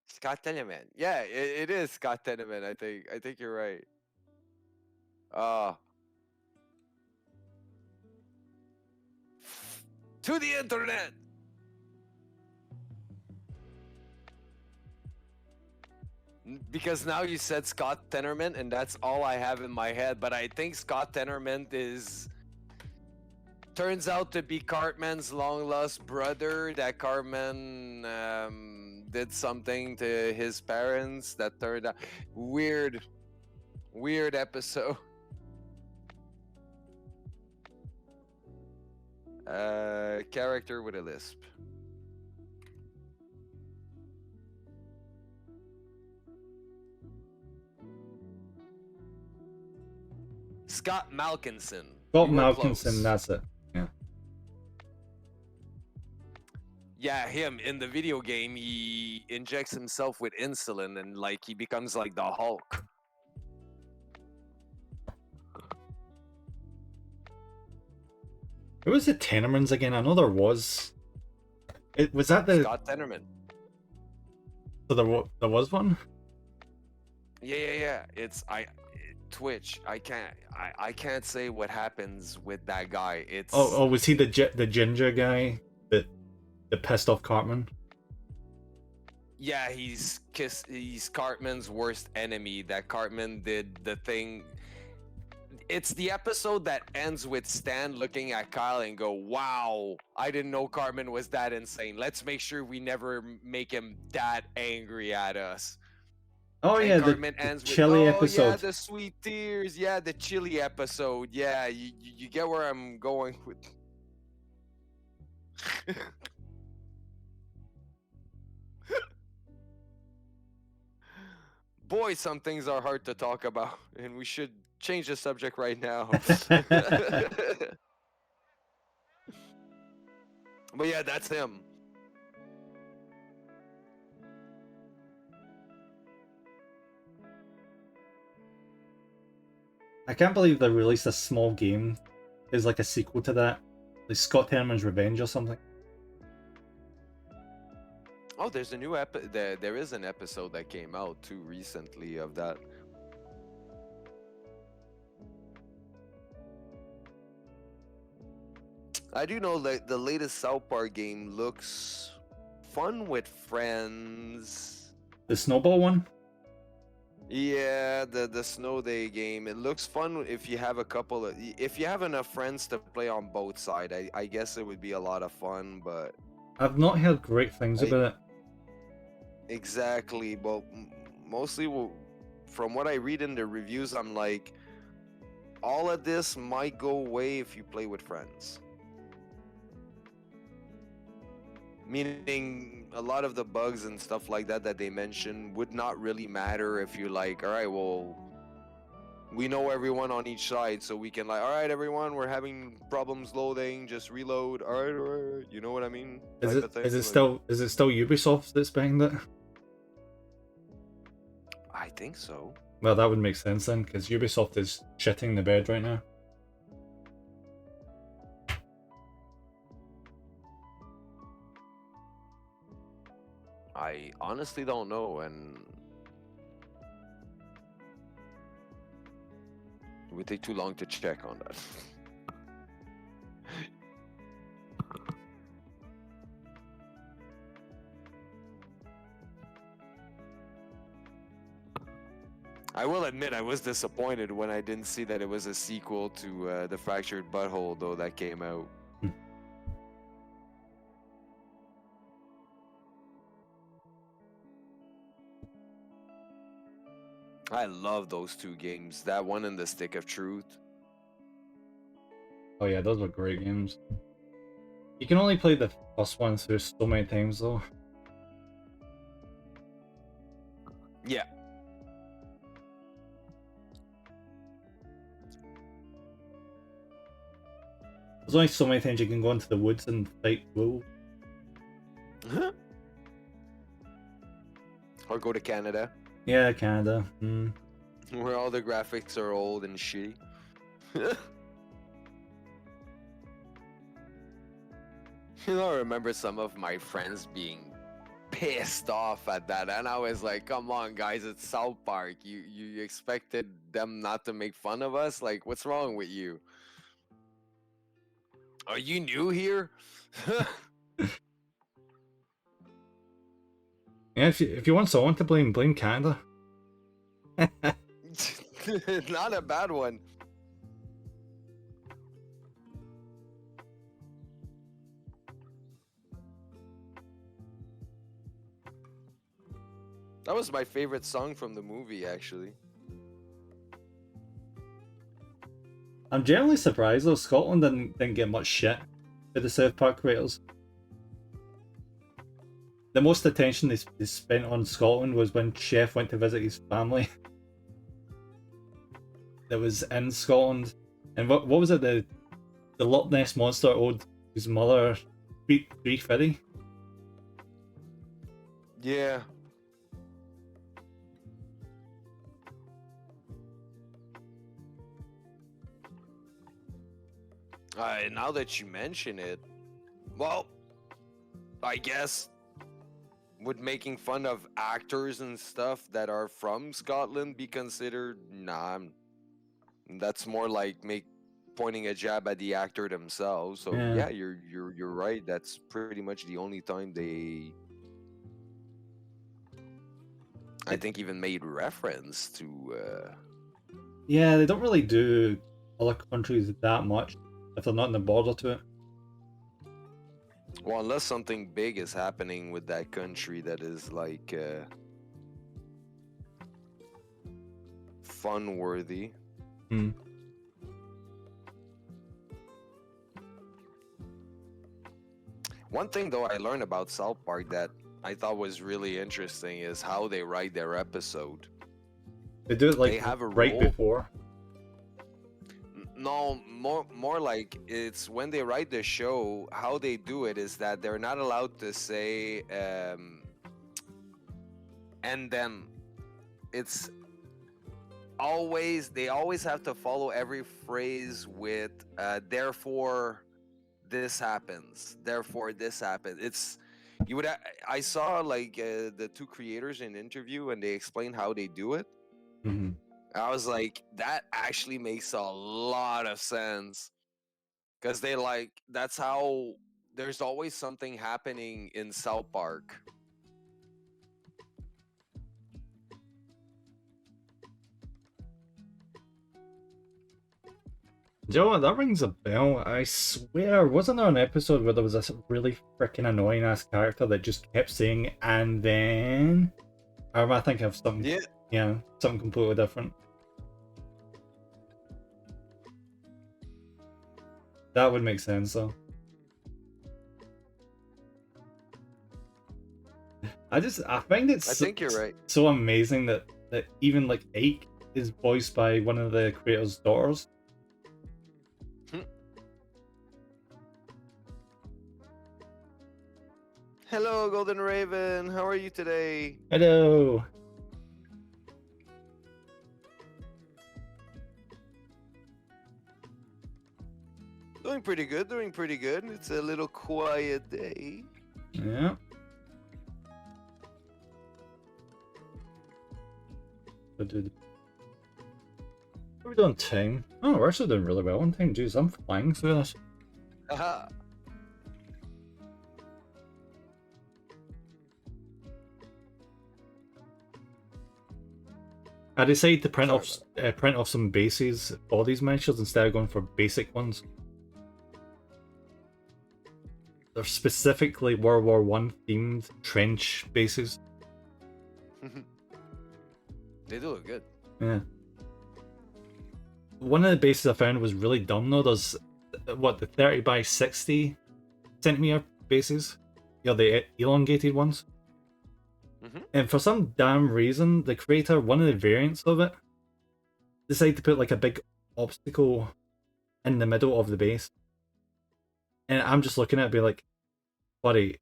Scott Tenorman. Yeah, it is Scott Tenorman. I think you're right. To the internet. Because now you said Scott Tenorman, and that's all I have in my head. But I think Scott Tenorman turns out to be Cartman's long lost brother. That Cartman did something to his parents that turned out weird episode. Character with a lisp. Scott Malkinson. Scott You were Malkinson, close. that's it. Yeah. Yeah, him in the video game, he injects himself with insulin and like he becomes like the Hulk. Who was the Tenormans again? I know there was. It was that the. Scott Tenorman. So there was one. Yeah. It's Twitch. I can't say what happens with that guy. It's Oh, was he the ginger guy that pissed off Cartman? yeah, he's Cartman's worst enemy. That Cartman did the thing. It's the episode that ends with Stan looking at Kyle and go, "Wow, I didn't know Cartman was that insane. Let's make sure we never make him that angry at us." Oh And yeah, Cartman the ends with, chili "Oh episode. yeah, the sweet tears. Yeah, the chili episode. Yeah, you get where I'm going with." Boy, some things are hard to talk about, and we should change the subject right now. But yeah, that's him. I can't believe they released a small game as like a sequel to that, like Scott Tenorman's Revenge or something. Oh, there's a new there is an episode that came out too recently of that. I do know that the latest South Park game looks fun with friends. The snowball one. Yeah, the Snow Day game. It looks fun if you have if you have enough friends to play on both sides. I guess it would be a lot of fun, but I've not heard great things about it. exactly. But mostly from what I read in the reviews, I'm like, all of this might go away if you play with friends. Meaning a lot of the bugs and stuff like that they mentioned would not really matter if you're like, all right, well, we know everyone on each side, so we can like, all right, everyone, we're having problems loading, just reload. All right, you know what I mean? Is Type of thing, it like- still Ubisoft that's behind it? I think so. Well, that would make sense then, because Ubisoft is shitting the bed right now. I honestly don't know, and it would take too long to check on that. I will admit I was disappointed when I didn't see that it was a sequel to The Fractured Butthole, though, that came out. Hmm. I love those two games. That one and The Stick of Truth. Oh yeah, those were great games. You can only play the first one through so many times though. Yeah. There's only so many times you can go into the woods and fight wolves. Or go to Canada, Yeah, Canada. where all the graphics are old and shitty. I remember some of my friends being pissed off at that, and I was like, "Come on, guys, it's South Park. You expected them not to make fun of us? Like, what's wrong with you? Are you new here?" Yeah, if you want someone to blame, blame Canada. Not a bad one. That was my favorite song from the movie, actually. I'm generally surprised though Scotland didn't get much shit for the South Park creators. The most attention they spent on Scotland was when Chef went to visit his family that was in Scotland. And what was it, the Loch Ness Monster owed his mother 350? Yeah. Now that you mention it, well, I guess would making fun of actors and stuff that are from Scotland be considered? Nah, that's more like pointing a jab at the actor themselves. So Yeah. yeah, you're right. That's pretty much the only time they, I think, even made reference to. Yeah, they don't really do other countries that much if they're not in the border to it. Well, unless something big is happening with that country that is like fun worthy. Hmm. One thing though I learned about South Park that I thought was really interesting is how they write their episode. They do it like They have a right rule. before. No, more like it's when they write the show. How they do it is that they're not allowed to say and then. It's always, they always have to follow every phrase with therefore this happens, therefore this happens. It's, you would I saw like the two creators in an interview and they explained how they do it. Hmm. I was like, that actually makes a lot of sense, because they like, that's how there's always something happening in South Park. Do you know what? That rings a bell. I swear, wasn't there an episode where there was this really freaking annoying ass character that just kept saying "and then"? Or I think I have something. Yeah. Yeah, something completely different. That would make sense though. I find it I think you're right. so amazing that even like Ike is voiced by one of the creator's daughters. Hello, Golden Raven. How are you today? Hello. Doing pretty good, doing pretty good. It's a little quiet day. Yeah. What are we doing time? Oh, we're actually doing really well on time. Jeez, I'm flying through this. Haha. I decided to Sorry print off some bases for these miniatures instead of going for basic ones. They're specifically World War One themed trench bases. They do look good. Yeah. One of the bases I found was really dumb though. There's the 30 by 60 centimeter bases. You know, the elongated ones. And for some damn reason, the creator, one of the variants of it, decided to put like a big obstacle in the middle of the base. And I'm just looking at it, be like, buddy,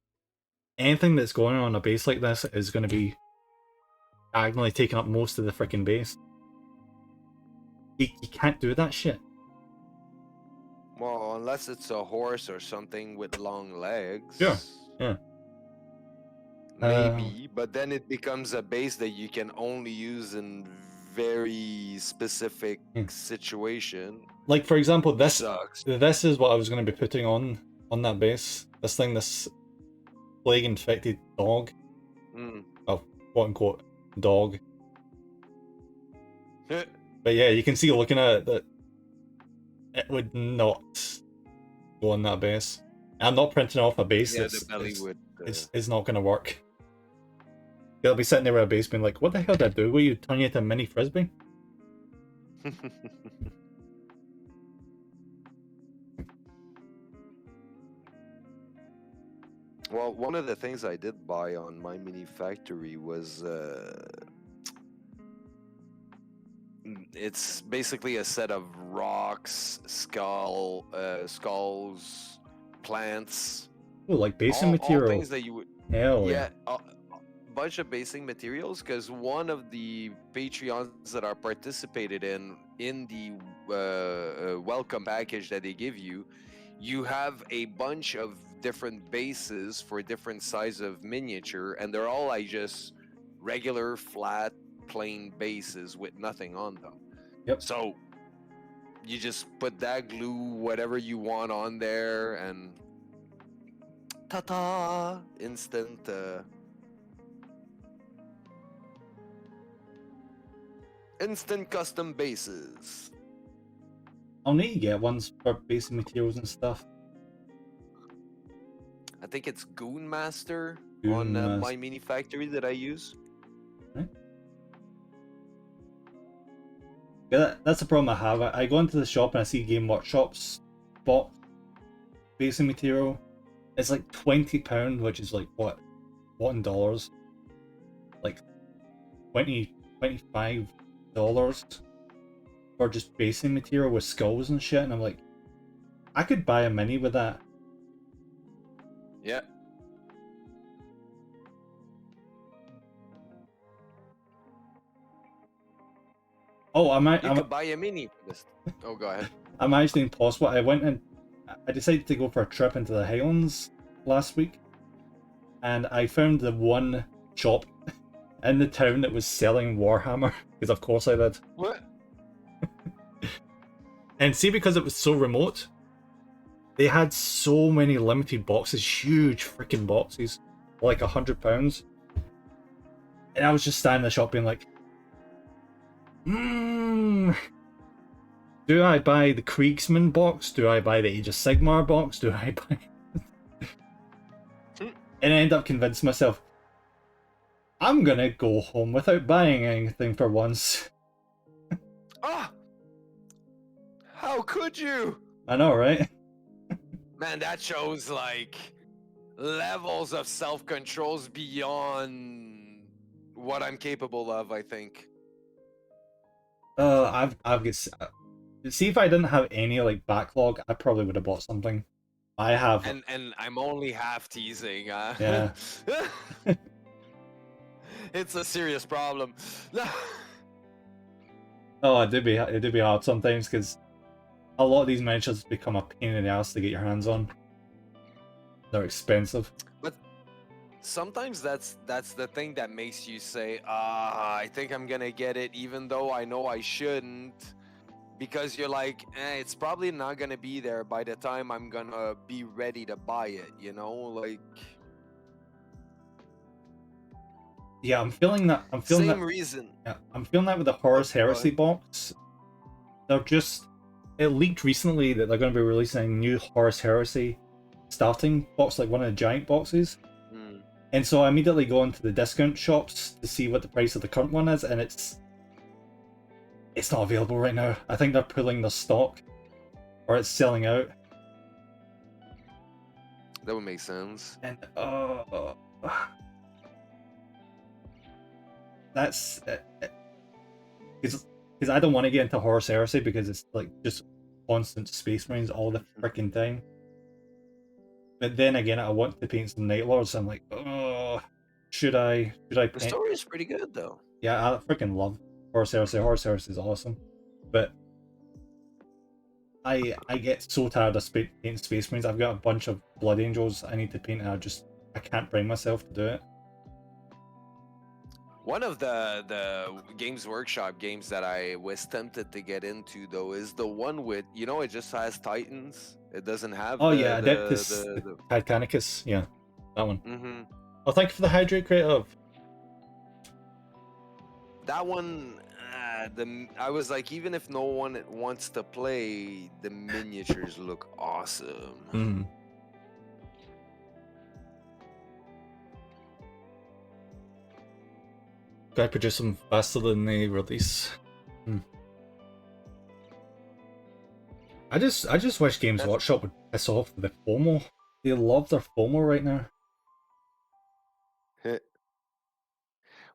anything that's going on a base like this is going to be diagonally taking up most of the freaking base. You can't do that shit. Well, unless it's a horse or something with long legs. Sure. Yeah. Maybe, but then it becomes a base that you can only use in very specific situation. Like for example, this Sucks. this is what I was going to be putting on that base. This plague infected dog. Oh, quote unquote dog. But yeah, you can see looking at it that it would not go on that base. I'm not printing off a base The belly would. it's not going to work. They'll be sitting there with a base being like, what the hell did I do? Will you turn you into a mini frisbee? Well, one of the things I did buy on my mini factory was it's basically a set of rocks, skulls, plants. Oh, like basing all material. things that you would. Hell Yeah, a bunch of basing materials. Because one of the Patreons that are participated in the welcome package that they give you, you have a bunch of different bases for different size of miniature, and they're all like just regular flat plain bases with nothing on them. Yep. So you just put that glue whatever you want on there, and ta-ta, instant instant custom bases. I'll need to get ones for basing materials and stuff. I think it's Goon Master Goon on Master. my mini factory that I use. Right. Yeah, that's the problem I have. I go into the shop and I see Game Workshop's box basing material. It's like £20, which is like what in dollars? Like $25 for just basing material with skulls and shit, and I'm like, I could buy a mini with that. Yeah. Oh, You could buy a mini for this. Oh, go ahead. I'm actually impossible. I decided to go for a trip into the Highlands last week, and I found the one shop in the town that was selling Warhammer, because of course I did. What? And see, because it was so remote, they had so many limited boxes, huge freaking boxes, like £100. And I was just standing in the shop being like, do I buy the Kriegsman box? Do I buy the Age of Sigmar box? Do I buy... And I end up convincing myself, I'm gonna go home without buying anything for once. Ah! How could you? I know, right? Man, that shows like levels of self-controls beyond what I'm capable of, I think. I've got... See, if I didn't have any like backlog, I probably would have bought something. I have... And I'm only half teasing. Yeah. It's a serious problem. Oh, it do be hard sometimes, because a lot of these miniatures become a pain in the ass to get your hands on. They're expensive. But sometimes that's the thing that makes you say, I think I'm gonna get it even though I know I shouldn't, because you're like, it's probably not gonna be there by the time I'm gonna be ready to buy it, you know? Like, Yeah, I'm feeling that. I'm feeling Same that. reason. Yeah, I'm feeling that with the Oh, Horus go Heresy ahead. box. They're just. It leaked recently that they're going to be releasing a new Horus Heresy starting box, like one of the giant boxes. Hmm. And so I immediately go into the discount shops to see what the price of the current one is, and it's not available right now. I think they're pulling their stock, or it's selling out. That would make sense. And that's because I don't want to get into Horus Heresy because it's like just constant Space Marines all the freaking time. But then again, I want to paint some Night Lords. So I'm like, oh, should I? Should I The paint? story is pretty good though. Yeah, I freaking love Horus Heresy. Horus Heresy is awesome, but I get so tired of painting Space Marines. I've got a bunch of Blood Angels I need to paint, and I can't bring myself to do it. One of the Games Workshop games that I was tempted to get into though is the one with, it just has Titans. It doesn't have Oh the yeah, the Adeptus the, Titanicus. Yeah, that one. hmm Oh, thank you for the hydrate creative. that one. I was like, even if no one wants to play, the miniatures look awesome. Hmm. Gotta produce them faster than they release. I just wish Games That's- Workshop would piss off the FOMO. They love their FOMO right now.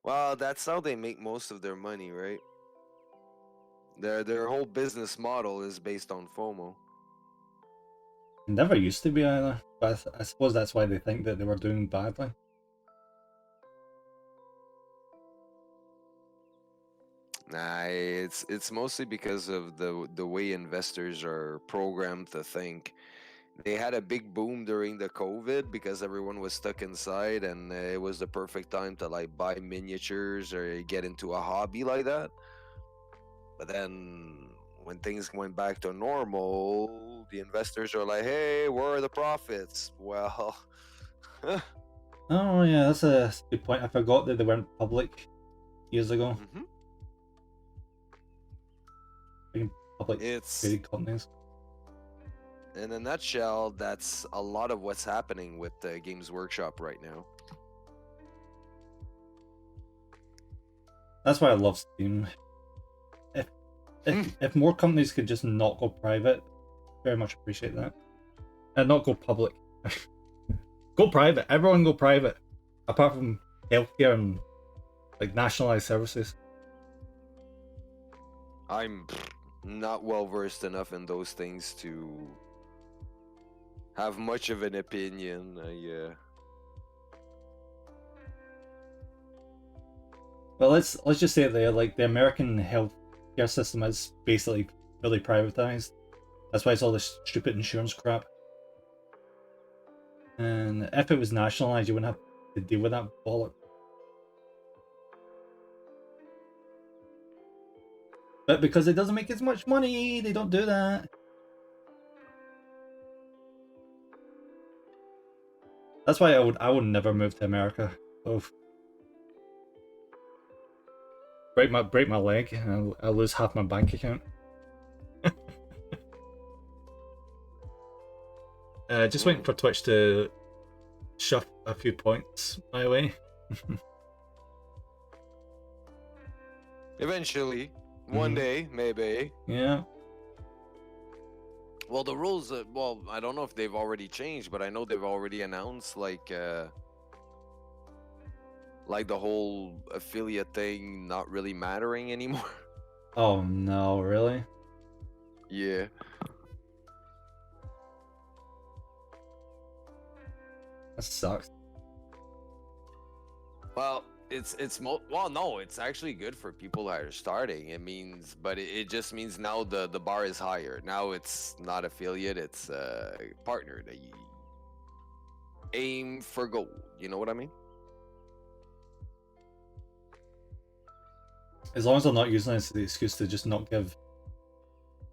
Well, that's how they make most of their money, right? Their whole business model is based on FOMO. It never used to be either, but I suppose that's why they think that they were doing badly. Nah, it's mostly because of the way investors are programmed to think. They had a big boom during the COVID because everyone was stuck inside, and it was the perfect time to like buy miniatures or get into a hobby like that. But then when things went back to normal, the investors are like, "Hey, where are the profits?" Well, Oh yeah, that's a good point. I forgot that they weren't public years ago. mhm. Being public It's traded companies. in a nutshell, that's a lot of what's happening with the Games Workshop right now. That's why I love Steam. If more companies could just not go private, very much appreciate that. And not go public. Go private. Everyone go private. Apart from healthcare and like nationalized services. I'm not well versed enough in those things to have much of an opinion. But let's just say it there, like the American healthcare system is basically fully privatized. That's why it's all this stupid insurance crap. And if it was nationalized, you wouldn't have to deal with that bollock. But because it doesn't make as much money, they don't do that. That's why I would never move to America. Oh, break my leg and I'll lose half my bank account. Just waiting for Twitch to shove a few points my way. Eventually, one Mhm. day, maybe. Yeah. Well, the rules, I don't know if they've already changed, but I know they've already announced like the whole affiliate thing not really mattering anymore. Oh no, really? Yeah. That sucks. Well, no, it's actually good for people that are starting. It means, but it just means now the bar is higher. Now it's not affiliate, it's partner. That you aim for gold. You know what I mean? As long as they're not using it as the excuse to just not give.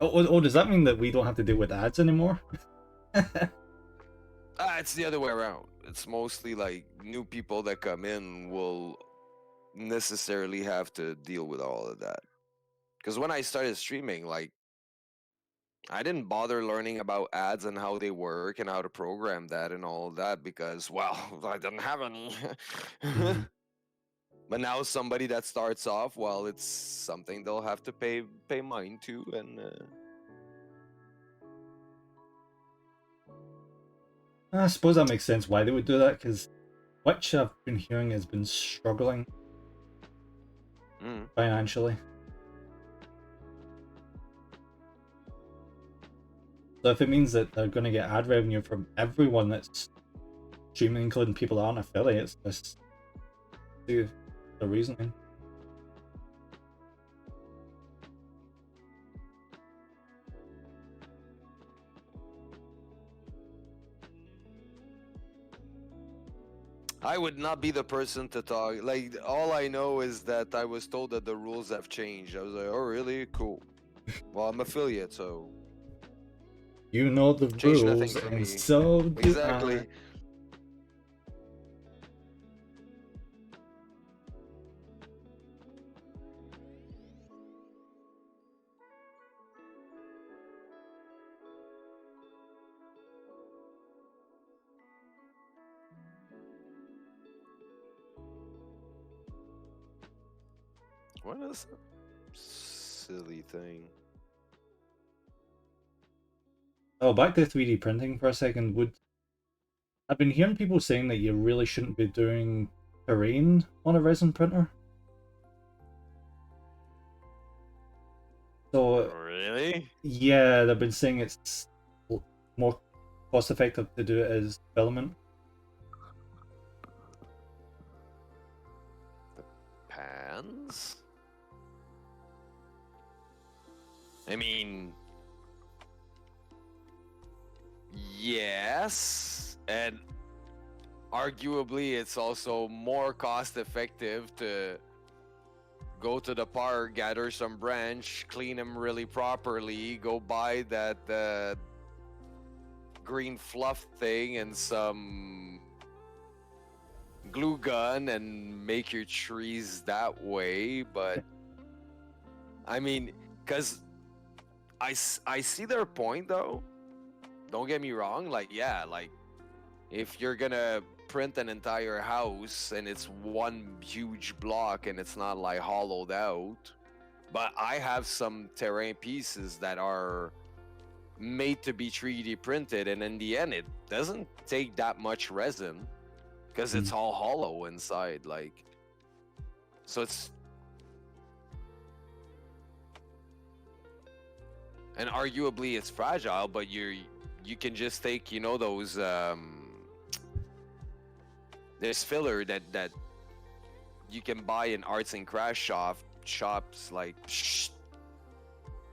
Oh, does that mean that we don't have to deal with ads anymore? It's the other way around. It's mostly like new people that come in will necessarily have to deal with all of that. Because when I started streaming, like, I didn't bother learning about ads and how they work and how to program that and all of that because, well, I didn't have any. Mhm. But now somebody that starts off, well, it's something they'll have to pay mind to, and I suppose that makes sense why they would do that, because Twitch, I've been hearing, has been struggling mm. financially. So if it means that they're going to get ad revenue from everyone that's streaming, including people that aren't affiliates, that's the reasoning. I would not be the person to talk. Like, all I know is that I was told that the rules have changed. I was like, oh, really? Cool. Well, I'm affiliate, so You know the change nothing rules, for and me. so do I. Exactly. What is that silly thing? Oh, back to 3D printing for a second. I've been hearing people saying that you really shouldn't be doing terrain on a resin printer. So Really? yeah, they've been saying it's more cost effective to do it as filament. Pans? I mean, yes, and arguably it's also more cost effective to go to the park, gather some branch, clean them really properly, go buy that green fluff thing and some glue gun and make your trees that way. But I mean, because I see their point though. Don't get me wrong. Like, yeah, like if you're gonna print an entire house and it's one huge block and it's not like hollowed out, but I have some terrain pieces that are made to be 3D printed, and in the end, it doesn't take that much resin because it's all hollow inside. Like, so it's, and arguably it's fragile, but you can just take, you know, those there's filler that you can buy in arts and crafts shops, like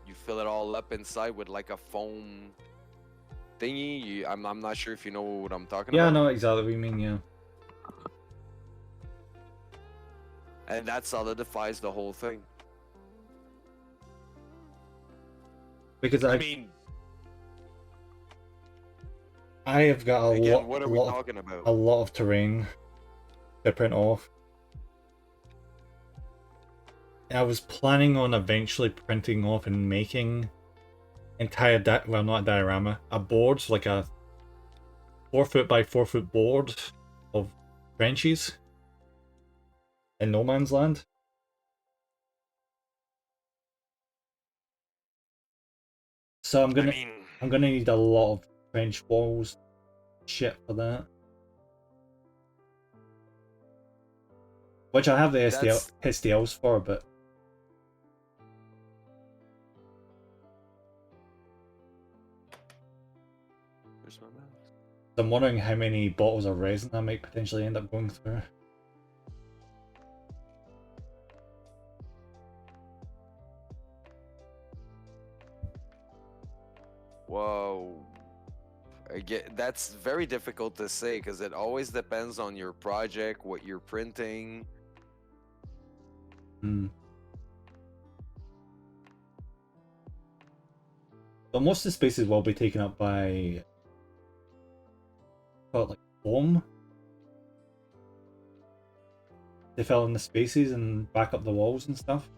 you fill it all up inside with like a foam thingy. I'm not sure if you know what I'm talking Yeah, I about. know exactly what you mean, yeah. And that solidifies the whole thing. Because I mean, I have got a again, what are we lot talking about? of terrain to print off. I was planning on eventually printing off and making entire well, not a diorama, a board, like a 4 foot by 4 foot board of trenches in no man's land. So I'm I mean, gonna need a lot of trench walls shit for that. Which I have the that's STLs for, but where's my mouse? I'm wondering how many bottles of resin I might potentially end up going through. Whoa. Again, that's very difficult to say because it always depends on your project, what you're printing. But most of the spaces will be taken up by like foam. to fill in the spaces and back up the walls and stuff.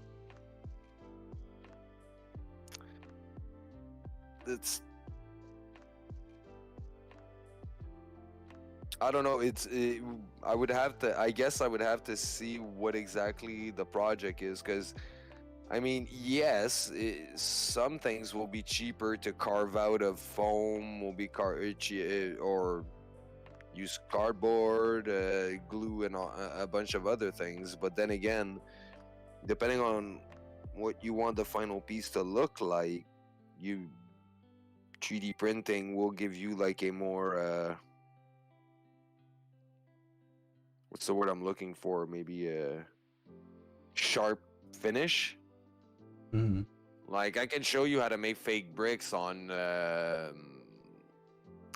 It's I don't know. I would have to. I guess I would have to see what exactly the project is, because I mean, yes, some things will be cheaper to carve out of foam, will be or use cardboard, glue, and a bunch of other things. But then again, depending on what you want the final piece to look like, you 3D printing will give you like a more what's the word I'm looking for? Maybe a sharp finish. Mm. Like I can show you how to make fake bricks on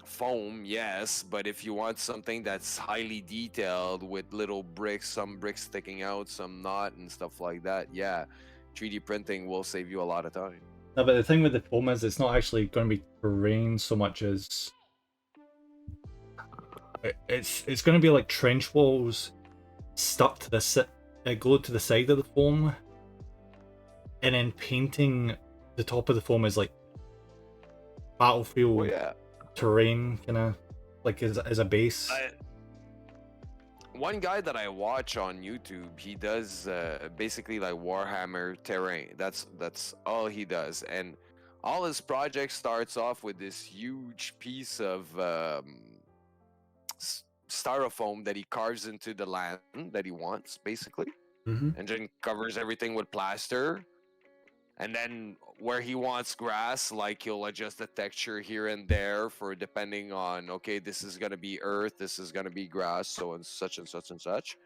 foam, yes, but if you want something that's highly detailed with little bricks, some bricks sticking out, some not, and stuff like that, yeah, 3D printing will save you a lot of time. No, but the thing with the foam is it's not actually going to be terrain so much as it's going to be like trench walls stuck to the glued to the side of the foam, and then painting the top of the foam is like battlefield terrain, kind of like as a base. One guy that I watch on YouTube, he does basically like Warhammer terrain. That's all he does, and all his projects starts off with this huge piece of styrofoam that he carves into the land that he wants, basically, and then covers everything with plaster. And then where he wants grass, like he'll adjust the texture here and there for depending on, okay, this is gonna be earth, this is gonna be grass, so and such and such and such.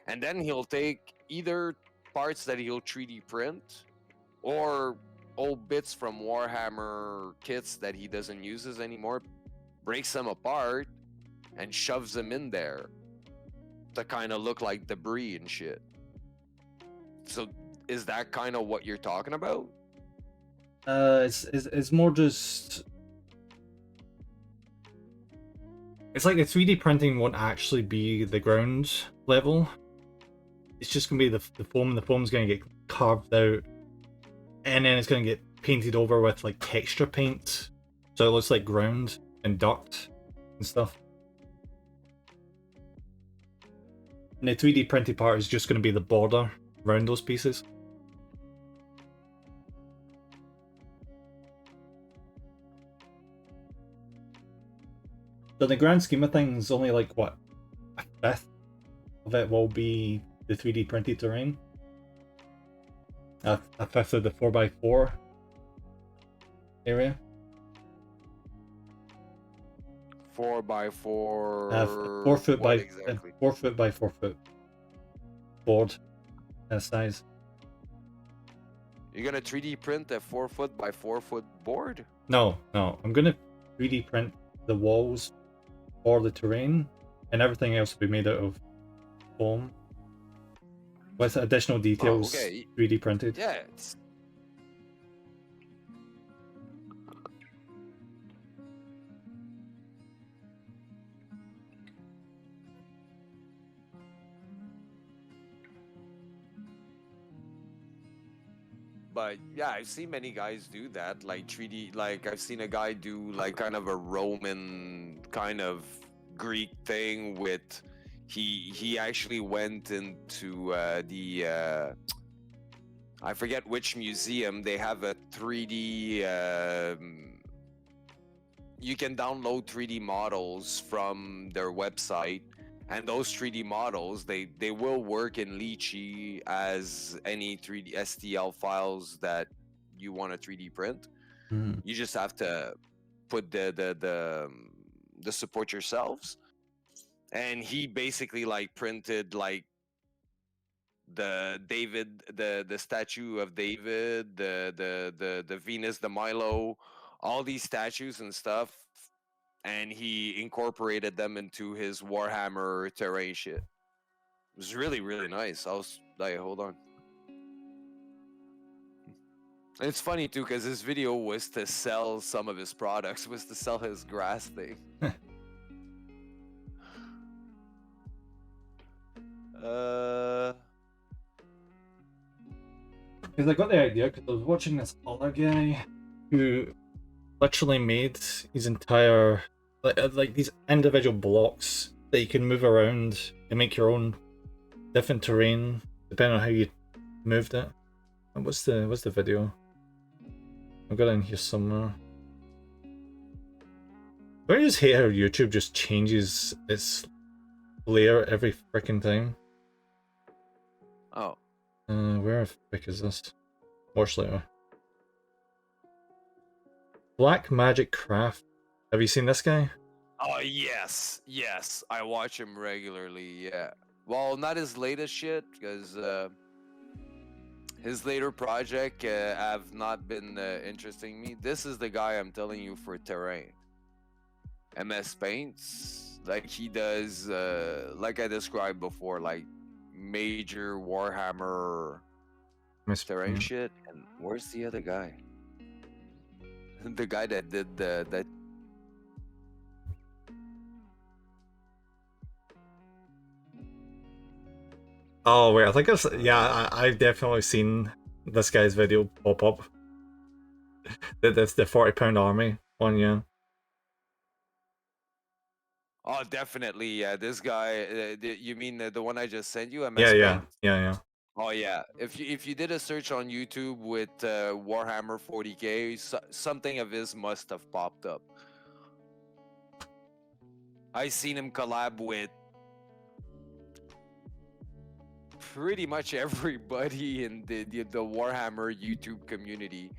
And then he'll take either parts that he'll 3D print or old bits from Warhammer kits that he doesn't use anymore, breaks them apart and shoves them in there to kind of look like debris and shit. So is that kind of what you're talking about? It's more just it's like the 3D printing won't actually be the ground level. It's just gonna be the foam, and the foam's gonna get carved out, and then it's gonna get painted over with like texture paint, so it looks like ground and duct and stuff. And the 3D printed part is just gonna be the border around those pieces. So in the grand scheme of things, only like what, a fifth of it will be the 3D printed terrain. A fifth of the 4x4 area. 4x4. 4 foot by exactly? 4 foot by 4 foot board size. You're gonna 3D print a 4 foot by 4 foot board? No, I'm gonna 3D print the walls for the terrain, and everything else will be made out of foam with additional details 3D printed. Yeah. But yeah, I've seen many guys do that, like 3D. Like I've seen a guy do like kind of a Roman kind of Greek thing with he actually went into the I forget which museum. They have a 3D you can download 3D models from their website, and those 3D models they will work in Lychee as any 3D STL files that you want to 3D print. You just have to put the support yourselves. And he basically like printed like the David, the statue of David, the Venus, the Milo, all these statues and stuff, and he incorporated them into his Warhammer terrain shit. It was really, really nice. I was like, hold on. And it's funny too, because his video was to sell some of his products, was to sell his grass thing. Because I got the idea because I was watching this other guy who literally made his entire like these individual blocks that you can move around and make your own different terrain depending on how you moved it. And what's the video? I've got it in here somewhere. Don't you just hate how YouTube just changes its layer every freaking time? Oh. Where the frick is this? Watch later. Black Magic Craft. Have you seen this guy? Oh yes, yes. I watch him regularly. Yeah. Well, not his latest shit because his later project have not been interesting me. This is the guy I'm telling you for terrain. MS Paints, like he does, like I described before, like major Warhammer terrain shit. And where's the other guy? The guy that did that. Oh wait, I think it's I've definitely seen this guy's video pop up. That's the £40 army one, yeah. Oh, definitely. Yeah, this guy. You mean the one I just sent you? MS Yeah. Paint? Yeah. Oh yeah. If you did a search on YouTube with Warhammer 40K, something of his must have popped up. I seen him collab with pretty much everybody in the Warhammer YouTube community.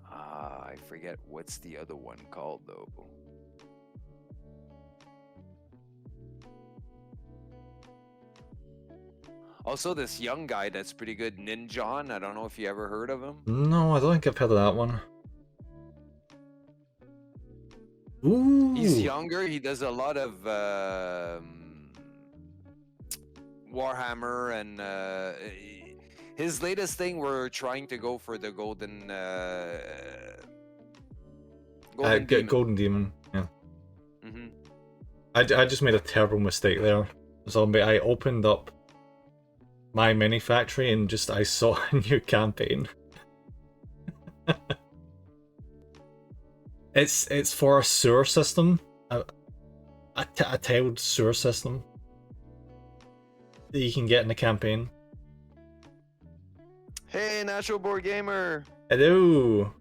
I forget what's the other one called though. Also, this young guy that's pretty good, Ninjon. I don't know if you ever heard of him. No, I don't think I've heard of that one. Ooh. He's younger. He does a lot of Warhammer, and his latest thing, we're trying to go for the golden demon. Golden Demon, yeah. Mm-hmm. I just made a terrible mistake there. So I opened up my mini factory and just I saw a new campaign. It's for a sewer system, a tiled sewer system that you can get in the campaign. Hey, Natural Board Gamer. Hello.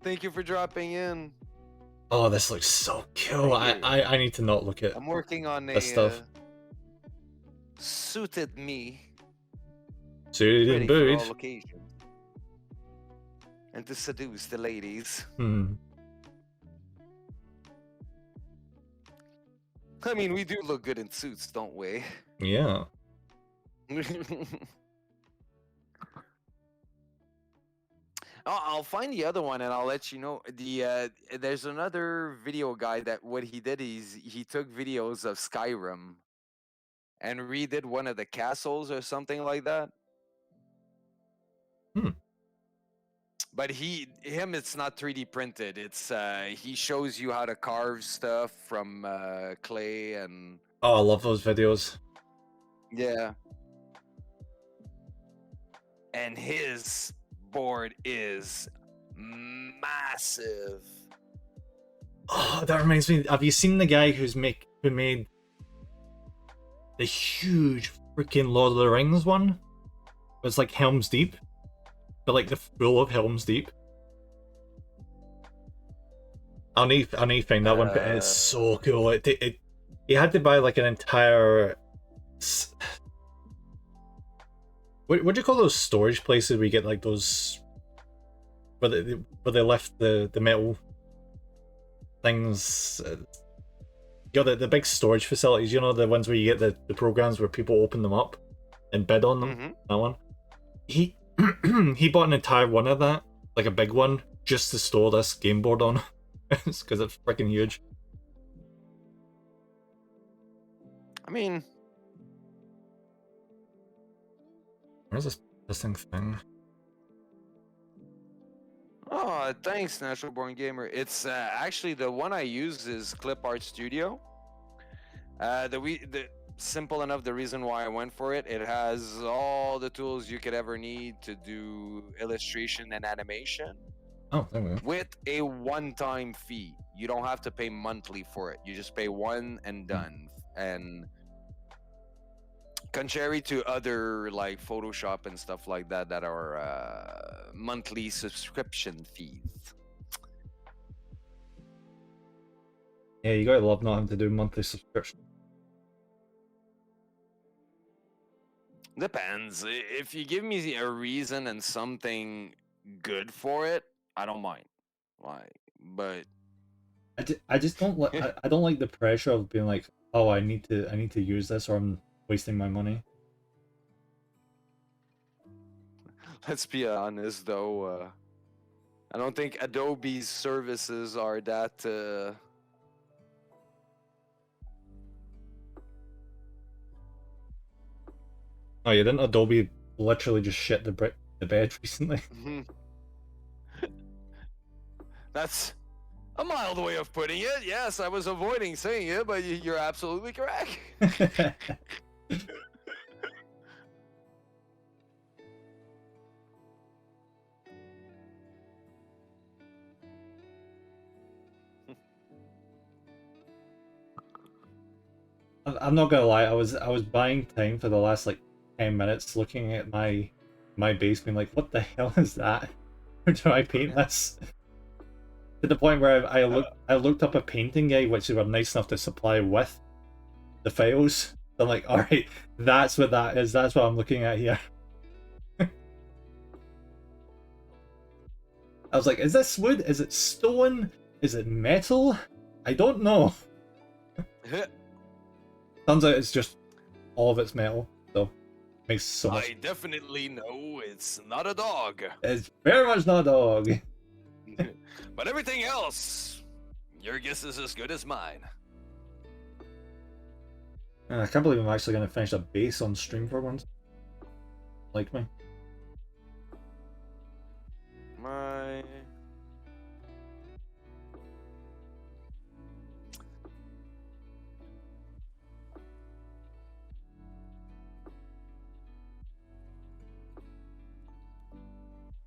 Thank you for dropping in. Oh, this looks so cool. I need to not look at. I'm working on this stuff. Suited me. Suited and booed. For all occasions. And to seduce the ladies. Hmm. I mean, we do look good in suits, don't we? Yeah. I'll find the other one and I'll let you know. There's another video guy that what he did is he took videos of Skyrim and redid one of the castles or something like that. But it's not 3D printed. It's he shows you how to carve stuff from clay and. Oh, I love those videos. Yeah. And his board is massive. Oh, that reminds me. Have you seen the guy who made the huge freaking Lord of the Rings one? It's like Helm's Deep, but like the full of Helm's Deep. I need to find that one, but it's so cool. He had to buy like an entire. What do you call those storage places where you get like those where they left the metal things? You got the big storage facilities, you know, the ones where you get the programs where people open them up and bid on them. Mm-hmm. That one. He bought an entire one of that, like a big one, just to store this game board on. Because it's freaking huge. I mean, where's this thing? Oh, thanks, Natural Born Gamer. It's actually the one I use is Clip Art Studio. The simple enough. The reason why I went for it, it has all the tools you could ever need to do illustration and animation Oh, there we go. with a one-time fee. You don't have to pay monthly for it. You just pay one and done. And contrary to other like Photoshop and stuff like that that are monthly subscription fees. Yeah, you gotta love not having to do monthly subscription. Depends. If you give me a reason and something good for it, I don't mind. Why? But I just don't like I don't like the pressure of being like, oh, I need to use this or I'm wasting my money. let's be honest, though. I don't think Adobe's services are that. Oh yeah, didn't Adobe literally just shit the bed recently? That's a mild way of putting it. Yes, I was avoiding saying it, but you're absolutely correct. I'm not gonna lie, I was buying time for the last like 10 minutes looking at my base being like, what the hell is that? How do I paint this? To the point where I looked up a painting guide which they were nice enough to supply with the files. I'm like, alright, that's what that is, that's what I'm looking at here. I was like, is this wood? Is it stone? Is it metal? I don't know. Turns out it's just all of it's metal, so makes so much. I definitely know it's not a dog. It's very much not a dog. But everything else, your guess is as good as mine. I can't believe I'm actually going to finish a base on stream for once. Like me. My...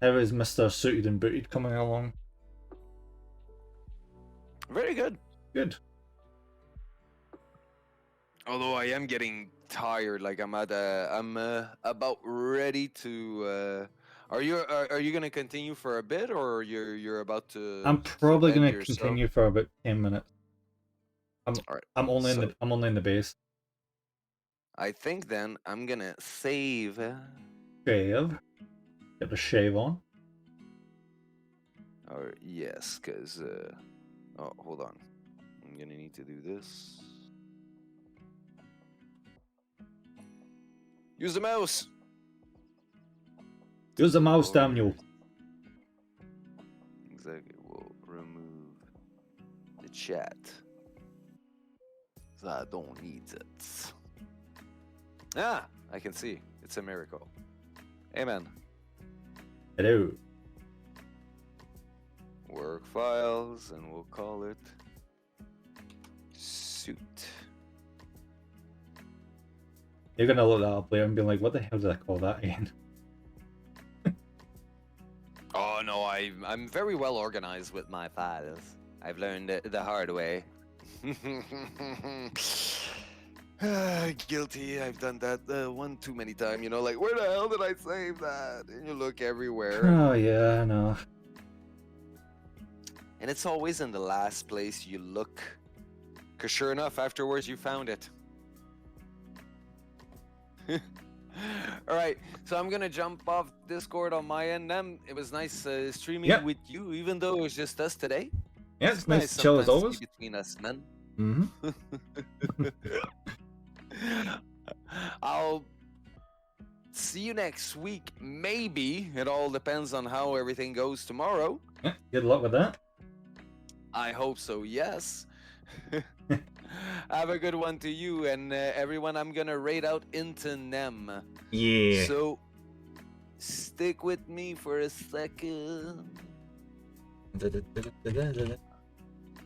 How is Mr. Suited and Booted coming along? Very good. Good. Although I am getting tired, like I'm about ready to. Are you gonna continue for a bit, or you're about to? I'm probably end going to yourself? continue for about 10 minutes. All right. I'm only in the base. I think then I'm gonna save. Shave. Get the shave on. Or yes, cause oh, hold on. I'm gonna need to do this. Use the mouse. Use the mouse, damn you. Exactly. We'll remove the chat. So I don't need it. Ah, I can see. It's a miracle. Amen. Hello. Work files, and we'll call it suit. You're going to look that up later and be like, what the hell did I call that again? Oh no, I'm very well organized with my files. I've learned it the hard way. Guilty. I've done that one too many times. You know, like where the hell did I save that? And you look everywhere. Oh yeah, I know. And it's always in the last place you look. Cause sure enough, afterwards you found it. All right, so I'm gonna jump off Discord on my end. It was nice streaming with you, even though it was just us today. Yeah, it's nice to chill as always. Between us, man. Mm-hmm. I'll see you next week. Maybe it all depends on how everything goes tomorrow. Yeah, good luck with that. I hope so. Yes. Have a good one to you and everyone. I'm gonna raid out into Nem. Yeah. So stick with me for a second.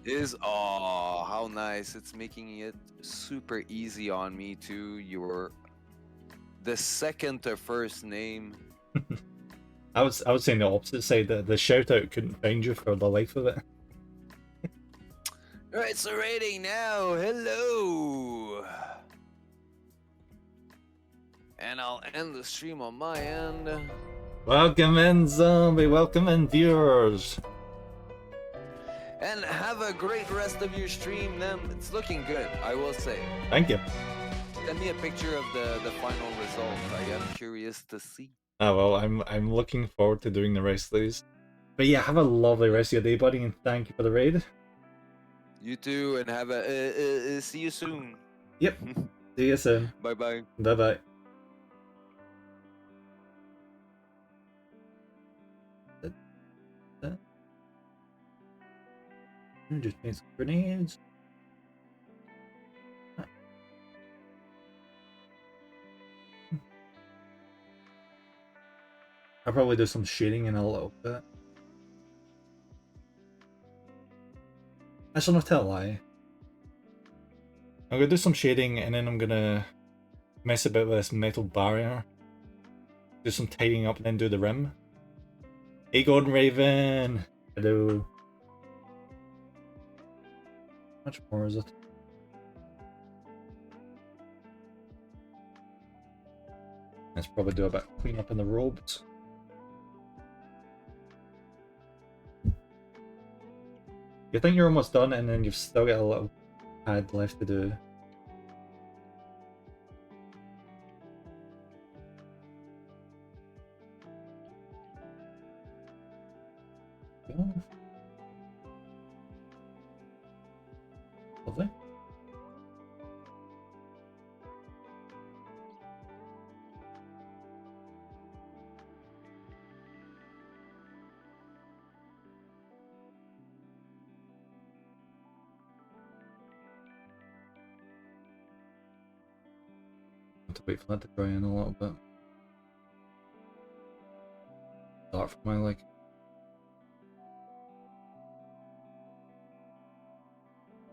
Is oh how nice. It's making it super easy on me too. You're the second to first name. I was saying the opposite side, that the shout out couldn't find you for the life of it. Alright, it's a rating now. Hello. And I'll end the stream on my end. Welcome in, zombie. Welcome in, viewers. And have a great rest of your stream, then. It's looking good, I will say. Thank you. Send me a picture of the final result. I am curious to see. Oh well, I'm looking forward to doing the rest of these. But yeah, have a lovely rest of your day, buddy, and thank you for the raid. You too, and have a see you soon. Yep. See you soon. Bye bye. Bye bye. Just need some grenades. I'll probably do some shading in a little bit. Actually, not tell a lie. I'm gonna do some shading and then I'm gonna mess about with this metal barrier. Do some tidying up and then do the rim. Hey Gordon Raven! Hello. How much more is it? Let's probably do a bit of clean up in the robes. You think you're almost done and then you've still got a little pad left to do. Lovely. To wait for that to dry in a little bit. Dark for my like.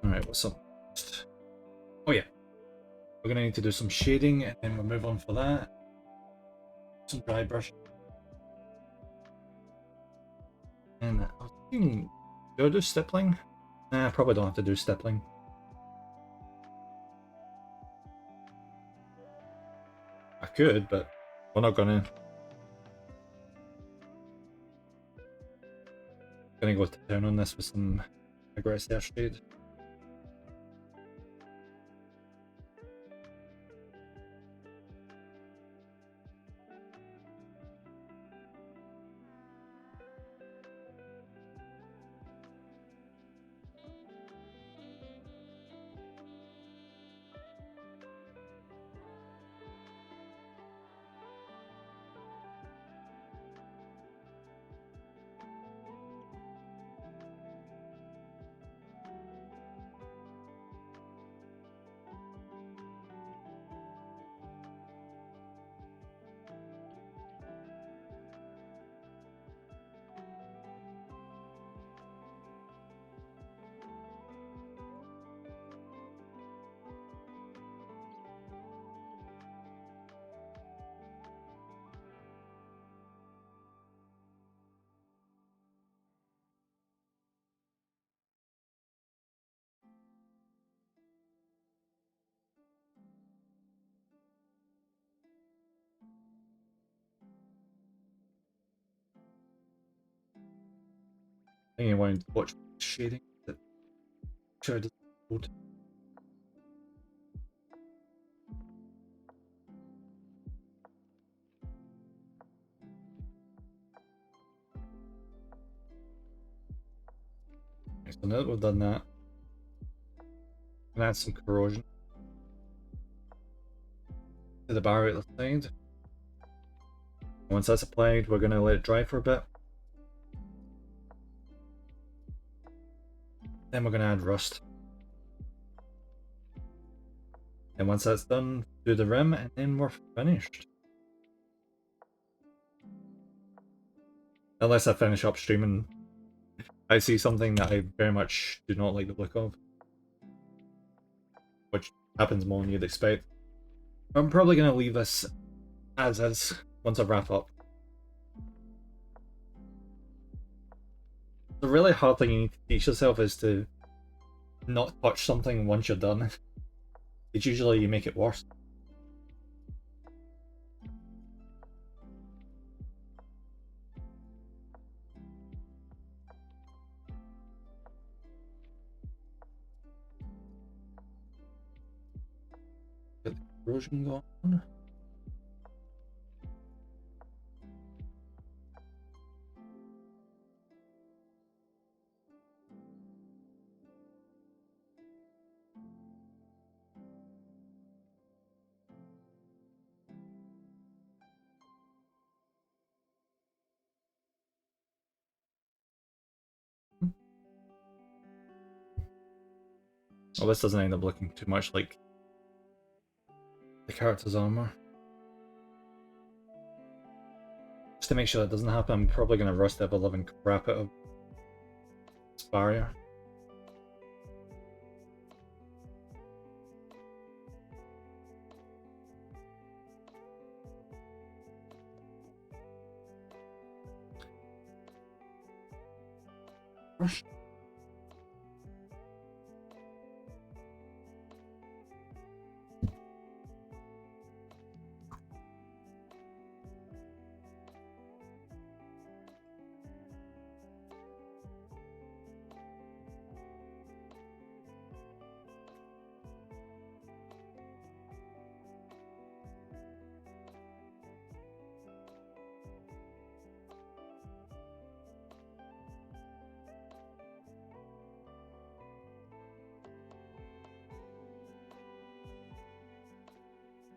Alright, what's up? Oh yeah. We're gonna need to do some shading and then we'll move on for that. Some dry brush. And I was thinking, do I do stippling? Nah, I probably don't have to do stippling. I could, but we're not gonna. Gonna go to town on this with some aggressive shade. I think you want to watch shading. That sure doesn't load. Okay, so now that we've done that, I'm gonna add some corrosion to the barrier at the side. Once that's applied, we're gonna let it dry for a bit. Then we're gonna add rust. And once that's done, do the rim, and then we're finished. Unless I finish up streaming I see something that I very much do not like the look of, which happens more than you'd expect. I'm probably going to leave this as is once I wrap up. The really hard thing you need to teach yourself is to not touch something once you're done. It's usually you make it worse. Get the erosion going. Well, this doesn't end up looking too much like the character's armor. Just to make sure that doesn't happen, I'm probably going to rust the living crap out of this barrier.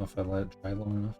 If I let it dry long enough.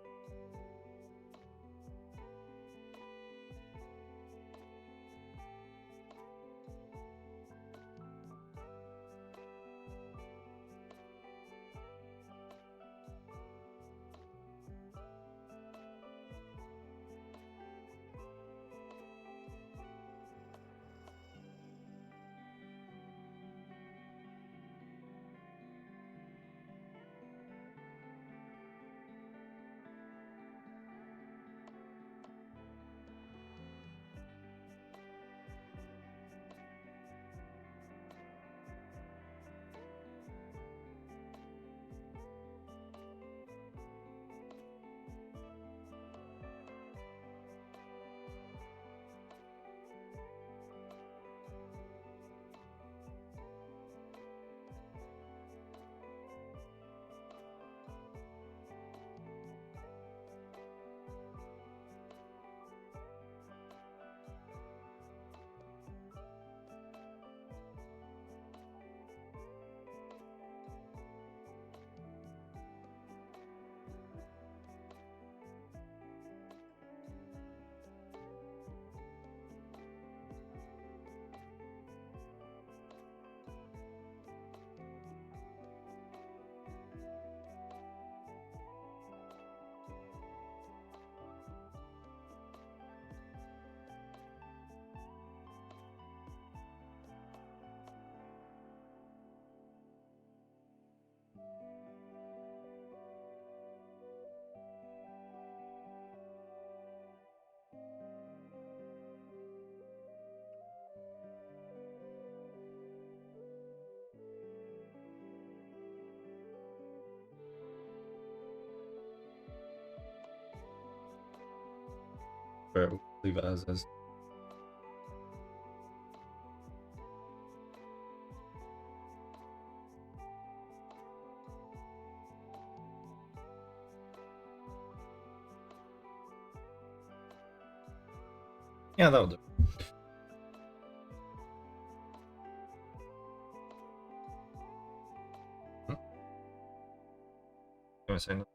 But we'll leave it as is. Yeah, that'll do. Give me a second.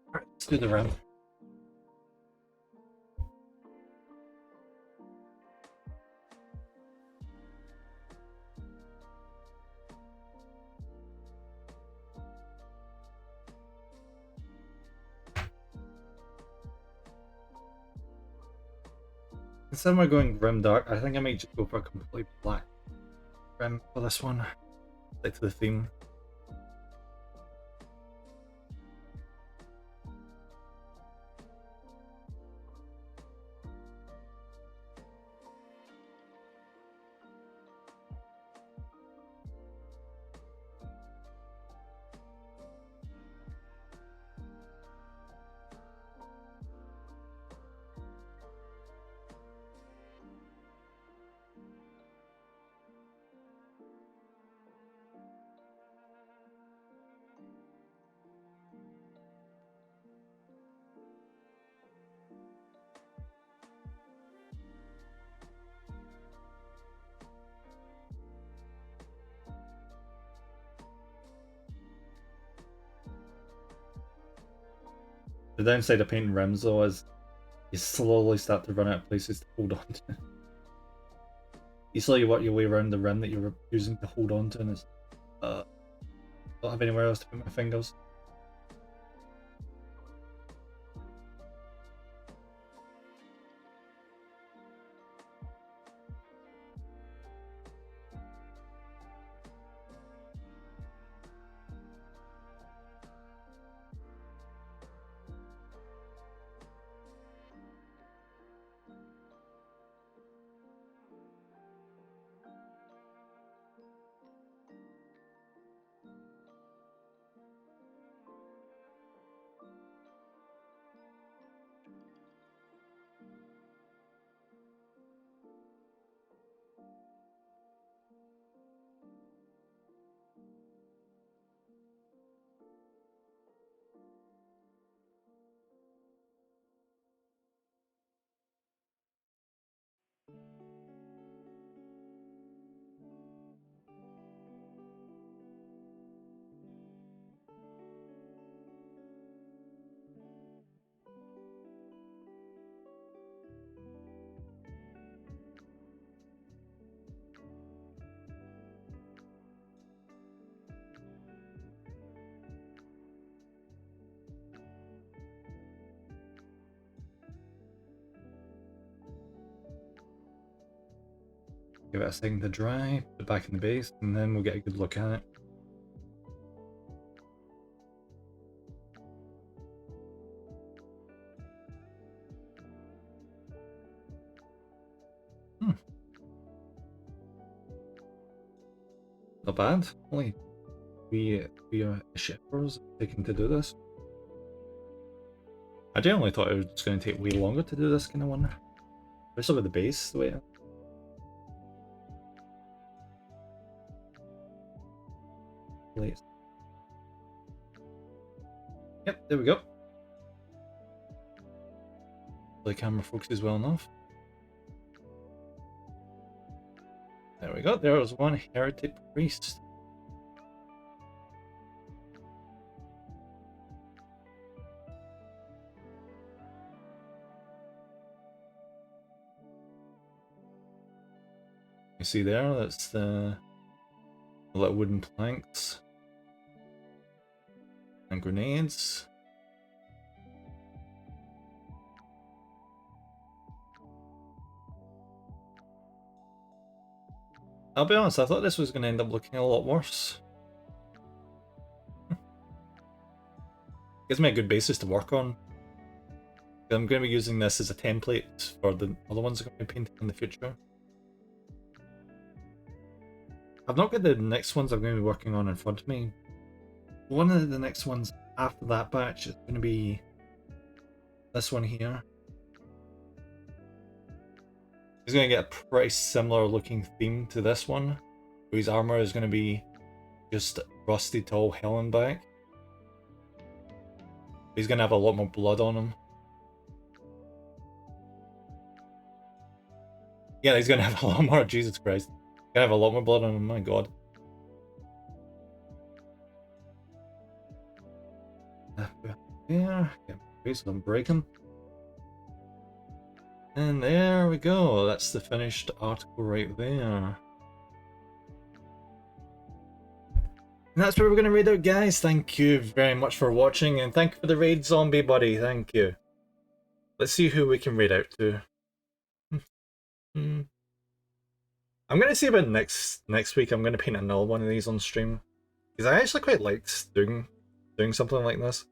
Alright, let's do the round. Instead of going grim dark, I think I might just go for a completely black grim for this one. Stick to the theme. The downside of painting rims though is you slowly start to run out of places to hold on to. You slowly work your way around the rim that you were using to hold on to, and it's don't have anywhere else to put my fingers. Give it a second to dry, put it back in the base, and then we'll get a good look at it. Not bad. Only three shippers taking to do this. I genuinely thought it was just going to take way longer to do this kind of one. Especially with the base the way it is. Late. Yep, there we go. The camera focuses well enough. There we go, there was one heretic priest. You see there, that's the little wooden planks. And grenades. I'll be honest, I thought this was going to end up looking a lot worse. Gives me a good basis to work on. I'm going to be using this as a template for the other ones I'm going to be painting in the future. I've not got the next ones I'm going to be working on in front of me. One of the next ones after that batch is going to be this one here. He's going to get a pretty similar looking theme to this one. His armor is going to be just rusted to all hell and back. He's going to have a lot more blood on him. Yeah, he's going to have a lot more. Jesus Christ. He's going to have a lot more blood on him, my god. There, get my face so I don't break him. And there we go, that's the finished article right there. And that's where we're going to raid out, guys. Thank you very much for watching, and thank you for the raid, zombie buddy, thank you. Let's see who we can raid out to. I'm gonna see about next week. I'm gonna paint another one of these on stream because I actually quite liked doing something like this.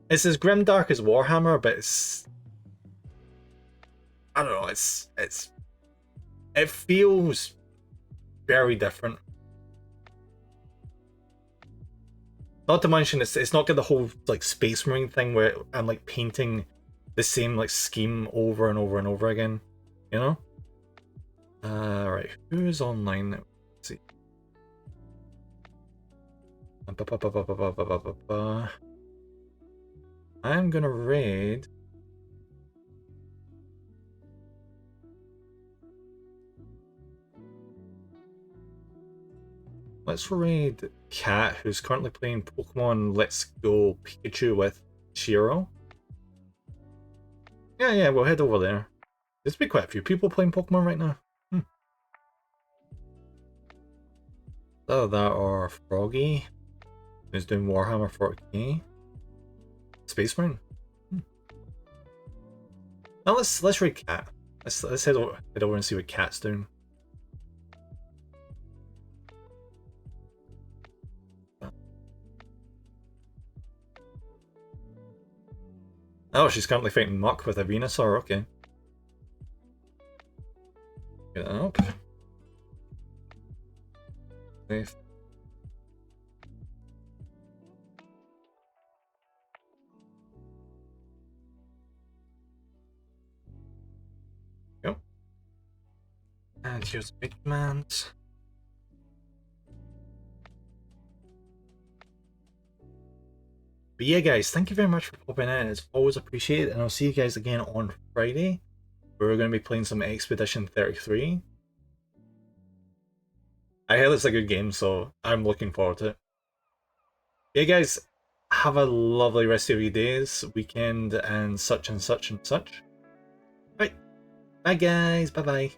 It's as grimdark as Warhammer, but it's, I don't know. It feels very different. Not to mention, it's not got the whole like Space Marine thing where I'm like painting the same like scheme over and over and over again, you know? Right, who's online now? Let's see. I'm gonna raid. Let's raid Cat, who's currently playing Pokemon Let's Go Pikachu with Shiro. Yeah, we'll head over there. There's been quite a few people playing Pokemon right now. Either that or Froggy, who's doing Warhammer 40k. Space Marine. Now let's raid Cat. Let's head over and see what Cat's doing. Oh, she's currently fighting Muck with a Venusaur, okay. Get that up. Nice. Go. And here's Big Man. But yeah, guys, thank you very much for popping in. It's always appreciated, and I'll see you guys again on Friday, where we're going to be playing some Expedition 33. I heard it's a good game, so I'm looking forward to it. Yeah, guys, have a lovely rest of your days, weekend, and such and such and such. Right. Bye, guys. Bye-bye.